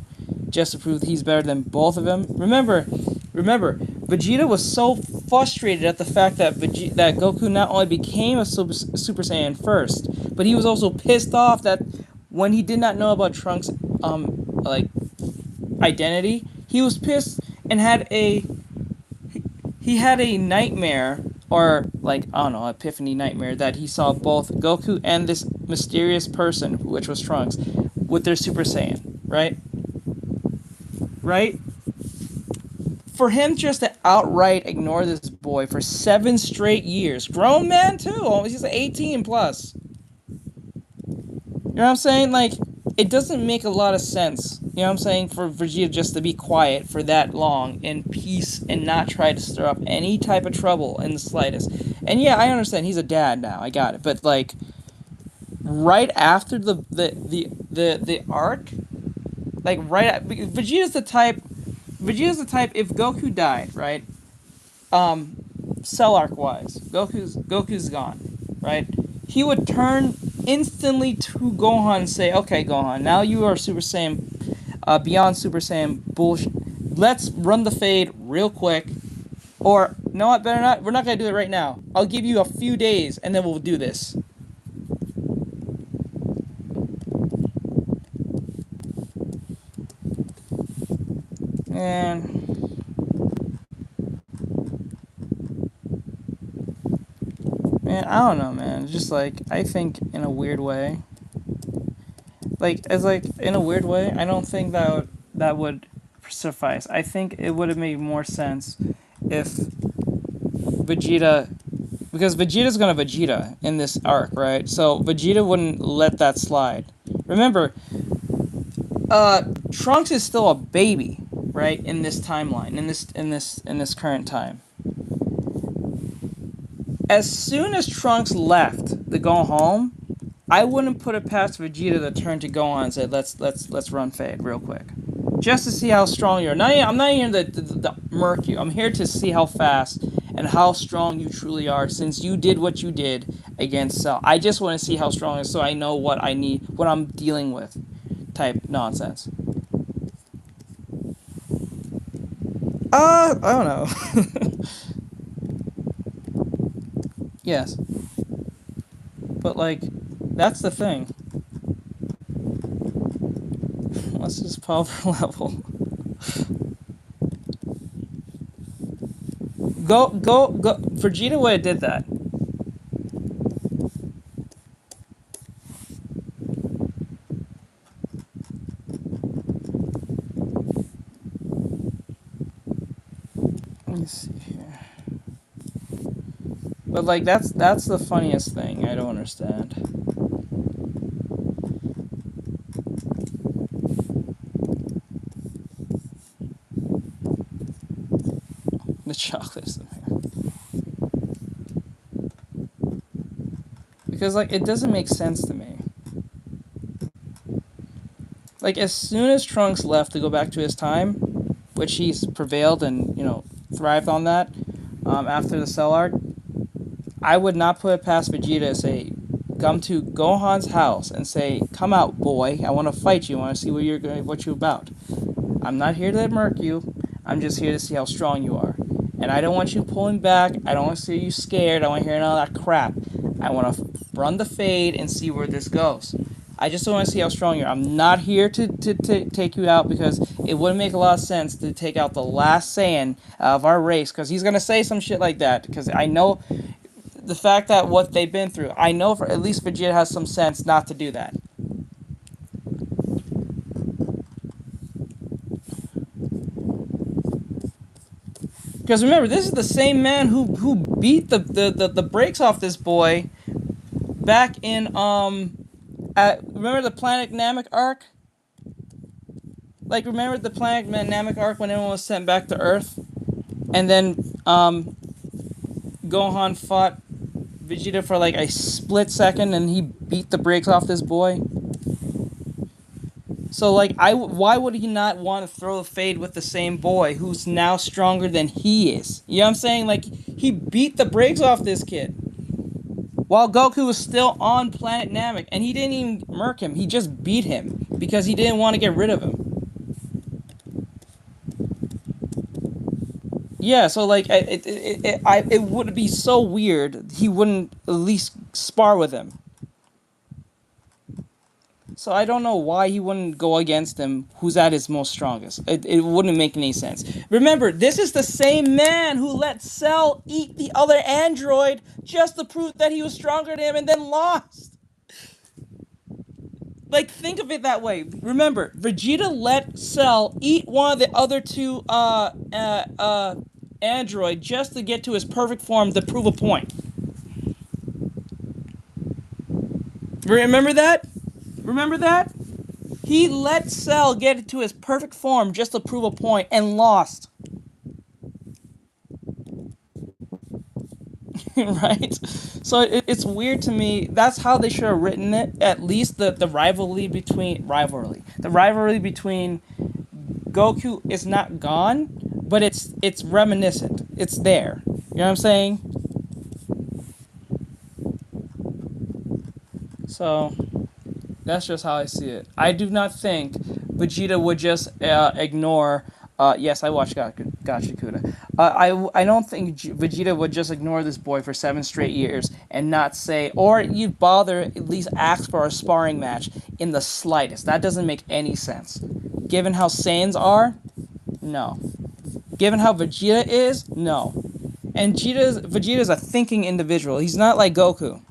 just to prove that he's better than both of them? Remember, Vegeta was so frustrated at the fact that that Goku not only became a Super Saiyan first, but he was also pissed off that when he did not know about Trunks' identity, he was pissed and had a nightmare, or I don't know, epiphany nightmare, that he saw both Goku and this mysterious person, which was Trunks, with their Super Saiyan, right? Right? For him just to outright ignore this boy for 7 straight years, grown man too, he's 18 plus. You know what I'm saying? Like, it doesn't make a lot of sense, you know what I'm saying, for Vegeta just to be quiet for that long in peace and not try to stir up any type of trouble in the slightest. And yeah, I understand he's a dad now, I got it, but like right after the arc, like Vegeta's the type if Goku died, right? Cell arc wise, Goku's gone, right? He would turn instantly to Gohan and say, "Okay, Gohan, now you are Super Saiyan, beyond Super Saiyan bullshit. Let's run the fade real quick, or no, what? Better not. We're not gonna do it right now. I'll give you a few days, and then we'll do this." And man, I don't know, man. It's just like, I think in a weird way, I don't think that would suffice. I think it would have made more sense if Vegeta, because Vegeta's gonna Vegeta in this arc, right? So Vegeta wouldn't let that slide. Remember, Trunks is still a baby, right? In this timeline, in this current time. as soon as Trunks left to go home, I wouldn't put it past Vegeta to turn to Gohan and say, let's run fade real quick, just to see how strong you are. I'm not here to murk you. I'm here to see how fast and how strong you truly are, since you did what you did against Cell. I just want to see how strong it is, so I know what I need, what I'm dealing with, type nonsense. I don't know. Yes. But, like, that's the thing. What's his power level? Go. Vegeta would have did that. Let me see here. But, like, that's the funniest thing. I don't understand. The chocolates in here. Because, like, it doesn't make sense to me. Like, as soon as Trunks left to go back to his time, which he's prevailed and, you know, thrived on that, after the Cell arc, I would not put it past Vegeta to say, come to Gohan's house and say, come out, boy, I want to fight you, I want to see what you're about. I'm not here to murk you, I'm just here to see how strong you are. And I don't want you pulling back, I don't want to see you scared, I want to hear all that crap. I want to run the fade and see where this goes. I just want to see how strong you are. I'm not here to take you out, because it wouldn't make a lot of sense to take out the last Saiyan of our race, because he's going to say some shit like that, because I know the fact that what they've been through. I know for at least Vegeta has some sense not to do that. Because remember, this is the same man who beat the brakes off this boy back in remember the Planet Namek arc? Like, remember the Planet Namek arc when everyone was sent back to Earth, and then Gohan fought Vegeta for like a split second, and he beat the brakes off this boy. So, like, why would he not want to throw a fade with the same boy who's now stronger than he is? You know what I'm saying? Like, he beat the brakes off this kid while Goku was still on Planet Namek, and he didn't even murk him. He just beat him because he didn't want to get rid of him. Yeah, so, like, it would be so weird he wouldn't at least spar with him. So I don't know why he wouldn't go against him who's at his most strongest. It wouldn't make any sense. Remember, this is the same man who let Cell eat the other android just to prove that he was stronger than him and then lost. Like, think of it that way. Remember, Vegeta let Cell eat one of the other two android just to get to his perfect form to prove a point. Remember that? Remember that? He let Cell get to his perfect form just to prove a point and lost. Right? So it's weird to me. That's how they should have written it. At least the rivalry between Goku is not gone, but it's reminiscent. It's there. You know what I'm saying? So that's just how I see it. I do not think Vegeta would just ignore. Yes, I watched Gacha Kuda. I don't think Vegeta would just ignore this boy for 7 straight years and not say, or you'd bother at least ask for a sparring match in the slightest. That doesn't make any sense. Given how Saiyans are, no. Given how Vegeta is, no. And Vegeta's a thinking individual. He's not like Goku.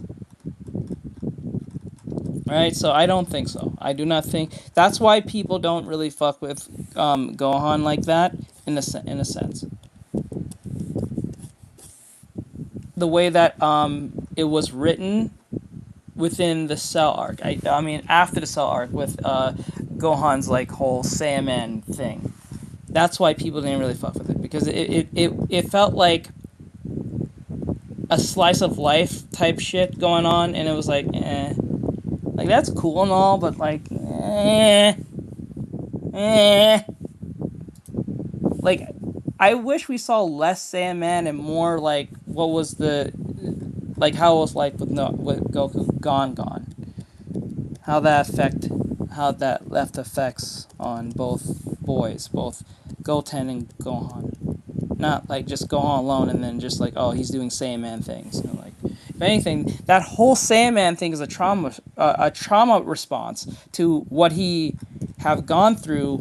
Right, so I don't think so. I do not think. That's why people don't really fuck with Gohan like that, in a sense. The way that it was written within the Cell arc. I mean, after the Cell arc with Gohan's like whole Saiyaman thing. That's why people didn't really fuck with it, because it felt like a slice of life type shit going on, and it was like, eh. Like, that's cool and all, but like, eh. Like, I wish we saw less Sandman and more like what was the, like how it was like with Goku Gone, how that left effects on both boys, both Goten and Gohan. Not like just Gohan alone and then just like, oh, he's doing Saiyaman things. You know, like, if anything, that whole Saiyaman thing is a trauma response to what he have gone through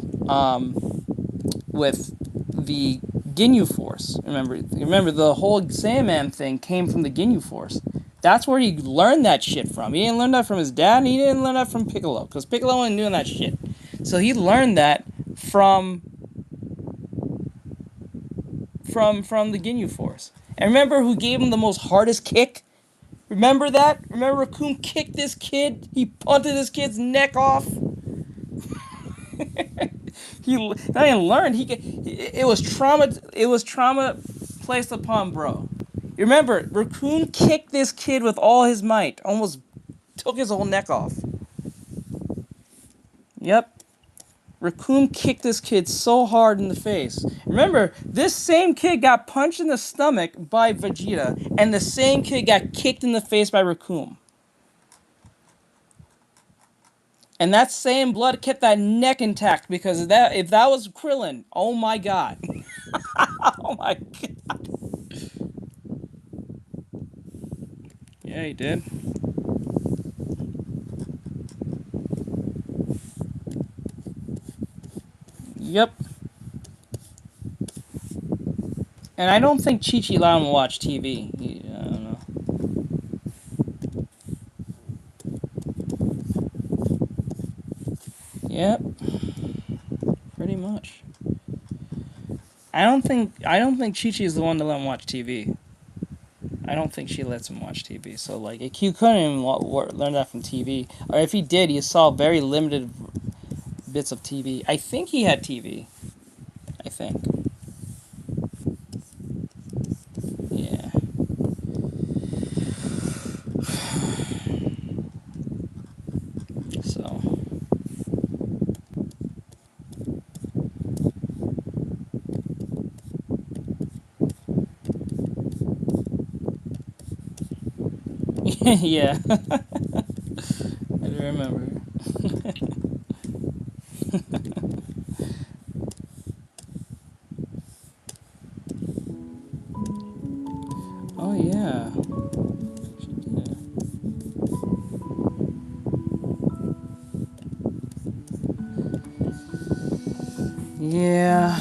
with the Ginyu Force. Remember the whole Saiyaman thing came from the Ginyu Force. That's where he learned that shit from. He didn't learn that from his dad, and he didn't learn that from Piccolo, because Piccolo wasn't doing that shit. So he learned that from the Ginyu Force. And remember who gave him the most hardest kick? Remember that? Remember Raccoon kicked this kid? He punted this kid's neck off. He not even learned. It was trauma. It was trauma placed upon bro. You remember, Raccoon kicked this kid with all his might, almost took his whole neck off. Yep. Raccoon kicked this kid so hard in the face. Remember, this same kid got punched in the stomach by Vegeta, and the same kid got kicked in the face by Raccoon. And that same blood kept that neck intact, because if that was Krillin, oh my god. Oh my god. Yeah, he did. Yep. And I don't think Chi-Chi allowed him to watch TV. I don't know. Yep. Pretty much. I don't think Chi-Chi is the one to let him watch TV. I don't think she lets him watch TV. So like, he couldn't even learn that from TV. Or if he did, he saw very limited bits of TV. I think he had TV. I think. Yeah. So. Yeah. I do remember. Oh yeah. Yeah.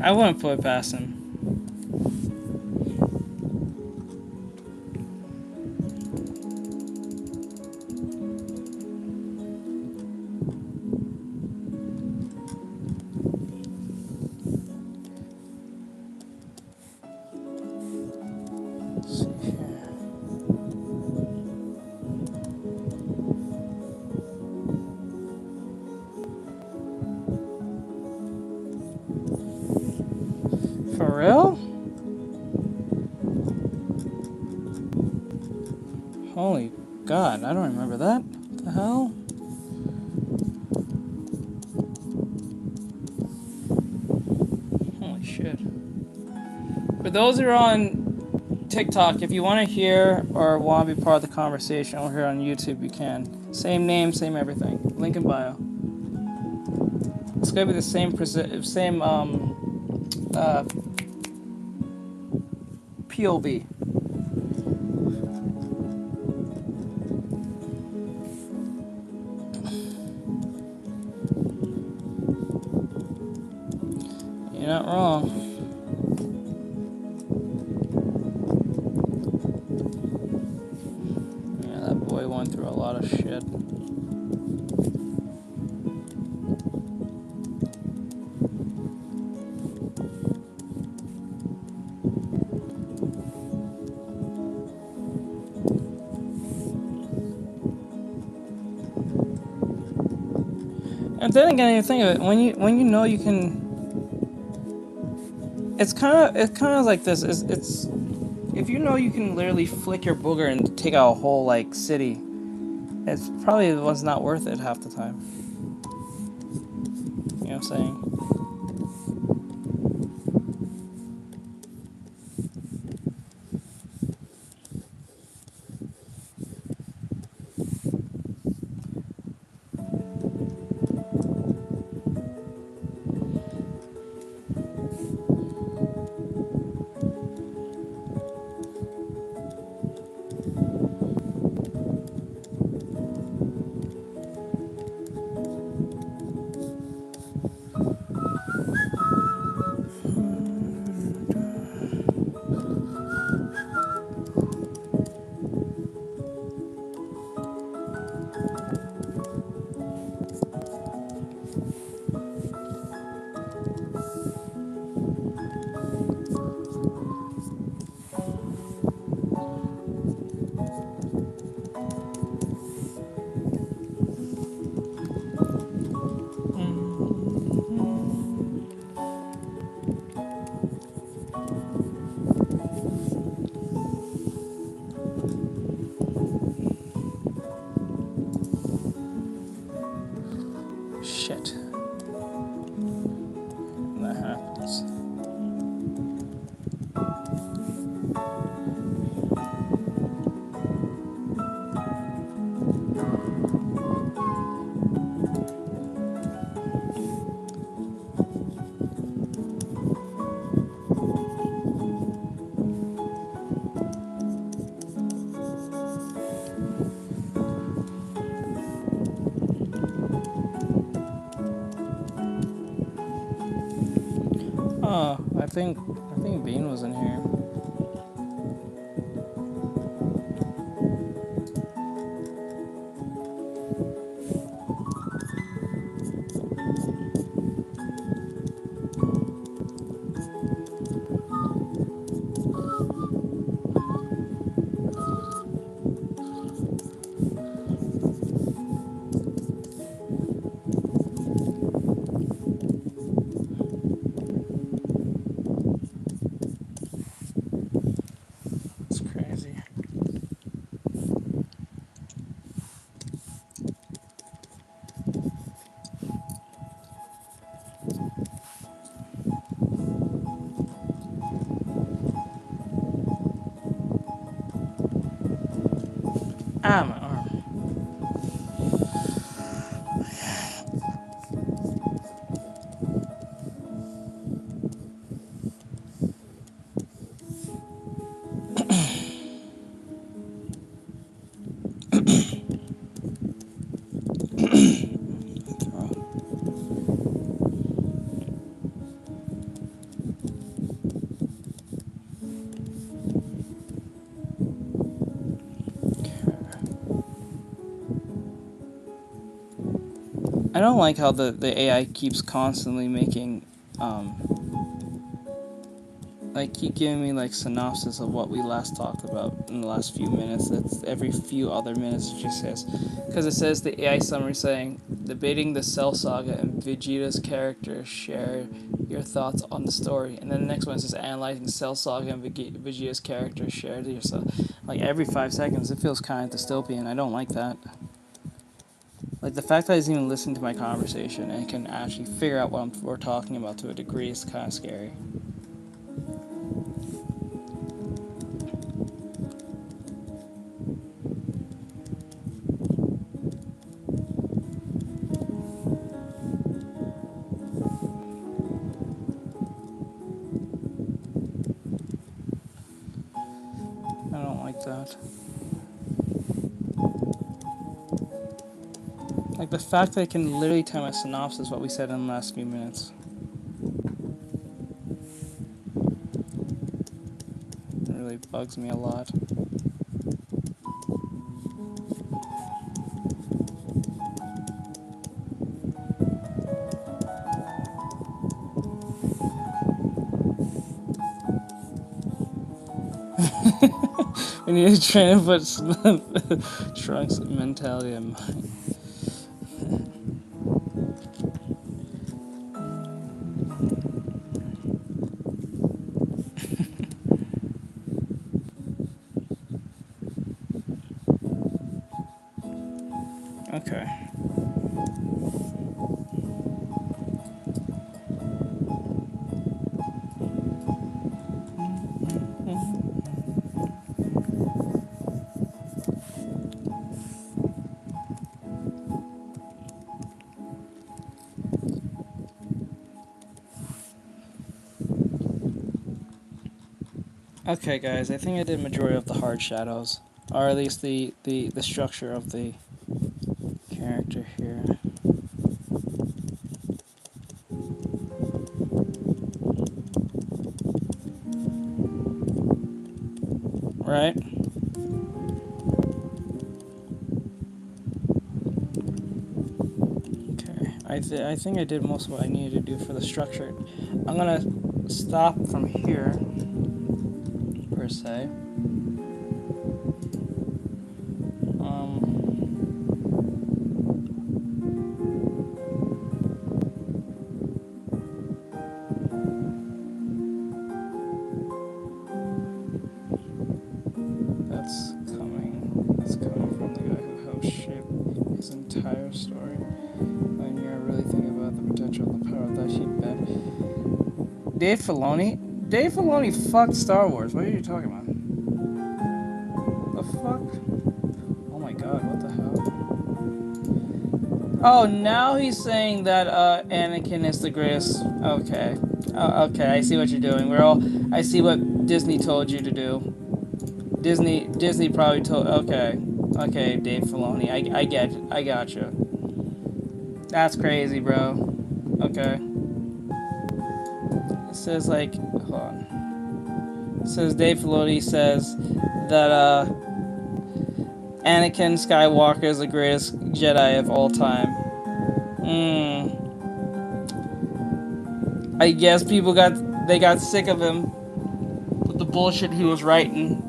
I wouldn't put it past him. Let's see here. For real? Holy God, I don't remember that. What the hell? Holy shit. For those who are on TikTok, if you want to hear or want to be part of the conversation over here on YouTube, you can. Same name, same everything. Link in bio. It's gonna be the same POV. You're not wrong. Yeah, that boy went through a lot of shit. And then again, you think of it, when you know you can, it's kind of like this. It's if you know you can literally flick your booger and take out a whole like city, it's probably was not worth it half the time. You know what I'm saying? Shit. That happens. Oh, I think Bean was in here. It's crazy. Ah, my arm. I don't like how the AI keeps constantly making, like keep giving me like synopsis of what we last talked about in the last few minutes. That's every few other minutes it just says, because it says the AI summary saying, debating the Cell Saga and Vegeta's character, share your thoughts on the story. And then the next one says analyzing Cell Saga and Vegeta's character, share yourself. Like every 5 seconds, it feels kind of dystopian. I don't like that. Like the fact that he's even listening to my conversation and can actually figure out what we're talking about to a degree is kind of scary. I don't like that. Like the fact that I can literally tell my synopsis what we said in the last few minutes. really bugs me a lot. We need to train to put Trunks' mentality in mind. Okay. Okay, guys, I think I did majority of the hard shadows, or at least the structure of the character here. Right? Okay, I think I did most of what I needed to do for the structure. I'm gonna stop from here, per se. That's coming from the guy who helped shape his entire story. When you're really thinking about the potential and the power of that heat bed. Dave Filoni? Dave Filoni fucked Star Wars. What are you talking about? The fuck? Oh my god, what the hell? Oh, now he's saying that Anakin is the greatest. Okay. Okay, I see what you're doing. I see what Disney told you to do. Disney probably told. Okay, Dave Filoni. I got you. That's crazy, bro. Okay. It says like, hold on. It says Dave Filoni says that Anakin Skywalker is the greatest Jedi of all time. I guess people got sick of him with the bullshit he was writing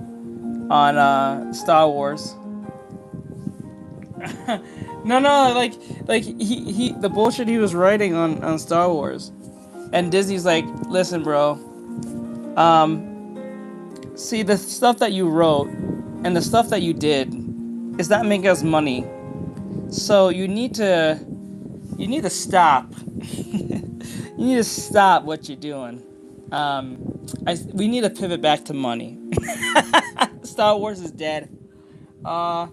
on Star Wars. no, like he the bullshit he was writing on Star Wars, and Disney's like, listen, bro. See, the stuff that you wrote and the stuff that you did is not making us money. So you need to stop. You need to stop what you're doing. We need to pivot back to money. Star Wars is dead. Let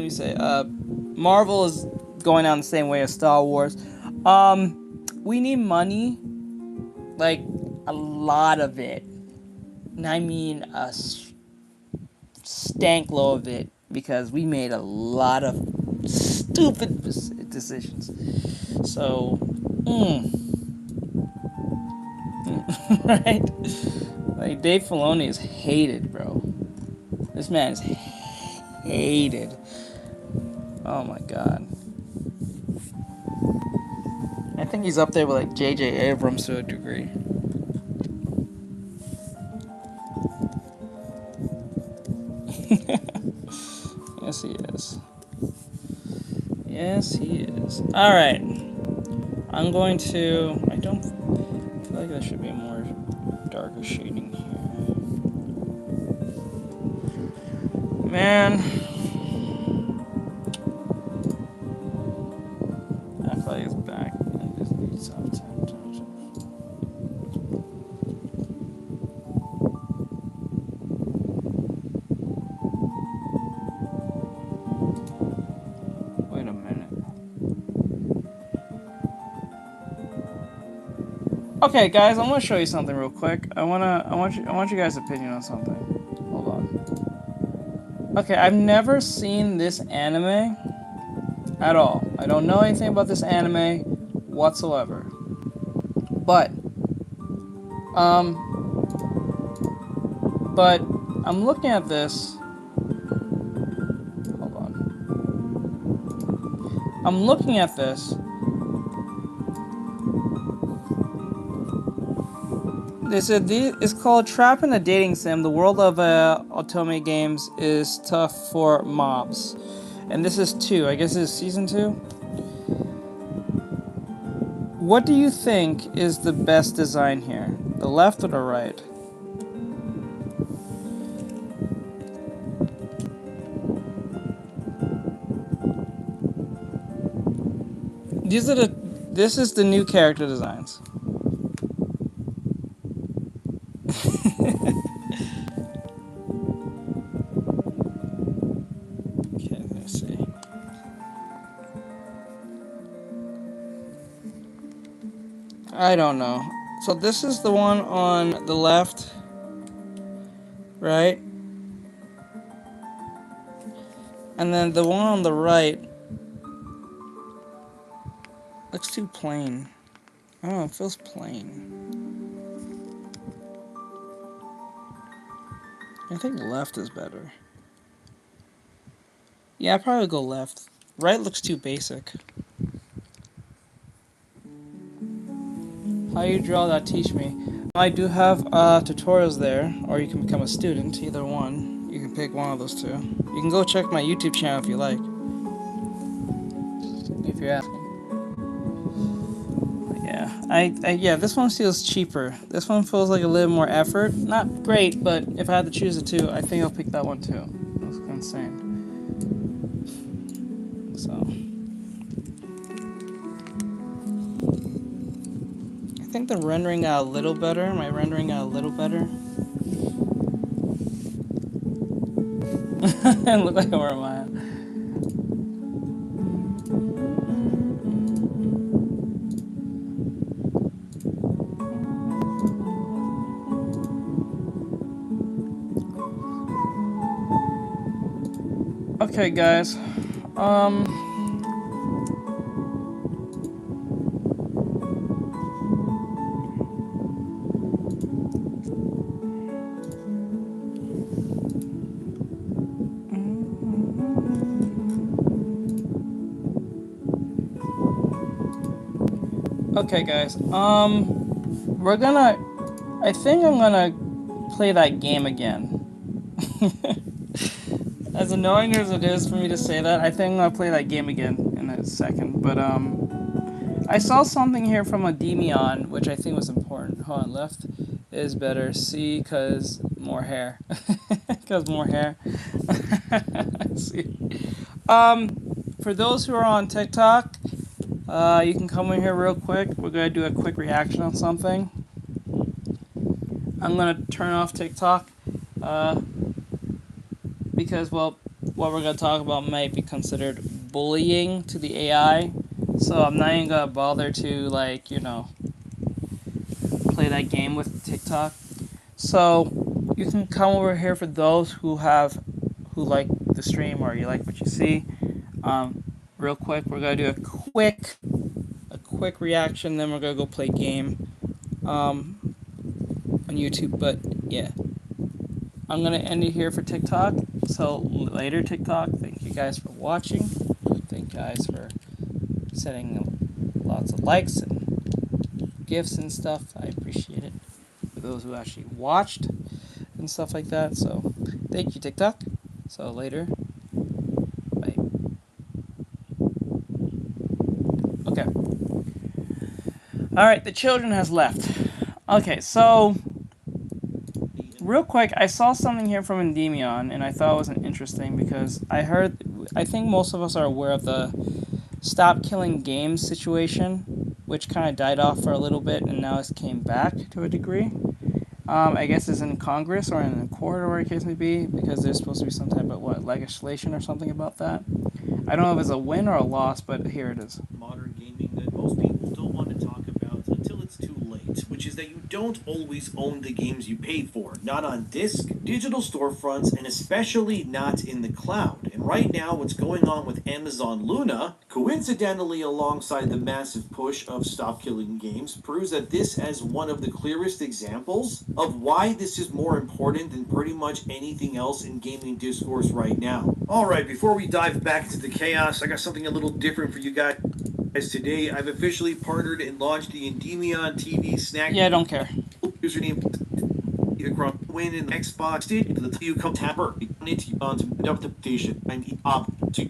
me say, Marvel is going down the same way as Star Wars. We need money, like a lot of it. And I mean a stank load of it, because we made a lot of stupid decisions. So, right? Like, Dave Filoni is hated, bro. This man is hated. Oh my god. I think he's up there with like J.J. Abrams to a degree. Yes, he is. Yes, he is. Alright. I'm going to... I don't feel like there should be more darker shading here. Man. I feel like it's back. I just need some time. Wait a minute. Okay, guys, I'm gonna show you something real quick. I want you guys' opinion on something. Hold on. Okay, I've never seen this anime at all. I don't know anything about this anime whatsoever. But But I'm looking at this. Hold on. I'm looking at this. They said it's called Trap in a Dating Sim. The world of otome games is tough for mobs. And this is 2. I guess this is season 2. What do you think is the best design here? The left or the right? This is the new character designs. Okay, let's see. I don't know. So this is the one on the left, right? And then the one on the right looks too plain. I don't know, it feels plain. I think left is better. Yeah, I'd probably go left. Right looks too basic. How you draw that, teach me. I do have tutorials there, or you can become a student, either one. You can pick one of those two. You can go check my YouTube channel if you like. If you're asking. Yeah, this one feels cheaper. This one feels like a little more effort. Not great, but if I had to choose the two, I think I'll pick that one too. That's insane. So I think the rendering got a little better. My rendering got a little better. It looked like where am I at? Okay, guys. Okay, guys. I think I'm gonna play that game again. As annoying as it is for me to say that, I think I'm gonna play that game again in a second. But I saw something here from a Demion, which I think was important. Hold on, left is better. C, cause more hair. Cause more hair. See. For those who are on TikTok, you can come in here real quick. We're gonna do a quick reaction on something. I'm gonna turn off TikTok. Because, well, what we're going to talk about might be considered bullying to the AI. So I'm not even going to bother to, like, you know, play that game with TikTok. So you can come over here for those who like the stream or you like what you see. Real quick, we're going to do a quick reaction, then we're going to go play game on YouTube. But, yeah. I'm going to end it here for TikTok. So later, TikTok. Thank you guys for watching. Thank you guys for sending lots of likes and gifts and stuff. I appreciate it. For those who actually watched and stuff like that. So thank you, TikTok. So later. Bye. Okay. Alright, the children has left. Okay, so real quick, I saw something here from Endymion, and I thought it was interesting because I think most of us are aware of the stop killing games situation, which kind of died off for a little bit, and now it's came back to a degree. I guess it's in Congress or in the court or whatever the case may be, because there's supposed to be some type of, legislation or something about that. I don't know if it's a win or a loss, but here it is. Modern gaming that most people don't want to talk about until it's too late, which is that you don't always own the games you pay for, not on disc, digital storefronts, and especially not in the cloud. And right now what's going on with Amazon Luna, coincidentally alongside the massive push of Stop Killing Games, proves that this as one of the clearest examples of why this is more important than pretty much anything else in gaming discourse right now. Alright, before we dive back into the chaos, I got something a little different for you guys. Today, I've officially partnered and launched the Endymion TV snack. Yeah, I don't care. Username across win in Xbox did the you come tapper it on adaptation and up to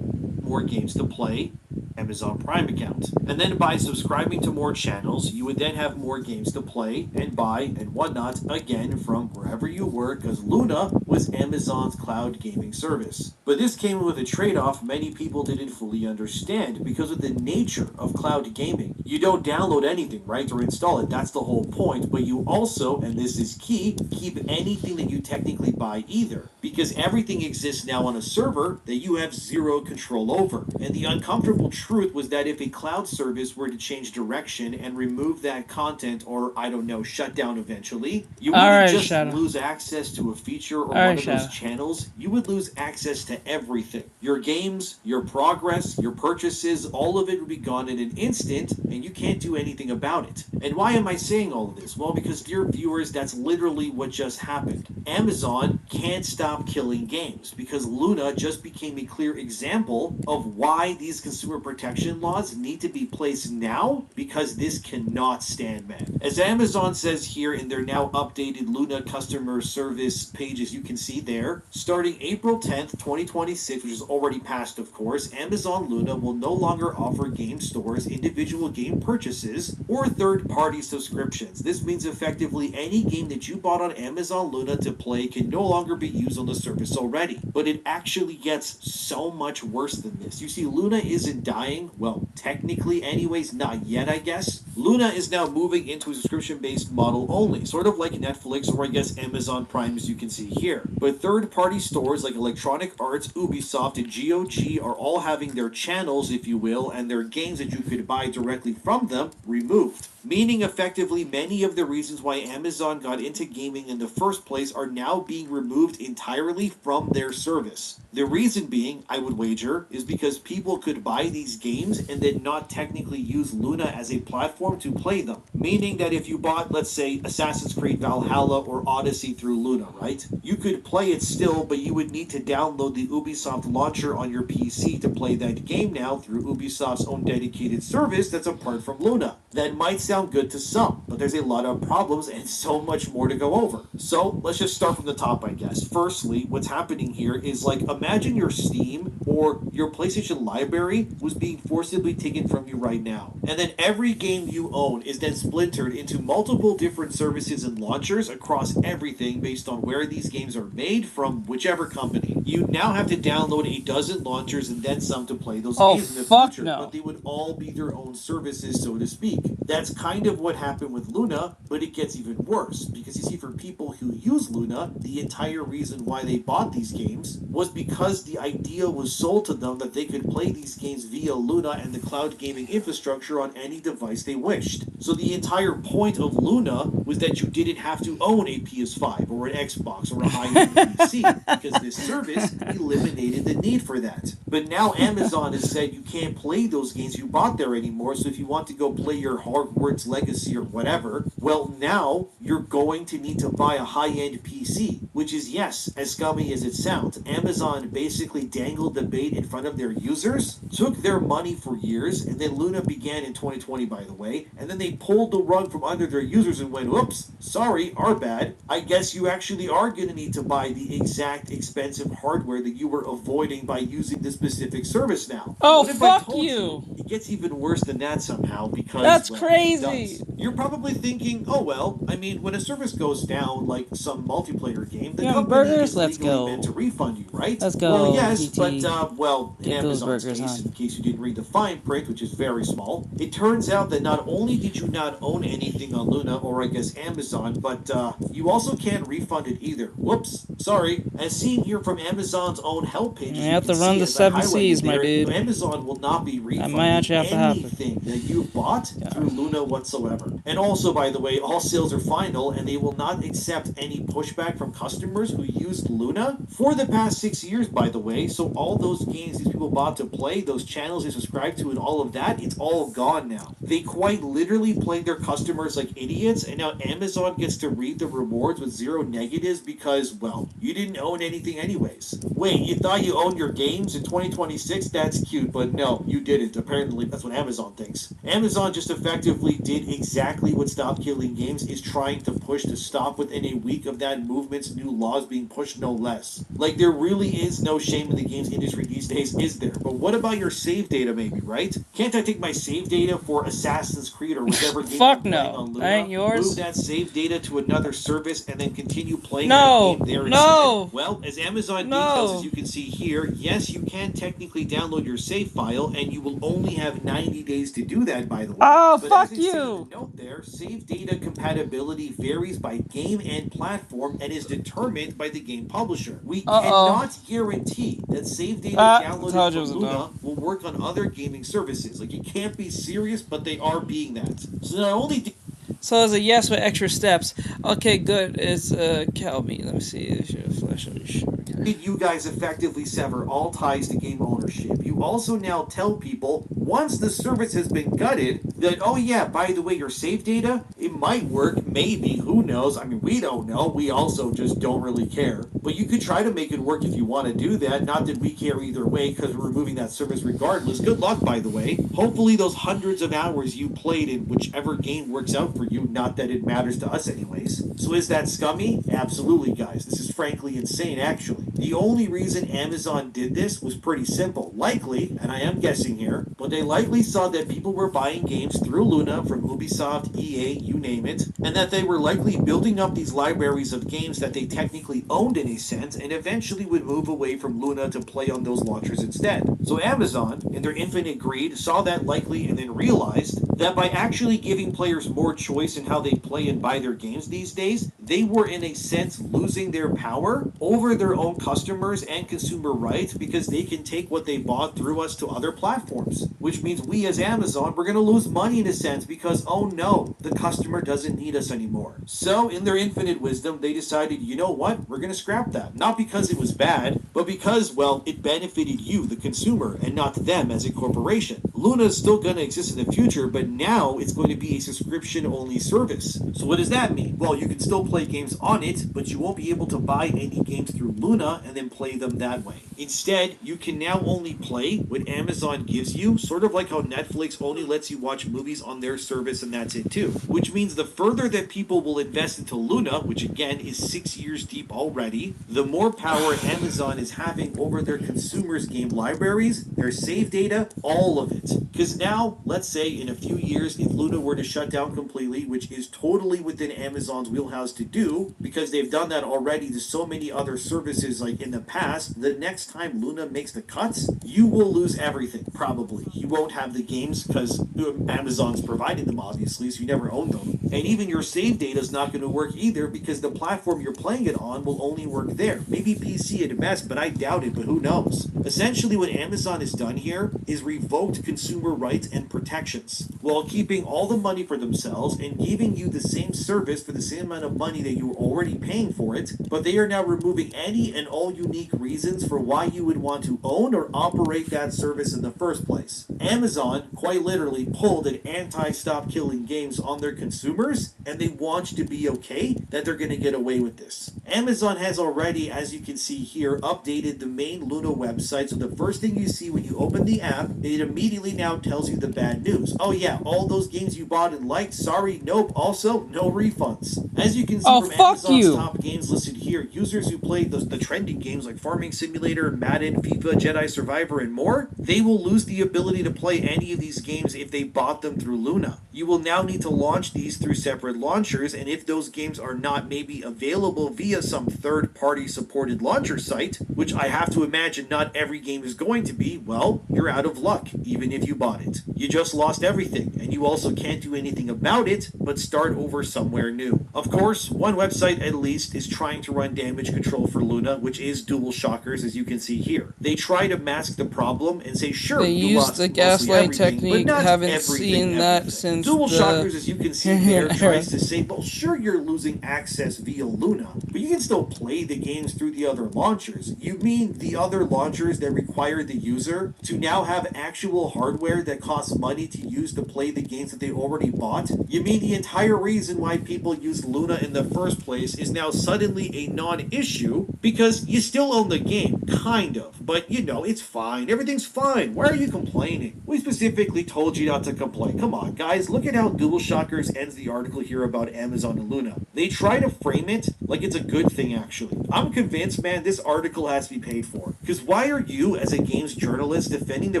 more games to play. Amazon Prime account. And then by subscribing to more channels, you would then have more games to play and buy and whatnot again from wherever you were, because Luna was Amazon's cloud gaming service. But this came with a trade-off many people didn't fully understand because of the nature of cloud gaming. You don't download anything, right, or install it, that's the whole point, but you also, and this is key, keep anything that you technically buy either, because everything exists now on a server that you have zero control over. And the uncomfortable truth was that if a cloud service were to change direction and remove that content, or I don't know, shut down eventually, you wouldn't just lose access to a feature or one of those channels, you would lose access to everything. Your games, your progress, your purchases, all of it would be gone in an instant, and you can't do anything about it. And why am I saying all of this? Well, because dear viewers, that's literally what just happened. Amazon can't stop killing games because Luna just became a clear example of why these consumer protection laws need to be placed now, because this cannot stand, man. As Amazon says here in their now updated Luna customer service page, as you can see there, starting April 10th, 2026, which is already passed, of course, Amazon Luna will no longer offer game stores, individual game purchases, or third-party subscriptions. This means effectively any game that you bought on Amazon Luna to play can no longer be used on the service already. But it actually gets so much worse than this. You see, Luna isn't dying. Well, technically anyways, not yet, I guess. Luna is now moving into a subscription-based model only, sort of like Netflix or I guess Amazon Prime, as you can see here. But third-party stores like Electronic Arts, Ubisoft, and GOG are all having their channels, if you will, and their games that you could buy directly from them removed. Meaning effectively many of the reasons why Amazon got into gaming in the first place are now being removed entirely from their service. The reason being, I would wager, is because people could buy these games and then not technically use Luna as a platform to play them. Meaning that if you bought, let's say, Assassin's Creed Valhalla or Odyssey through Luna, right? You could play it still, but you would need to download the Ubisoft launcher on your PC to play that game now through Ubisoft's own dedicated service that's apart from Luna. That might sound good to some, but there's a lot of problems and so much more to go over. So let's just start from the top, I guess. Firstly, what's happening here is like, imagine your Steam or your PlayStation library was being forcibly taken from you right now. And then every game you own is then splintered into multiple different services and launchers across everything based on where these games are made from whichever company. You now have to download a dozen launchers and then some to play those games in the future. No. But they would all be their own services, so to speak. That's kind of what happened with Luna, but it gets even worse. Because you see, for people who use Luna, the entire reason why they bought these games was because the idea was sold to them that they could play these games via Luna and the cloud gaming infrastructure on any device they wished. So the entire point of Luna was that you didn't have to own a PS5 or an Xbox or a high-end PC, because this service eliminated the need for that. But now Amazon has said you can't play those games you bought there anymore, so if you want to go play your Hogwarts Legacy or whatever, well, now you're going to need to buy a high-end PC, which is, yes, as scummy as it sounds. Amazon basically dangled the bait in front of their users, took their money for years, and then Luna began in 2020, by the way, and then they pulled the rug from under their users and went, oops, sorry, our bad. I guess you actually are going to need to buy the exact expensive hardware that you were avoiding by using this specific service now. Oh, fuck you! It gets even worse than that somehow, because that's well, crazy. You're probably thinking, oh well, I mean, when a service goes down, like some multiplayer game, the company is legally meant to refund you, right? Let's go. Well, yes, PT. but well, in Amazon's case, in case you didn't read the fine print, which is very small, it turns out that not only did you not own anything on Luna or I guess Amazon, but you also can't refund it either. Whoops, sorry. As seen here from Amazon's own help page, you have to run the 7 C's, my dude. Amazon will not be refunding anything that you bought through Luna whatsoever. customer. And also, by the way, all sales are final, and they will not accept any pushback from customers who used Luna for the past 6 years, by the way. So all those games these people bought to play, those channels they subscribed to, and all of that, it's all gone now. They quite literally played their customers like idiots, and now Amazon gets to reap the rewards with zero negatives because, well, you didn't own anything anyways. Wait, you thought you owned your games in 2026? That's cute, but no, you didn't. Apparently, that's what Amazon thinks. Amazon just effectively did exactly what Stop Killing Games is trying to push to stop within a week of that movement's new laws being pushed, no less. Like, there really is no shame in the games industry these days, is there? But what about your save data, maybe, right? Can't I take my save data for Assassin's Creed or whatever game Fuck I'm playing no. on Luna, That ain't yours. move that save data to another service, and then continue playing No. that game there No. instead? Well, as Amazon No. details, as you can see here, yes, you can technically download your save file, and you will only have 90 days to do that, by the way. Oh, But fuck as they say in you. the note there, save data compatibility varies by game and platform and is determined by the game publisher. We cannot guarantee that save data downloaded from Luna will work on other gaming services. Like, you can't be serious, but they are being that. So not only So it's a yes with extra steps. Okay, good. It's Calby. Let me see. Flash on your shirt. did you guys effectively sever all ties to game ownership, you also now tell people, once the service has been gutted, that, oh yeah, by the way, your save data, it might work, maybe, who knows? I mean, we don't know. We also just don't really care. But you could try to make it work if you want to do that. Not that we care either way, because we're removing that service regardless. Good luck, by the way. Hopefully those hundreds of hours you played in whichever game works out for you, not that it matters to us anyways. So is that scummy? Absolutely, guys. This is frankly insane, actually. The only reason Amazon did this was pretty simple. Likely, and I am guessing here, but they likely saw that people were buying games through Luna from Ubisoft, EA, you name it, and that they were likely building up these libraries of games that they technically owned in a sense, and eventually would move away from Luna to play on those launchers instead. So Amazon, in their infinite greed, saw that likely and then realized that by actually giving players more choice in how they play and buy their games these days, they were in a sense losing their power over their own customers and consumer rights, because they can take what they bought through us to other platforms. Which means we as Amazon, we're going to lose money in a sense because, oh no, the customer doesn't need us anymore. So in their infinite wisdom, they decided, you know what, we're going to scrap that. Not because it was bad, but because, well, it benefited you, the consumer, and not them as a corporation. Luna is still going to exist in the future, but now it's going to be a subscription-only service. So what does that mean? Well, you can still play games on it, but you won't be able to buy any games through Luna and then play them that way. Instead, you can now only play what Amazon gives you, sort of like how Netflix only lets you watch movies on their service and that's it too. Which means the further that people will invest into Luna, which again is 6 years deep already, the more power Amazon is having over their consumers' game libraries, their save data, all of it. Because now, let's say in a few years, if Luna were to shut down completely, which is totally within Amazon's wheelhouse to do, because they've done that already to so many other services like in the past, the next time Luna makes the cuts, you will lose everything, probably. You won't have the games because Amazon's providing them, obviously, so you never own them. And even your save data is not going to work either, because the platform you're playing it on will only work there. Maybe PC at best, but I doubt it, but who knows? Essentially what Amazon has done here is revoked consumer rights and protections, while keeping all the money for themselves and giving you the same service for the same amount of money that you were already paying for it, but they are now removing any and all unique reasons for why you would want to own or operate that service in the first place. Amazon quite literally pulled an anti-stop killing games on their consumers, and they want you to be okay that they're going to get away with this. Amazon has already, as you can see here, updated the main Luna website, so the first thing you see when you open the app, it immediately now tells you the bad news. Oh yeah, all those games you bought and liked, sorry, nope, also no refunds. As you can see from Amazon's top games listed here, users who played the trending games like Farming Simulator, Madden, FIFA, Jedi Survivor, and more, they will lose the ability to play any of these games if they bought them through Luna. You will now need to launch these through separate launchers, and if those games are not maybe available via some third-party supported launcher site, which I have to imagine not every game is going to be, well, you're out of luck, even if you bought it. You just lost everything, and you also can't do anything about it, but start over somewhere new. Of course, one website at least is trying to run damage control for Luna, which is Dual Shockers, as you can see here. They try to mask the problem and say, sure, they you used lost the gaslight technique, haven't seeing that since Dual the Shockers, as you can see there, era. tries to say, well, sure, you're losing access via Luna, but you can still play the games through the other launchers. You mean the other launchers that require the user to now have actual hardware that costs money to use to play the games that they already bought? You mean the entire reason why people use Luna in the first place is now suddenly a non-issue because you still own the game, kind of, but you know, it's fine. Everything's fine. Why are you complaining? We specifically told you not to complain. Come on, guys, look at how DualShockers ends the article here about Amazon and Luna. They try to frame it like it's a good thing, actually. I'm convinced, man, this article has to be paid for. Because why are you, as a games journalist, defending the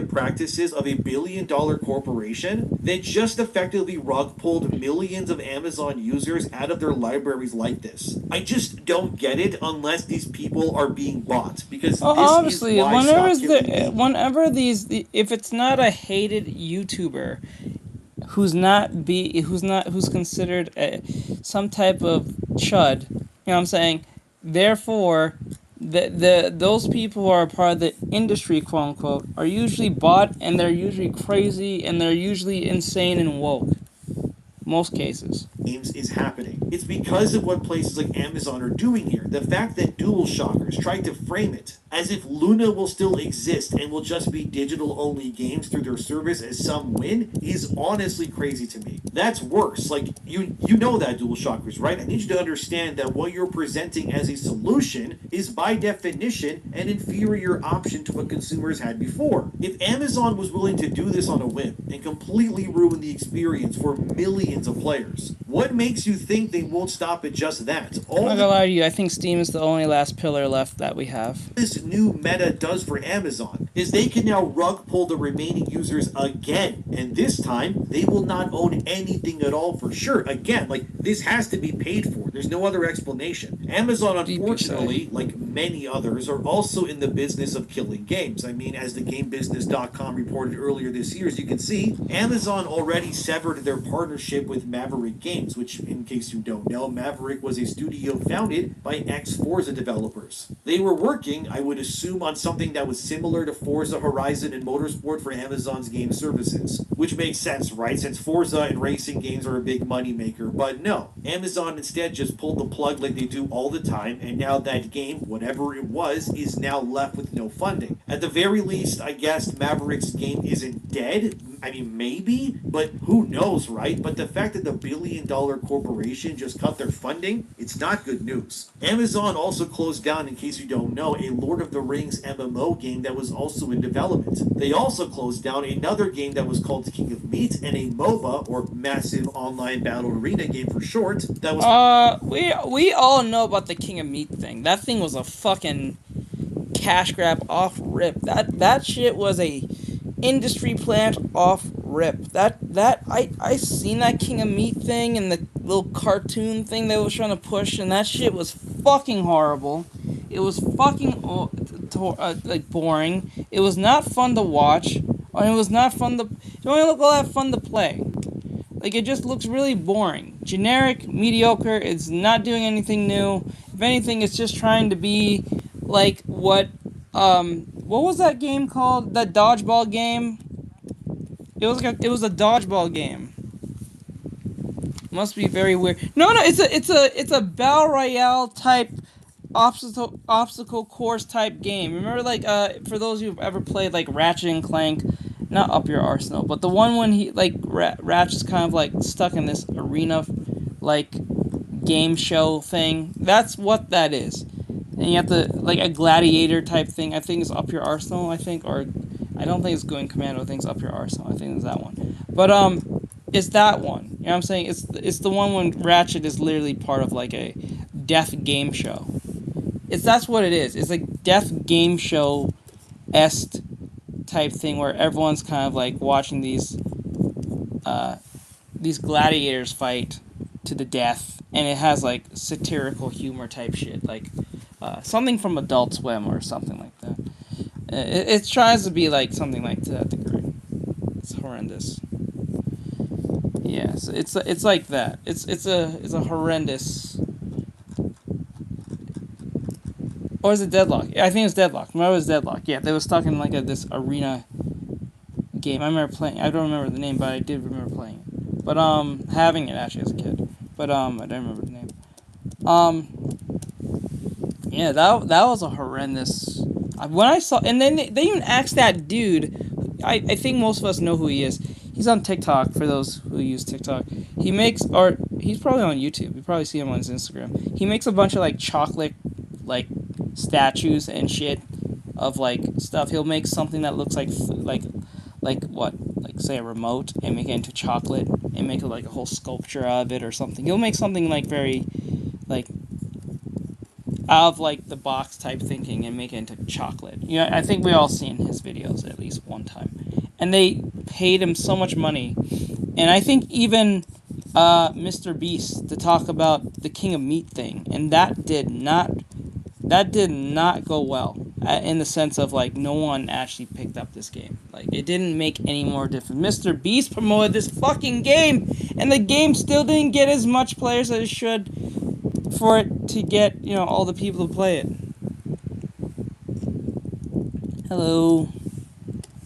practices of a billion-dollar corporation that just effectively rug-pulled millions of Amazon users out of their libraries like this? I just don't get it unless these people are being bought. Because Well, this obviously, is why if it's not a hated YouTuber who's considered some type of chud, you know what I'm saying? Therefore, those people who are part of the industry, quote unquote, are usually bought, and they're usually crazy, and they're usually insane and woke. Most cases. Games is happening. It's because of what places like Amazon are doing here. The fact that DualShockers tried to frame it as if Luna will still exist and will just be digital-only games through their service as some win is honestly crazy to me. That's worse. Like, you know that, DualShockers, right? I need you to understand that what you're presenting as a solution is by definition an inferior option to what consumers had before. If Amazon was willing to do this on a whim and completely ruin the experience for millions of players, what makes you think they won't stop at just that? I'm not gonna lie to you, I think Steam is the only last pillar left that we have. This new meta does for Amazon is they can now rug pull the remaining users again, and this time they will not own anything at all for sure. Again, like, this has to be paid for. There's no other explanation. Amazon, unfortunately, like many others, are also in the business of killing games. I mean, as the GameBusiness.com reported earlier this year, as you can see, Amazon already severed their partnership with Maverick Games, which, in case you don't know, Maverick was a studio founded by ex-Forza developers. They were working, I would assume, on something that was similar to Forza Horizon and Motorsport for Amazon's game services. Which makes sense, right? Since Forza and racing games are a big moneymaker. But no, Amazon instead just pulled the plug like they do all the time, and now that game, whatever it was, is now left with no funding. At the very least, I guess Maverick's game isn't dead. I mean, maybe, but who knows, right? But the fact that the billion-dollar corporation just cut their funding, it's not good news. Amazon also closed down, in case you don't know, a Lord of the Rings MMO game that was also in development. They also closed down another game that was called King of Meat, and a MOBA, or Massive Online Battle Arena game for short, that was... We all know about the King of Meat thing. That thing was a fucking cash grab off rip. That shit was a industry plant off rip. I seen that King of Meat thing and the little cartoon thing they was trying to push, and that shit was fucking horrible. It was fucking like boring. It was not fun to watch, and it was not fun to. It don't look all that fun to play. Like, it just looks really boring, generic, mediocre. It's not doing anything new. If anything, it's just trying to be like what was that game called? That dodgeball game? It was a dodgeball game. Must be very weird. No, it's a battle royale type obstacle course type game. Remember, like, for those who've ever played like Ratchet and Clank, not Up Your Arsenal, but the one when he like Ratchet's kind of like stuck in this arena like game show thing. That's what that is. And you have to, like, a gladiator type thing. I think it's Up Your Arsenal, I think, or I don't think it's Going Commando. I think it's Up Your Arsenal. I think it's that one. But it's that one. You know what I'm saying? It's the one when Ratchet is literally part of like a death game show. That's what it is. It's like death game show est type thing where everyone's kind of like watching these gladiators fight to the death, and it has like satirical humor type shit, like something from Adult Swim or something like that. It tries to be like something like that degree. It's horrendous. Yeah, so it's like that. It's a horrendous. Or is it Deadlock? Yeah, I think it's Deadlock. Remember, it was Deadlock. Yeah, they were stuck in like this arena game. I remember playing. I don't remember the name, but I did remember playing it. But having it actually as a kid. But I don't remember the name. Yeah, that was a horrendous. When I saw, and then they even asked that dude. I think most of us know who he is. He's on TikTok. For those who use TikTok, he makes art. He's probably on YouTube. You probably see him on his Instagram. He makes a bunch of like chocolate, like statues and shit of like stuff. He'll make something that looks like what, like say a remote, and make it into chocolate and make it like a whole sculpture of it or something. He'll make something like very like out of like the box type thinking and make it into chocolate. You know, I think we all seen his videos at least one time, and they paid him so much money, and I think even Mr. Beast to talk about the King of Meat thing, and that did not go well in the sense of like no one actually picked up this game. Like it didn't make any more difference. Mr. Beast promoted this fucking game, and the game still didn't get as much players as it should for it to get, you know, all the people to play it. Hello.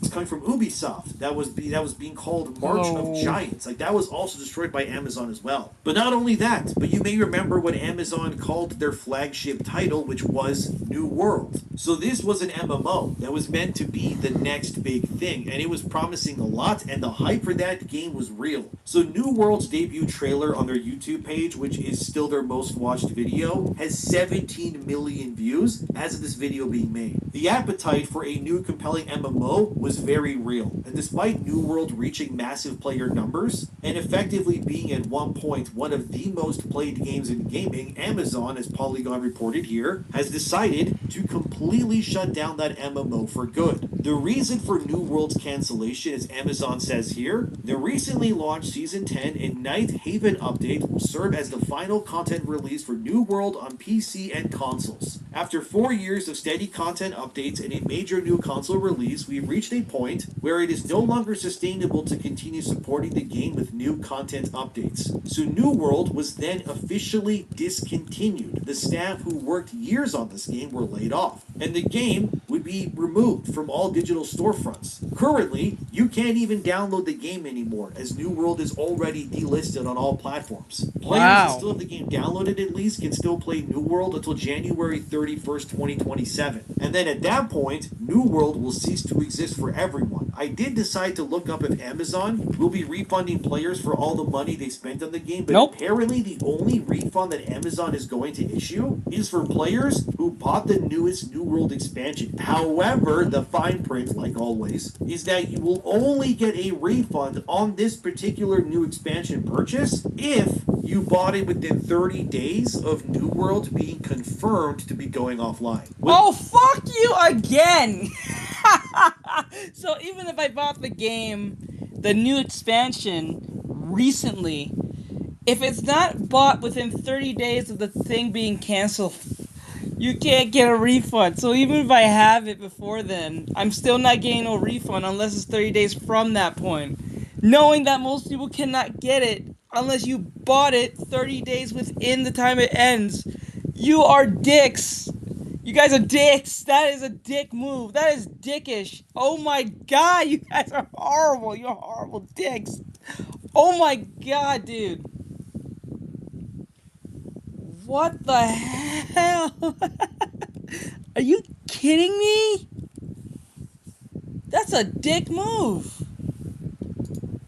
It's coming from Ubisoft. That was being called March of Giants. Like that was also destroyed by Amazon as well. But not only that, but you may remember what Amazon called their flagship title, which was New World. So this was an MMO that was meant to be the next big thing, and it was promising a lot, and the hype for that game was real. So New World's debut trailer on their YouTube page, which is still their most watched video, has 17 million views as of this video being made. The appetite for a new compelling MMO was very real, and despite New World reaching massive player numbers and effectively being at one point one of the most played games in gaming, Amazon, as Polygon reported here, has decided to completely shut down that MMO for good. The reason for New World's cancellation, as Amazon says here, the recently launched Season 10 and Night Haven update will serve as the final content release for New World on PC and consoles. After 4 years of steady content updates and a major new console release, we've reached a point where it is no longer sustainable to continue supporting the game with new content updates. So New World was then officially discontinued. The staff who worked years on this game were laid off, and the game would be removed from all digital storefronts. Currently, you can't even download the game anymore, as New World is already delisted on all platforms. Players who still have the game downloaded at least can still play New World until January 31st, 2027. And then at that point, New World will cease to exist for everyone. I did decide to look up if Amazon will be refunding players for all the money they spent on the game, but apparently the only refund that Amazon is going to issue is for players who bought the newest New World expansion. However, the fine print, like always, is that you will only get a refund on this particular new expansion purchase if you bought it within 30 days of New World being confirmed to be going offline. Oh, fuck you again! So even if I bought the game, the new expansion, recently, if it's not bought within 30 days of the thing being canceled, you can't get a refund. So even if I have it before then, I'm still not getting no refund unless it's 30 days from that point. Knowing that most people cannot get it unless you bought it 30 days within the time it ends. You are dicks. You guys are dicks. That is a dick move. That is dickish. Oh my god, you guys are horrible. You're horrible dicks. Oh my god, dude. What the hell? Are you kidding me? That's a dick move.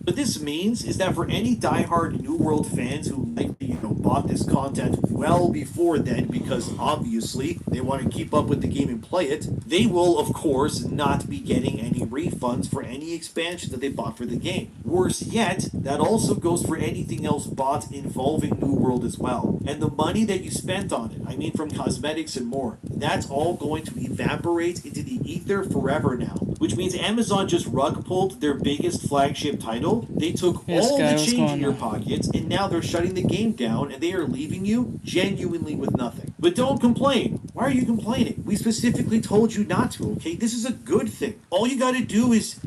What this means is that for any diehard New World fans who likely, bought this content well before then, because obviously they want to keep up with the game and play it, they will, of course, not be getting any refunds for any expansion that they bought for the game. Worse yet, that also goes for anything else bought involving New World as well. And the money that you spent on it, I mean from cosmetics and more, that's all going to evaporate into the ether forever now. Which means Amazon just rug pulled their biggest flagship title. They took all the change in your pockets, and now they're shutting the game down, and they are leaving you genuinely with nothing. But don't complain. Why are you complaining? We specifically told you not to, okay? This is a good thing. All you gotta do is,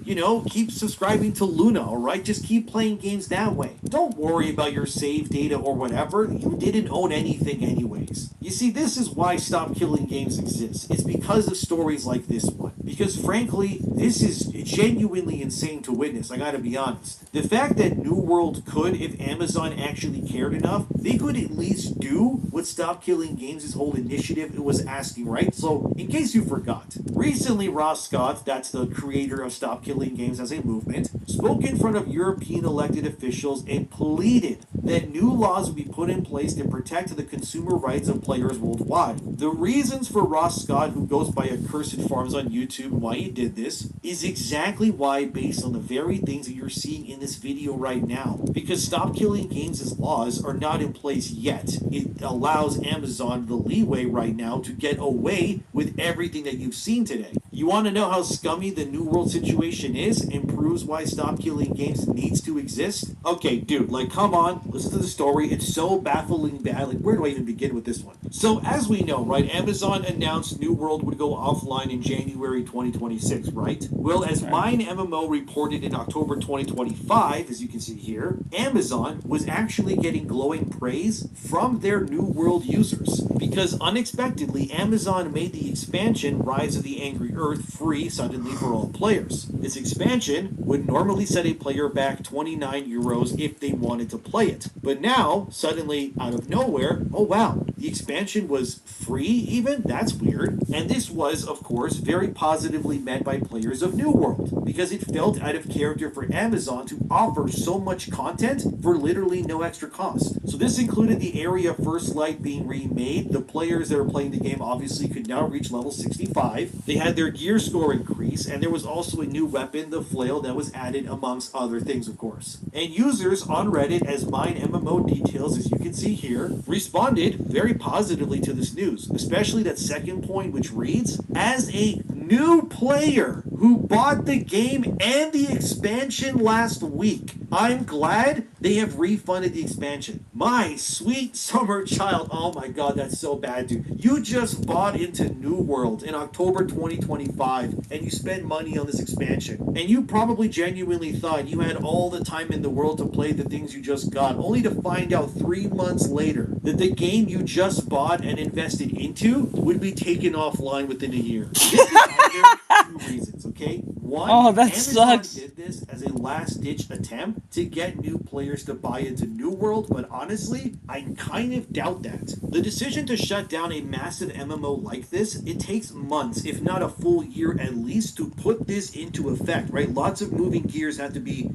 keep subscribing to Luna, alright? Just keep playing games that way. Don't worry about your save data or whatever. You didn't own anything anyways. You see, this is why Stop Killing Games exists. It's because of stories like this one. Because frankly, this is genuinely insane to witness, I gotta be honest. The fact that New World could, if Amazon actually cared enough, they could at least do what Stop Killing Games' whole initiative was asking, right? So, in case you forgot, recently Ross Scott, that's the creator of Stop Killing Games as a movement, spoke in front of European elected officials and pleaded that new laws would be put in place to protect the consumer rights of players worldwide. The reasons for Ross Scott, who goes by Accursed Farms on YouTube, and why he did this, is exactly why, based on the very things that you're seeing in this video right now. Because Stop Killing Games' laws are not in place yet. It allows Amazon the leeway right now to get away with everything that you've seen today. You want to know how scummy the New World situation is and proves why Stop Killing Games needs to exist? Okay, dude, come on, listen to the story. It's so baffling bad. Where do I even begin with this one? So, as we know, right, Amazon announced New World would go offline in January 2026, right? Well, as Mine MMO reported in October 2025, as you can see here, Amazon was actually getting glowing praise from their New World users. Because unexpectedly, Amazon made the expansion Rise of the Angry Earth free suddenly for all players. This expansion would normally set a player back 29 euros if they wanted to play it. But now, suddenly, out of nowhere, oh wow, the expansion was free even? That's weird. And this was, of course, very positively met by players of New World, because it felt out of character for Amazon to offer so much content for literally no extra cost. So this included the area First Light being remade. The players that were playing the game obviously could now reach level 65. They had their gear score increase, and there was also a new weapon, the flail, that was added amongst other things, of course. And users on Reddit, as Mine MMO details, as you can see here, responded very positively to this news, especially that second point, which reads, as a new player who bought the game and the expansion last week, I'm glad they have refunded the expansion. My sweet summer child. Oh my god, that's so bad, dude. You just bought into New World in October 2025 and you spent money on this expansion. And you probably genuinely thought you had all the time in the world to play the things you just got, only to find out 3 months later that the game you just bought and invested into would be taken offline within a year. This is either 2 reasons, okay? One, Oh, that Amazon sucks. did this as a last-ditch attempt to get new players to buy into New World, but honestly, I kind of doubt that. The decision to shut down a massive MMO like this, it takes months, if not a full year at least, to put this into effect, right? Lots of moving gears have to be,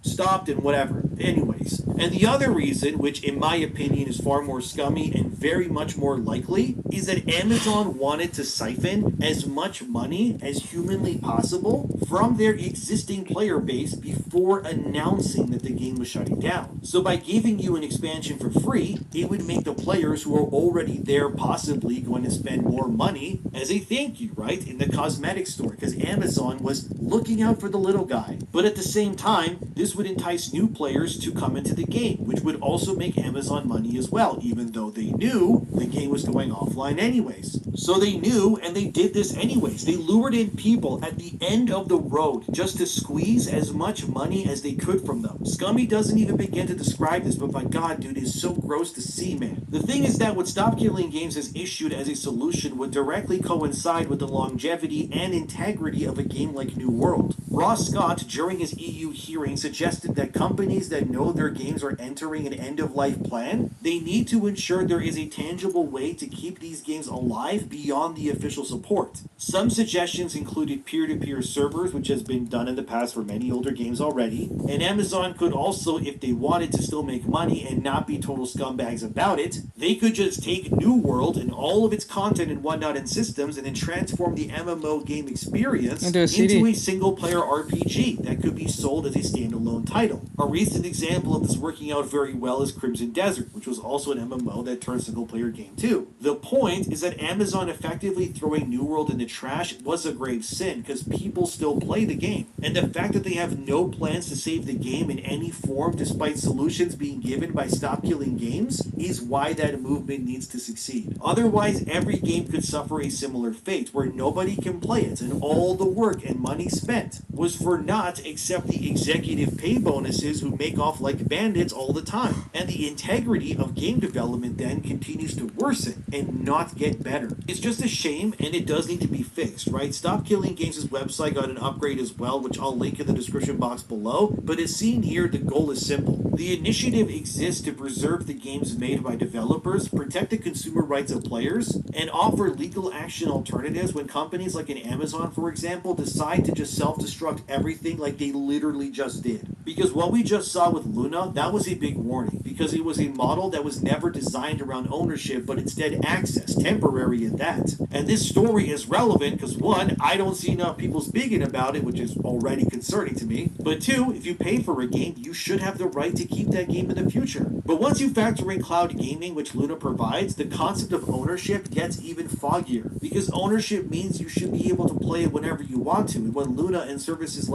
stopped and whatever. Anyways, and the other reason, which in my opinion is far more scummy and very much more likely, is that Amazon wanted to siphon as much money as humanly possible from their existing player base before announcing that the game was shutting down. So by giving you an expansion for free, it would make the players who are already there possibly going to spend more money as a thank you, right, in the cosmetic store, because Amazon was looking out for the little guy. But at the same time, this would entice new players to come into the game, which would also make Amazon money as well, even though they knew the game was going offline anyways. So they knew, and they did this anyways. They lured in people at the end of the road just to squeeze as much money as they could from them. Scummy doesn't even begin to describe this, but my god, dude, it's so gross to see, man. The thing is that what Stop Killing Games has issued as a solution would directly coincide with the longevity and integrity of a game like New World. Ross Scott, during his EU hearing, suggested that companies that know their games are entering an end-of-life plan, they need to ensure there is a tangible way to keep these games alive beyond the official support. Some suggestions included peer-to-peer servers, which has been done in the past for many older games already, and Amazon could also, if they wanted to still make money and not be total scumbags about it, they could just take New World and all of its content and whatnot and systems and then transform the MMO game experience into a single-player RPG that could be sold as a standalone title. A recent example of this working out very well is Crimson Desert, which was also an MMO that turned single-player game too. The point is that Amazon effectively throwing New World in the trash was a grave sin because people still play the game. And the fact that they have no plans to save the game in any form despite solutions being given by Stop Killing Games is why that movement needs to succeed. Otherwise, every game could suffer a similar fate where nobody can play it and all the work and money spent was for naught except the executive pay bonuses who make off like bandits all the time. And the integrity of game development then continues to worsen and not get better. It's just a shame and it does need to be fixed, right? Stop Killing Games' website got an upgrade as well, which I'll link in the description box below, but as seen here, the goal is simple. The initiative exists to preserve the games made by developers, protect the consumer rights of players, and offer legal action alternatives when companies like an Amazon, for example, decide to just self-destruct everything like they literally just did. Because what we just saw with Luna, that was a big warning, because it was a model that was never designed around ownership, but instead access, temporary at that. And this story is relevant because one, I don't see enough people speaking about it, which is already concerning to me, but two, if you pay for a game, you should have the right to keep that game in the future. But once you factor in cloud gaming, which Luna provides, the concept of ownership gets even foggier, because ownership means you should be able to play it whenever you want to, and when Luna and services like